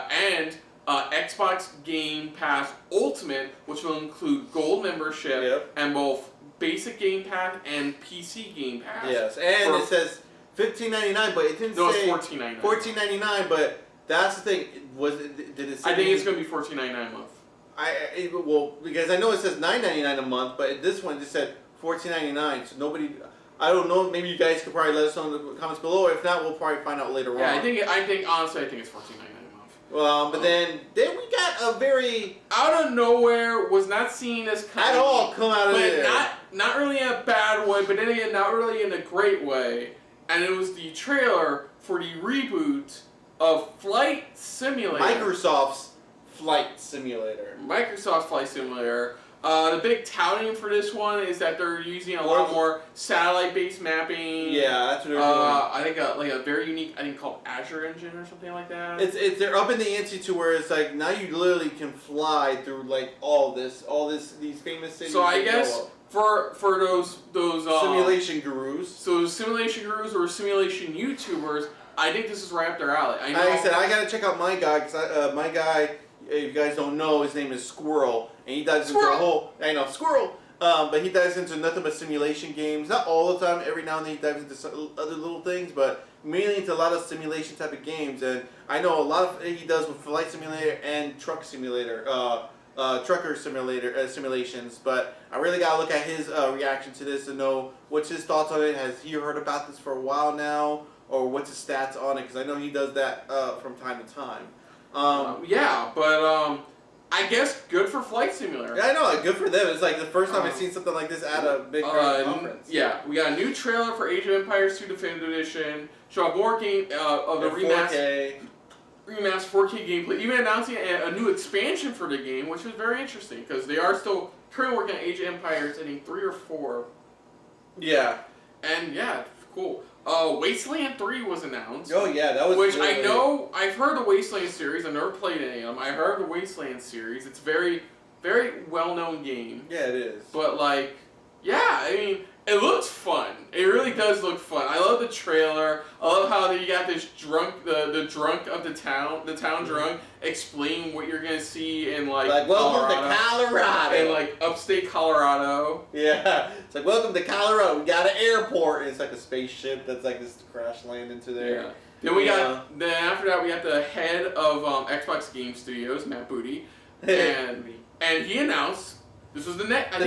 And Xbox Game Pass Ultimate, which will include Gold membership and both Basic Game Pass and PC Game Pass. Yes, and it says $15.99, but it didn't say it's $14.99. $14.99, but that's the thing. Did it say? I think it's going to be $14.99 a month. Well, because I know it says $9.99 a month, but this one just said $14.99. So nobody. I don't know. Maybe you guys could probably let us know in the comments below. If not, we'll probably find out later on. Yeah, I think honestly, I think it's $14.99 a month. Well, but then we got a very out of nowhere, was not seen as coming at all come out of but there. Not really in a bad way, but then again, not really in a great way. And it was the trailer for the reboot of Flight Simulator. Microsoft's Flight Simulator. The big touting for this one is that they're using a lot more satellite-based mapping. Yeah, that's what they're doing. I think a very unique, I think called Azure Engine or something like that. They're up in the ante to where it's like now you literally can fly through like these famous cities. So I guess for those simulation gurus. So simulation gurus or simulation YouTubers, I think this is right up their alley. Like I said, I gotta check out my guy because my guy, if you guys don't know, his name is Squirrel. And he dives into a whole, Squirrel! But he dives into nothing but simulation games. Not all the time, every now and then he dives into some other little things, but mainly into a lot of simulation type of games. And I know a lot of he does with Flight Simulator and Truck Simulator. trucker simulations. But I really gotta look at his reaction to this to know what's his thoughts on it. Has he heard about this for a while now, or what's his stats on it? Because I know he does that from time to time. Yeah, but I guess good for Flight Simulator. Yeah, I know, like, good for them. It's like the first time I've seen something like this at a big conference. Yeah, we got a new trailer for Age of Empires 2 Definitive Edition. Show off more game of the remastered 4K gameplay. Even announcing a new expansion for the game, which was very interesting because they are still currently working on Age of Empires, I think 3 or 4. Yeah. And yeah, cool. Wasteland 3 was announced. Oh yeah, that was. Which really... I know, I've heard the Wasteland series. I've never played any of them. I heard the Wasteland series. It's very, very well-known game. Yeah, it is. But like, yeah, I mean, it looks fun. It really does look fun. I love the trailer. I love how you got this drunk, the drunk of the town drunk, explain what you're gonna see in like welcome to Colorado. In like upstate Colorado. Yeah, it's like welcome to Colorado. We got an airport. And it's like a spaceship that's like this crash land into there. Yeah. Then we got. Then after that, we got the head of Xbox Game Studios, Matt Booty, and he announced. This was the next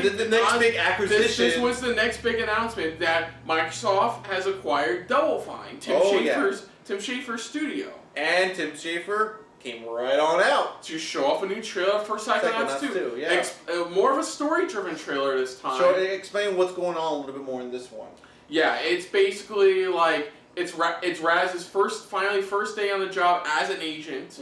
big acquisition. This was the next big announcement that Microsoft has acquired Double Fine, Tim Schafer's studio. And Tim Schafer came right on out to show off a new trailer for Psychonauts 2. Yeah. More of a story-driven trailer this time. So explain what's going on a little bit more in this one. Yeah, it's basically like it's Raz's first day on the job as an agent,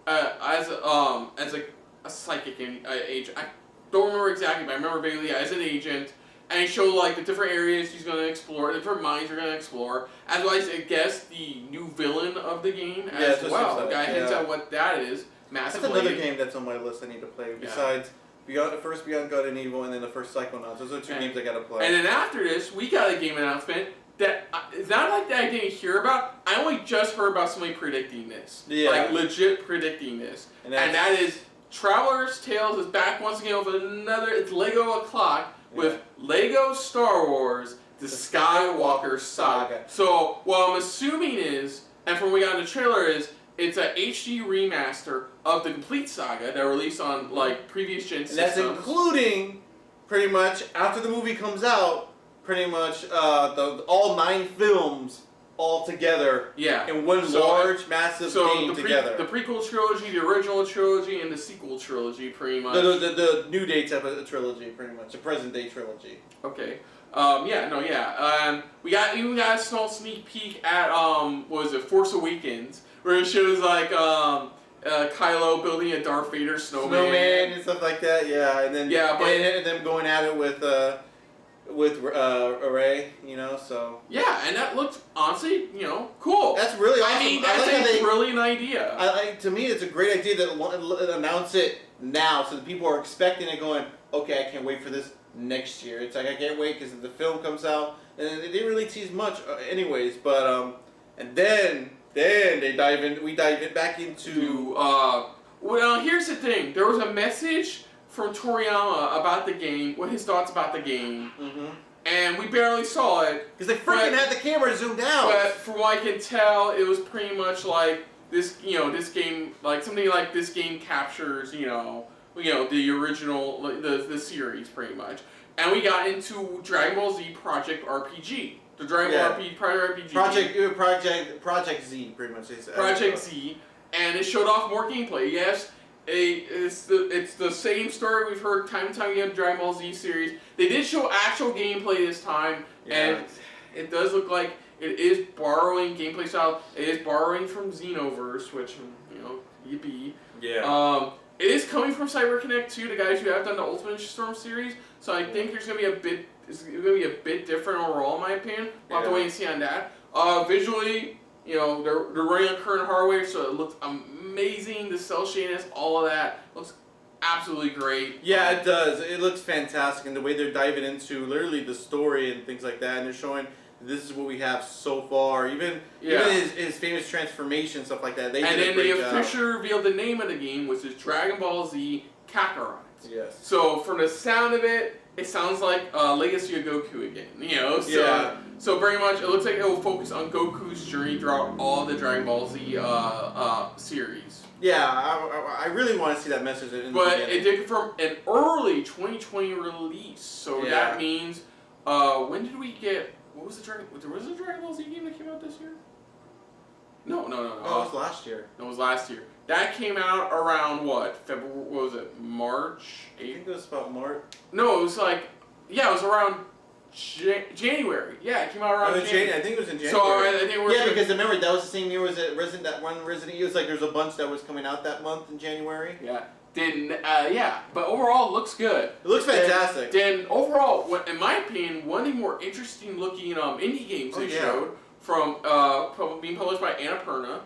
as a psychic agent. I don't remember exactly, but I remember vaguely as an agent, and he showed like the different areas he's going to explore, the different mines you're going to explore, as well as I guess the new villain of the game as well. The guy hints at what that is massively. That's another game that's on my list I need to play. Besides Beyond Good and Evil, and then the first Psychonauts. Those are 2 games I got to play. And then after this, we got a game announcement that it's not like that I didn't hear about. I only just heard about somebody predicting this, like legit predicting this, and that is. Traveler's Tales is back once again with it's Lego o'clock with Lego Star Wars, the Skywalker Saga. So what I'm assuming is, and from what we got in the trailer is, it's a HD remaster of the complete saga that released on like previous gen systems. That's including pretty much after the movie comes out, pretty much all 9 films. All together in one large, massive game together. The prequel trilogy, the original trilogy, and the sequel trilogy, pretty much. The new day type of trilogy, pretty much. The present day trilogy. Okay. We got a small sneak peek at what was it, Force Awakens, where it shows like Kylo building a Darth Vader snowman and stuff like that. Yeah, and then and them going at it with Ray, so... Yeah, and that looked, honestly, cool. That's really awesome. I mean, that's a brilliant idea. To me, it's a great idea to announce it now, so that people are expecting it going, okay, I can't wait for this next year. It's like, I can't wait, because the film comes out, and they didn't really tease much anyways, but, and then we dive in back into... Well, here's the thing. There was a message... from Toriyama about the game, what his thoughts about the game, and we barely saw it because they freaking had the camera zoomed out. But from what I can tell, it was pretty much like this, this game, like something like this game captures, the original, the series pretty much, and we got into Dragon Ball Z Project RPG, the Dragon Ball RPG, Project Z, pretty much. Project Z, and it showed off more gameplay. Yes. It's the same story we've heard time and time again in Dragon Ball Z series. They did show actual gameplay this time, and it does look like it is borrowing gameplay style. It is borrowing from Xenoverse, which, yippee. Yeah. It is coming from CyberConnect 2, the guys who have done the Ultimate Storm series, so I think it's gonna be a bit different overall, in my opinion. We'll have to wait and see on that. Visually, they're running on current hardware, so it looks amazing. The cell shadiness, all of that looks absolutely great. Yeah, it does. It looks fantastic, and the way they're diving into literally the story and things like that, and they're showing this is what we have so far. Even his famous transformation, stuff like that. They officially revealed the name of the game, which is Dragon Ball Z Kakarot. Yes. So from the sound of it, it sounds like Legacy of Goku again. So pretty much, it looks like it will focus on Goku's journey throughout all the Dragon Ball Z series. Yeah, I really want to see that message. But it did confirm an early 2020 release, so that means when did we get? What was the Dragon? Was it a Dragon Ball Z game that came out this year? No. Oh, it was last year. No, it was last year. That came out around what? February? What was it? March? April? I think it was about March. No, it was like it was around January. Yeah, it came out around January. I think it was in January. So I think because remember that was the same year was it Resident Evil. It was like there's a bunch that was coming out that month in January. Yeah. But overall it looks good. It looks fantastic. Then overall, in my opinion, one of the more interesting looking indie games they showed from being published by Annapurna,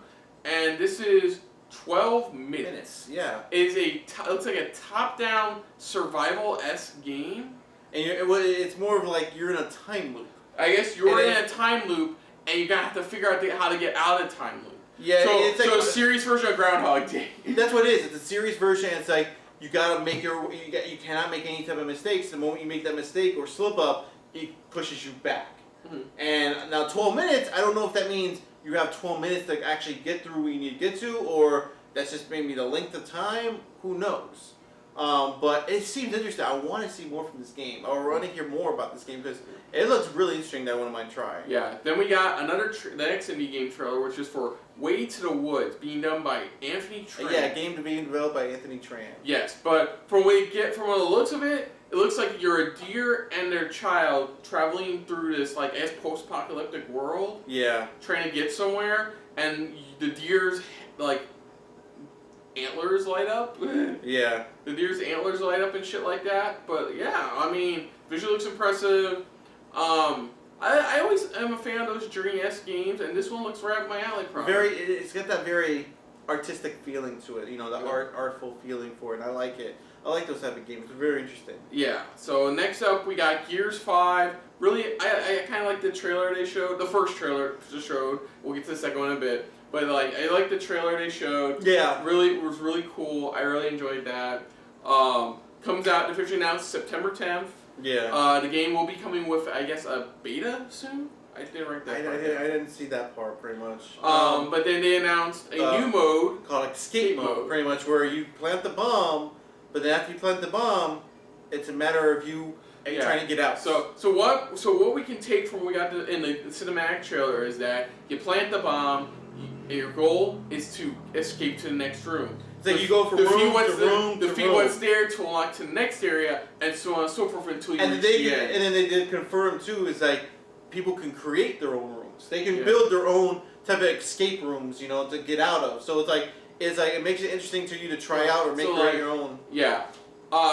and this is 12 Minutes. Yeah. It looks like a top-down survival-esque game. And it's more of like you're in a time loop. I guess you're in a time loop, and you're gonna have to figure out how to get out of the time loop. Yeah, it's like a serious version of Groundhog Day. That's what it is. It's a serious version. It's like you gotta make you cannot make any type of mistakes. The moment you make that mistake or slip up, it pushes you back. Mm-hmm. And now 12 minutes, I don't know if that means you have 12 minutes to actually get through what you need to get to, or that's just maybe the length of time. Who knows? But it seems interesting. I want to see more from this game. I want to hear more about this game because it looks really interesting that I wouldn't mind trying. Yeah. Then we got the next indie game trailer, which is for Way to the Woods, being done by Anthony Tran. Yeah, a game being developed by Anthony Tran. Yes, but from what the looks of it, it looks like you're a deer and their child traveling through this post-apocalyptic world. Yeah. Trying to get somewhere, and the deer's antlers light up. Yeah. The deer's antlers light up and shit like that. But yeah, I mean, visually looks impressive. I always am a fan of those Journey-esque games, and this one looks right up my alley. Probably. It's got that very artistic feeling to it. You know, the artful feeling for it. And I like it. I like those type of games. They're very interesting. Yeah. So next up, we got Gears 5. Really, I kind of like the trailer they showed. The first trailer just showed. We'll get to the second one in a bit. But I like the trailer they showed. Yeah. Really, it was really cool. I really enjoyed that. Comes out officially announced September 10th. Yeah. The game will be coming with, I guess, a beta soon. I didn't write that. I didn't see that part pretty much. But then they announced a new mode called escape mode, pretty much where you plant the bomb, but then after you plant the bomb, it's a matter of you trying to get out. So what we can take from what we got in the cinematic trailer is that you plant the bomb. Your goal is to escape to the next room. So you go from room to room. Defeat what's there to unlock to the next area, and so on and so forth until you reach the end. And then they did confirm too is like people can create their own rooms. They can build their own type of escape rooms, you know, to get out of. So it's like it makes it interesting to you to try out or make your own. Yeah.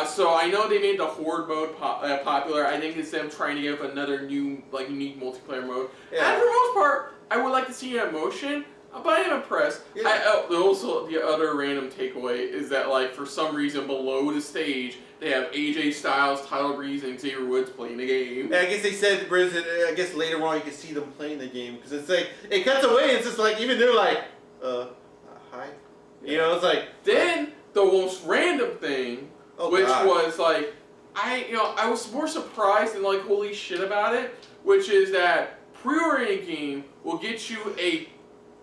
So I know they made the Horde mode popular. I think it's them trying to give another new unique multiplayer mode. Yeah. And for the most part, I would like to see it in motion. But I am impressed. Yeah. Also, the other random takeaway is that, for some reason, below the stage, they have AJ Styles, Tyler Breeze, and Xavier Woods playing the game. Yeah, I guess they said, I guess later on you can see them playing the game, because it's like, it cuts away, and it's just like, even they're like, hi? You know, it's like... Then, the most random thing, was, I was more surprised and, holy shit about it, which is that pre-ordering a game will get you a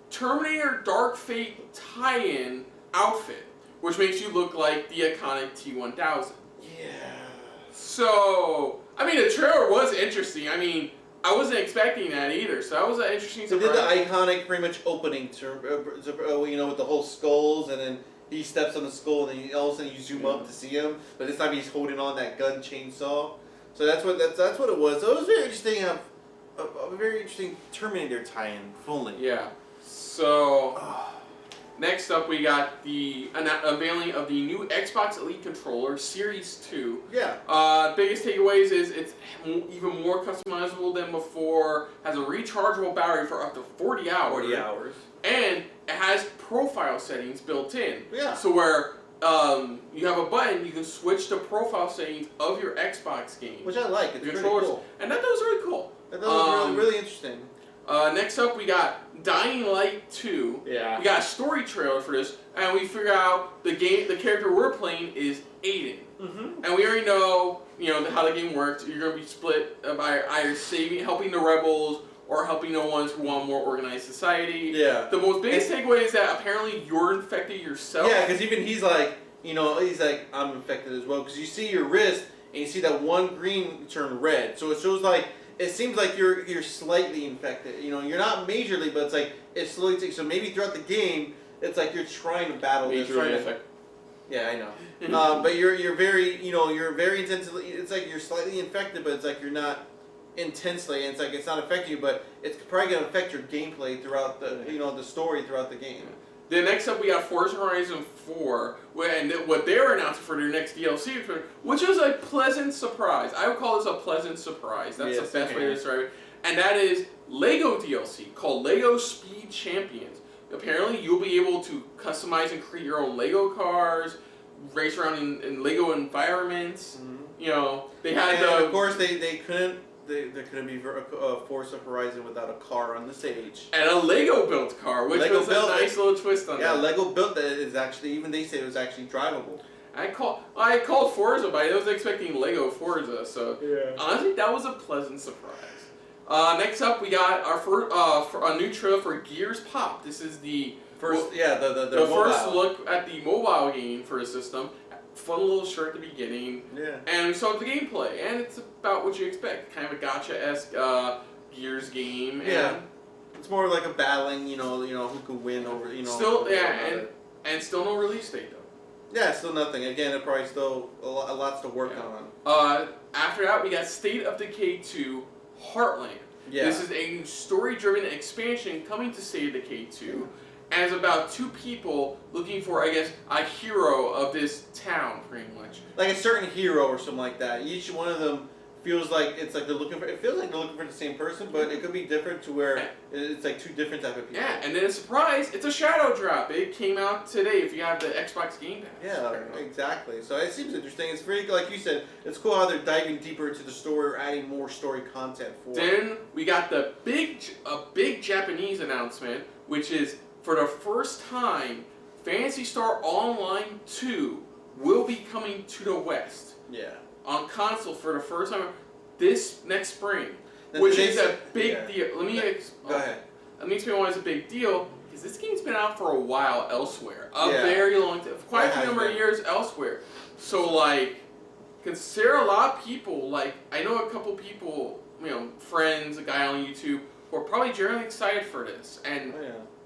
Terminator Dark Fate tie-in outfit, which makes you look like the iconic T-1000. Yeah. So, I mean, the trailer was interesting. I mean, I wasn't expecting that either, so that was an interesting surprise. They did the iconic, pretty much, opening, with the whole skulls, and then he steps on the skull, and then all of a sudden you zoom up to see him, but this time he's holding on that gun chainsaw. So that's what it was. So it was very interesting, a very interesting Terminator tie-in, fully. Yeah. So, next up we got the unveiling of the new Xbox Elite Controller, Series 2. Yeah. Biggest takeaways is it's even more customizable than before, has a rechargeable battery for up to 40 hours. 40 hours. And it has profile settings built in. Yeah. So where you have a button, you can switch the profile settings of your Xbox game. Which I like, it's really cool. And that was really cool. That was really interesting. Next up, we got Dying Light 2. Yeah. We got a story trailer for this, and we figure out the character we're playing is Aiden. Mm-hmm. And we already know, how the game works. You're going to be split by either helping the rebels, or helping the ones who want more organized society. Yeah. The most biggest takeaway is that apparently you're infected yourself. Yeah, because even he's like, I'm infected as well. Because you see your wrist, and you see that one green turn red. So it shows like, it seems like you're slightly infected. You're not majorly, but it's like, it slowly takes, so maybe throughout the game, it's like you're trying to battle this. Yeah, I know. But you're very, you're very intensely, it's like you're slightly infected, but it's like you're not intensely, and it's like it's not affecting you, but it's probably going to affect your gameplay throughout the, the story throughout the game. Then next up we got Forza Horizon 4, and what they're announcing for their next DLC, which was a pleasant surprise. I would call this a pleasant surprise. That's the best way to describe it. And that is Lego DLC called Lego Speed Champions. Apparently you'll be able to customize and create your own Lego cars, race around in Lego environments. Mm-hmm. They had and of course they couldn't. There couldn't be a Forza Horizon without a car on the stage. And a Lego-built car, which was a nice little twist on that. Yeah, Lego built that is actually, even they say it was actually drivable. I called Forza, but I was expecting Lego Forza, so honestly, that was a pleasant surprise. Next up, we got our a new trailer for Gears Pop. This is the first first look at the mobile game for the system. Fun little shirt at the beginning. Yeah. And we saw the gameplay, and it's about what you expect. Kind of a gacha-esque Gears game. Yeah. It's more like a battling, who could win over, Still, and still no release date, though. Yeah, still nothing. Again, it probably still a lot to work on. After that, we got State of Decay 2 Heartland. Yeah. This is a story-driven expansion coming to State of Decay 2. And it's about two people looking for, I guess, a hero of this town, pretty much. Like a certain hero or something like that. Each one of them feels like it's like they're looking for. It feels like they're looking for the same person, but it could be different to where it's like two different type of people. Yeah, and then a surprise, it's a shadow drop. It came out today. If you have the Xbox Game Pass. Yeah, exactly. So it seems interesting. It's very, like you said, it's cool how they're diving deeper into the story or adding more story content for. Then we got a big Japanese announcement, which is, for the first time, Phantasy Star Online 2 will be coming to the West. Yeah. On console for the first time this next spring, which is a big deal. Let me go ahead. Let me explain why it's a big deal. Because this game's been out for a while elsewhere, very long time, quite a number of years elsewhere. So like, consider a lot of people. Like I know a couple people, friends, a guy on YouTube, who are probably generally excited for this, and.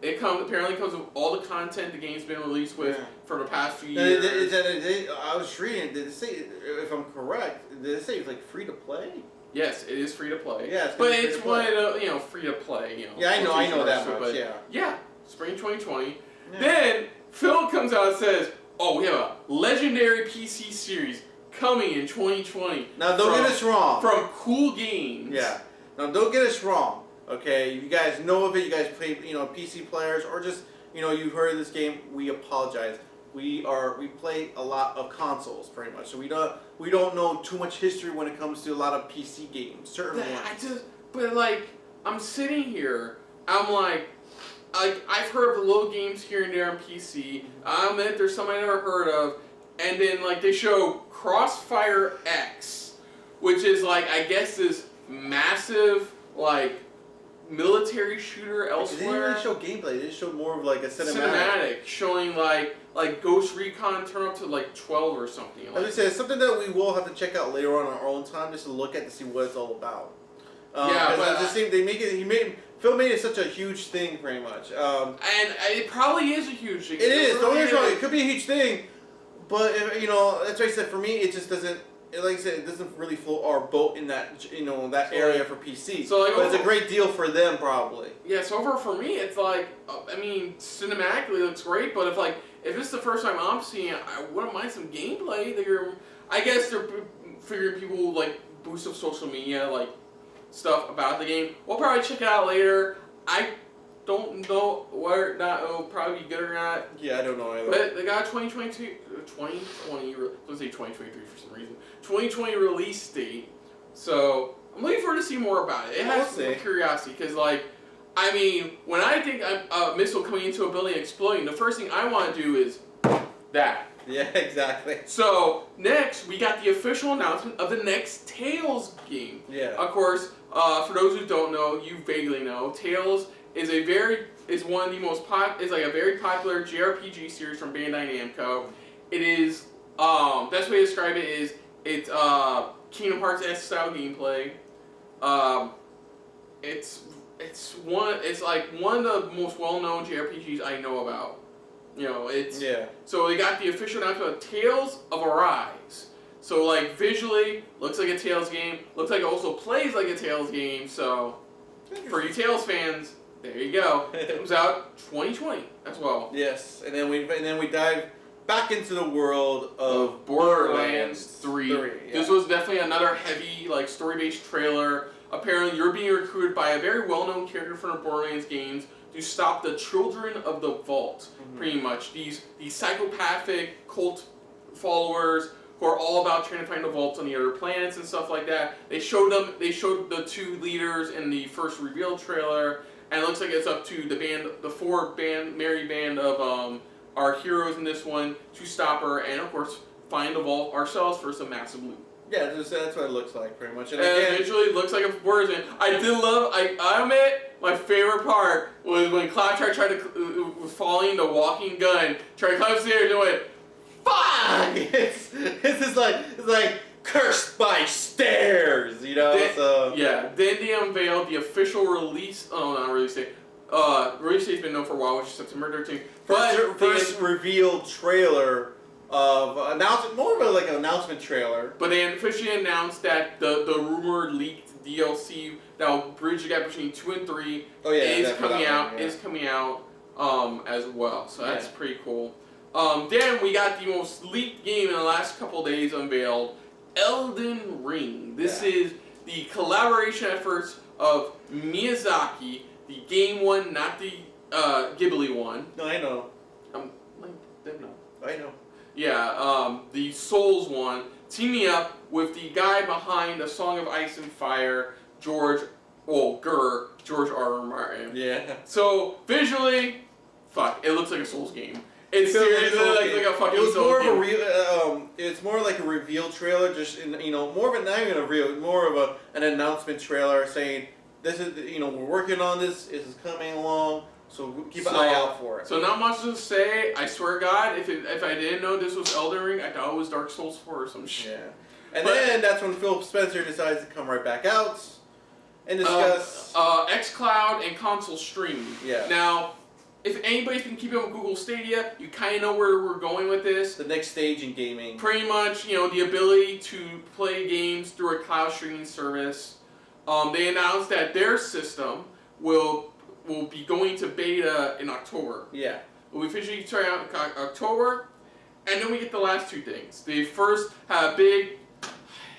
It apparently comes with all the content the game's been released with for the past few years. I was reading, did it say, if I'm correct, did it say it's like free to play? Yes, it is free to play. Yeah, but it's one of the, free to play, Yeah, I know that much, but yeah, spring 2020. Yeah. Then Phil comes out and says, oh, we have a legendary PC series coming in 2020. Now don't get us wrong. From Cool Games. Yeah. Now don't get us wrong. Okay, you guys know of it. You guys play, PC players, or just, you've heard of this game. We apologize. We play a lot of consoles, pretty much. So we don't know too much history when it comes to a lot of PC games. Certainly. But like, I'm sitting here. I'm like, I've heard of the little games here and there on PC. I admit there's some I never heard of, and then like they show Crossfire X, which is like I guess this massive like. Military shooter elsewhere. They didn't really show gameplay. They just showed more of like a cinematic showing like Ghost Recon turn up to like 12 or something. As I said, it's something that we will have to check out later on our own time just to look at to see what it's all about. But Phil made it such a huge thing, pretty much. And it probably is a huge thing. It is. Don't get me wrong. It could be a huge thing, but that's why I said for me, it just doesn't. Like I said, it doesn't really float our boat in that that area for PC. So but it's a great deal for them, probably. Yeah. So for me, it's like cinematically it looks great, but if it's the first time I'm seeing it, I wouldn't mind some gameplay. I guess they're figuring people like boost up social media stuff about the game. We'll probably check it out later. I don't know whether or not it'll probably be good or not. Yeah, I don't know either. But they got 2020, let's say 2023 for some reason. 2020 release date. So I'm looking forward to see more about it. It has some curiosity because, when I think a missile coming into a building and exploding, the first thing I want to do is that. Yeah, exactly. So next, we got the official announcement of the next Tales game. Yeah. Of course, For those who don't know, you vaguely know, Tales is a very one of the most a very popular JRPG series from Bandai Namco. It is best way to describe it is it's Kingdom Hearts-esque style gameplay. It's like one of the most well-known JRPGs I know about. You know, it's so they got the official announcement of Tales of Arise. So like visually looks like a Tales game, looks like it also plays like a Tales game. So for you Tales fans, there you go. It comes out 2020 as well. Yes, and then we dive back into the world of Borderlands 3. Yeah. This was definitely another heavy like story-based trailer. Apparently, you're being recruited by a very well-known character from the Borderlands games to stop the Children of the Vault. Pretty much these psychopathic cult followers who are all about trying to find the vaults on the other planets and stuff like that. They showed the two leaders in the first reveal trailer, and it looks like it's up to the merry band of our heroes in this one to stop her and of course find the vault ourselves for some massive loot. Yeah, that's what it looks like pretty much. And eventually it looks like a version. I admit, my favorite part was when Claptrap tried to was following the walking gun, tried to climb upstairs and went, "Fuck!" It's just like cursed by stairs, you know. Then they unveiled the official release. Oh, not release date. Release date's been known for a while, which is September 13th. First revealed trailer of announcement, more of an announcement trailer. But they officially announced that the rumored leaked DLC that will bridge the gap between 2 and 3 is coming out. Is coming out as well. So that's pretty cool. Then we got the most leaked game in the last couple days unveiled, Elden Ring. This is the collaboration efforts of Miyazaki, the game one, not the Ghibli one. No, I know. I know. Yeah, the Souls one, teaming up with the guy behind A Song of Ice and Fire, George R.R. Martin. Yeah. So visually, it looks like a Souls game. It's seriously like a fucking Souls game. It's more like a reveal trailer, just more of a not even a reveal, more of an announcement trailer saying this is we're working on this. This is coming along. So keep an eye out for it. So not much to say. I swear to God, if I didn't know this was Elden Ring, I thought it was Dark Souls 4 or some shit. Yeah. And then that's when Phil Spencer decides to come right back out and discuss XCloud and console streaming. Yeah. Now, if anybody's been keeping up with Google Stadia, you kind of know where we're going with this. The next stage in gaming. Pretty much, the ability to play games through a cloud streaming service. They announced that their system will be going to beta in October. Yeah. We'll officially try out in October, and then we get the last two things. They first have I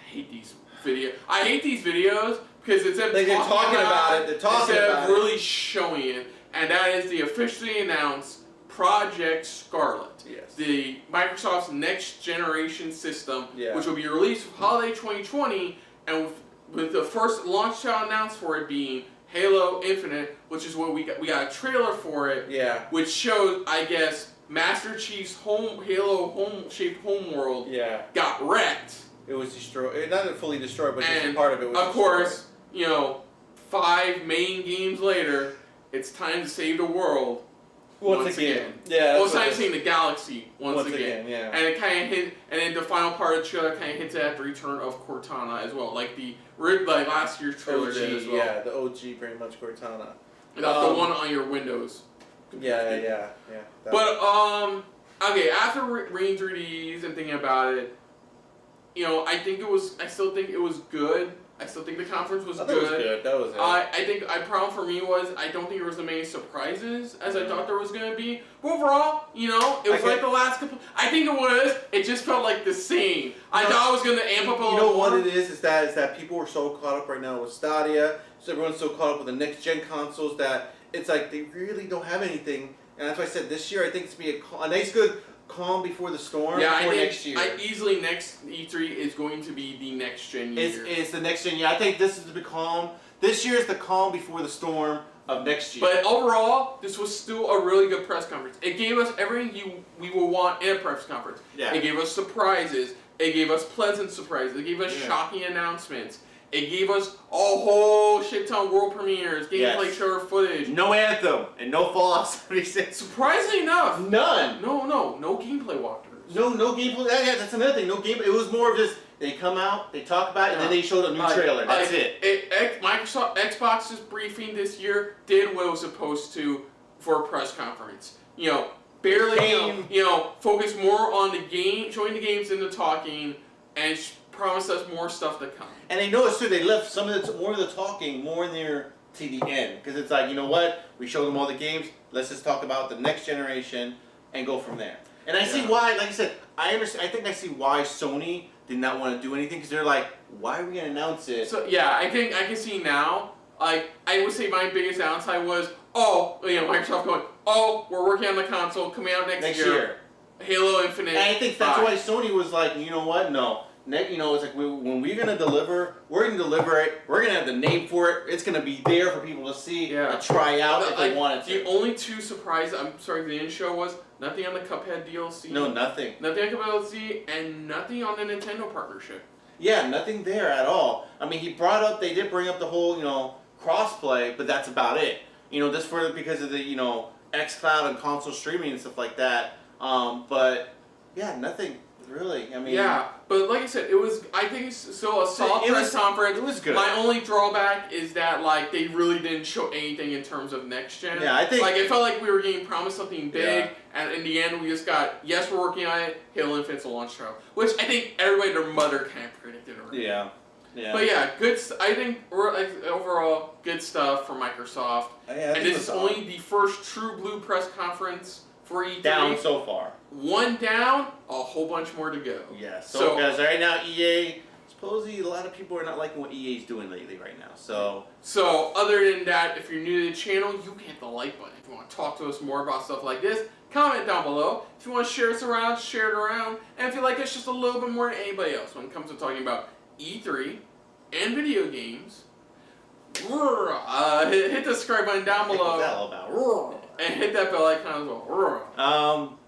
hate these videos because it's them talking about it. They're talking instead about of really showing it, and that is the officially announced Project Scarlett. Yes. The Microsoft's next generation system, Yeah. which will be released holiday 2020, and with the first launch title announced for it being Halo Infinite, which is what we got a trailer for it. Yeah. Which showed, I guess, Master Chief's Halo shaped homeworld. Yeah. Got wrecked. It was destroyed. Not fully destroyed, but just part of it was of course, 5 main games later, it's time to save the world. Once again. Yeah. Well, it's time to save the galaxy once again. Yeah. And it kind of hit, and then the final part of the trailer kind of hints at the return of Cortana as well, like last year's trailer OG, did as well. Yeah, the OG pretty much Cortana. Not the one on your Windows. Yeah. But okay, after reading through these and thinking about it, I still think it was good. I still think the conference was good. That was good. That was it. I think a problem for me was I don't think there was as many surprises as I thought there was going to be. But overall, it was like the last couple. I think it was. It just felt like the same. I thought it was going to amp up a little more. You know what it is that people are so caught up right now with Stadia. So everyone's so caught up with the next gen consoles that it's like they really don't have anything. And that's why I said this year I think it's going to be a nice good calm before the storm. Yeah, before I think next year. easily next E3 is going to be the next gen year. It's the next gen year. I think this is the calm. This year is the calm before the storm of next year. But overall, this was still a really good press conference. It gave us everything we will want in a press conference. Yeah. It gave us surprises. It gave us pleasant surprises. It gave us shocking announcements. It gave us a whole shit ton of world premieres, gameplay trailer footage. No Anthem and no Fallout 76. Surprisingly enough, none. No gameplay walkthroughs. No gameplay. Yeah, that's another thing. No gameplay. It was more of just they come out, they talk about it, and then they showed a new trailer. That's it. Microsoft Xbox's briefing this year did what it was supposed to for a press conference. You know, barely. You know, focus more on the game, showing the games and the talking, and promise us more stuff to come. And they noticed too, they left some of the more of the talking more near to the end, because it's like, you know what, we showed them all the games, let's just talk about the next generation and go from there. And I see why, like I said, I understand. I think I see why Sony did not want to do anything, because they're like, why are we gonna announce it? So yeah, I think I can see now. Like I would say, my biggest downside was, Microsoft going, we're working on the console coming out next year. Halo Infinite. And I think that's why Sony was like, you know what, no. It's like when we're gonna deliver, we're gonna deliver it. We're gonna have the name for it. It's gonna be there for people to see and try out if they wanted to. The only two surprises, the didn't show was nothing on the Cuphead DLC. No, nothing. Nothing on Cuphead DLC, and nothing on the Nintendo partnership. Yeah, nothing there at all. I mean, they did bring up the whole, crossplay, but that's about it. Just because of the, XCloud and console streaming and stuff like that. But yeah, nothing. Really, I mean. Yeah, but like I said, it was. I think so. A solid press conference. It was good. My only drawback is that they really didn't show anything in terms of next gen. Yeah, I think. It felt like we were getting promised something big, and in the end, we just got yes, we're working on it. Halo Infinite's a launch title, which I think everybody and their mother kind of predicted already. Yeah. Yeah. But yeah, good. I think overall good stuff for Microsoft. And this is only the first true blue press conference for E3. Down so far. One down, a whole bunch more to go. Yeah. So guys, right now EA, supposedly a lot of people are not liking what EA's doing lately right now. So other than that, if you're new to the channel, you can hit the like button. If you want to talk to us more about stuff like this, comment down below. If you want to share us around, share it around. And if you like us just a little bit more than anybody else when it comes to talking about E3 and video games, hit the subscribe button down below. What's that all about? And hit that bell icon as well.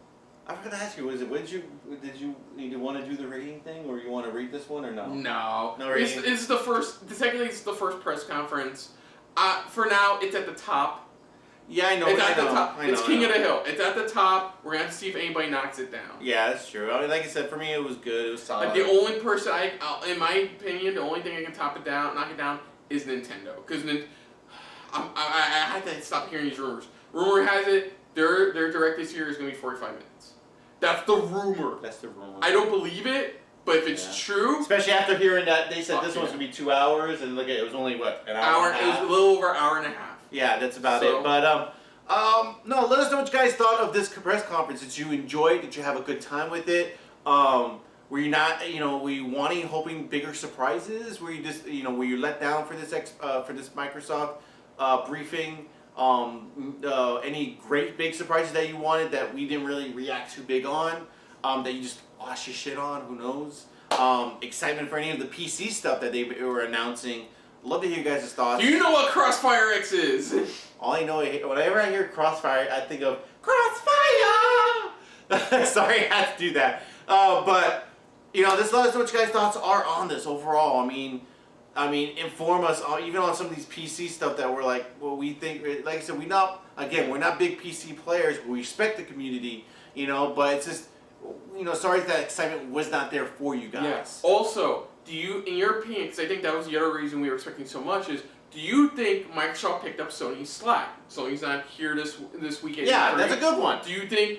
I forgot to ask you, did you want to do the rating thing, or you want to read this one, or no? No. No rating? It's the first, technically it's the first press conference. For now, it's at the top. Yeah, I know. It's at the top. It's king of the hill. It's at the top. We're going to have to see if anybody knocks it down. Yeah, that's true. I mean, like I said, for me, it was good. It was solid. The only person, in my opinion, the only thing I can knock it down, is Nintendo. Because I had to stop hearing these rumors. Rumor has it, their direct this year is going to be 45 minutes. That's the rumor. That's the rumor. I don't believe it, but if it's true... Especially after hearing that they said this one's going to be 2 hours, and look at it was only, what, an hour and a half? It was a little over an hour and a half. Yeah, that's about it. But, no, let us know what you guys thought of this press conference. Did you enjoy it? Did you have a good time with it? Were you not, were you hoping bigger surprises? Were you just, were you let down for this Microsoft briefing? Any great big surprises that you wanted that we didn't really react too big on? That you just lost your shit on? Who knows? Excitement for any of the PC stuff that they were announcing. Love to hear you guys' thoughts. Do you know what Crossfire X is? All I know, whenever I hear Crossfire, I think of Crossfire! Sorry, I had to do that. But, just let us know what you guys' thoughts are on this overall. I mean, inform us, even on some of these PC stuff that we're like, well, we think, like I said, we're not big PC players, but we respect the community, but it's just, sorry if that excitement was not there for you guys. Yes. Also, do you, in your opinion, because I think that was the other reason we were expecting so much, is do you think Microsoft picked up Sony's slack? Sony's not here this weekend. Yeah, that's a good one. In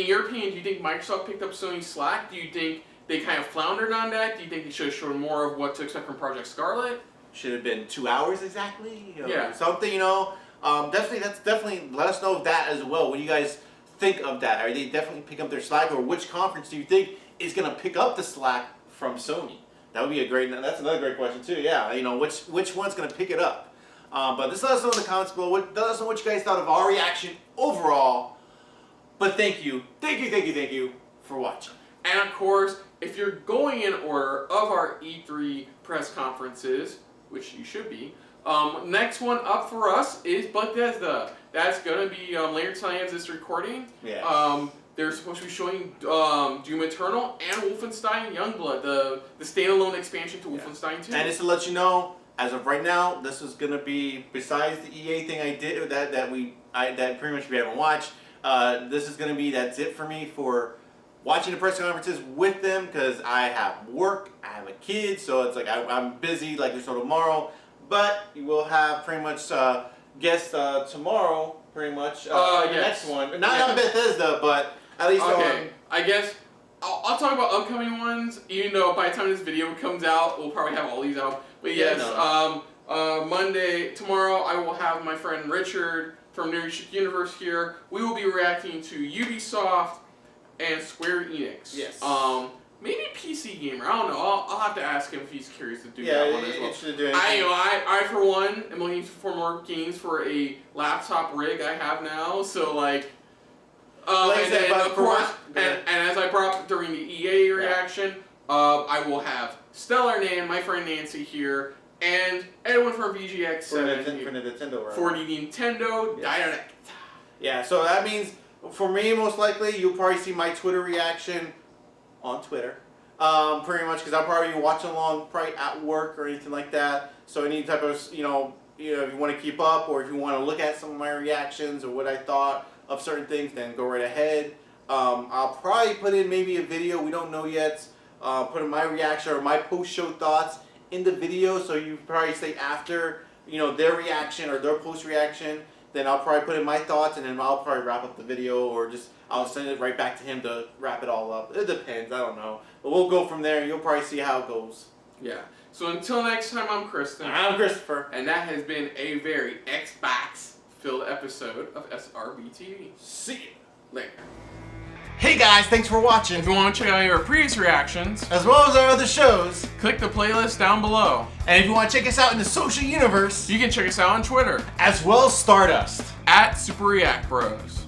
your opinion, do you think Microsoft picked up Sony's slack? Do you think they kind of floundered on that? Do you think they should have shown more of what to expect from Project Scarlett? Should have been 2 hours exactly? Yeah. Something, definitely let us know that as well. What do you guys think of that? Are they definitely picking up their slack, or which conference do you think is going to pick up the slack from Sony? That would be that's another great question too. Yeah, which one's going to pick it up? But just let us know in the comments below. Let us know what you guys thought of our reaction overall. But thank you for watching. And of course, if you're going in order of our E3 press conferences, which you should be, next one up for us is Bethesda. That's going to be later tonight as this recording. Yeah. they're supposed to be showing Doom Eternal and Wolfenstein Youngblood, the standalone expansion to Wolfenstein 2. And just to let you know, as of right now, this is gonna be, besides the EA thing I did that pretty much we haven't watched. This is gonna be, that's it for me for watching the press conferences with them, because I have work, I have a kid, so it's like I'm busy like this tomorrow. But you will have pretty much guests tomorrow, pretty much. The next one, not on Bethesda, but at least okay. I guess I'll talk about upcoming ones. Even though by the time this video comes out, we'll probably have all these out. But yes, Monday, tomorrow, I will have my friend Richard from Nerdship Universe here. We will be reacting to Ubisoft and Square Enix. Yes. Maybe PC Gamer. I don't know. I'll have to ask him if he's curious to do that one as well. I for one am looking for more games for a laptop rig I have now. So like, and then of course, and as I brought up during the EA reaction, I will have Stellar Nan, my friend Nancy here, and anyone from VGX7 for the Nintendo. Right? For the Nintendo Direct. Yeah, so that means for me, most likely, you'll probably see my Twitter reaction on Twitter. Pretty much, because I'll probably be watching along probably at work or anything like that. So any type of, if you want to keep up or if you want to look at some of my reactions or what I thought of certain things, then go right ahead. I'll probably put in maybe a video, we don't know yet, put in my reaction or my post-show thoughts in the video, so you probably say after, their reaction or their post-reaction, then I'll probably put in my thoughts and then I'll probably wrap up the video or just I'll send it right back to him to wrap it all up. It depends, I don't know. But we'll go from there and you'll probably see how it goes. Yeah. So until next time, I'm Kristen. I'm Christopher. And that has been a very Xbox-filled episode of SRBTV. See you later. Hey guys, thanks for watching. If you want to check out our previous reactions, as well as our other shows, click the playlist down below. And if you want to check us out in the social universe, you can check us out on Twitter. As well as Stardust. @SuperReactBros.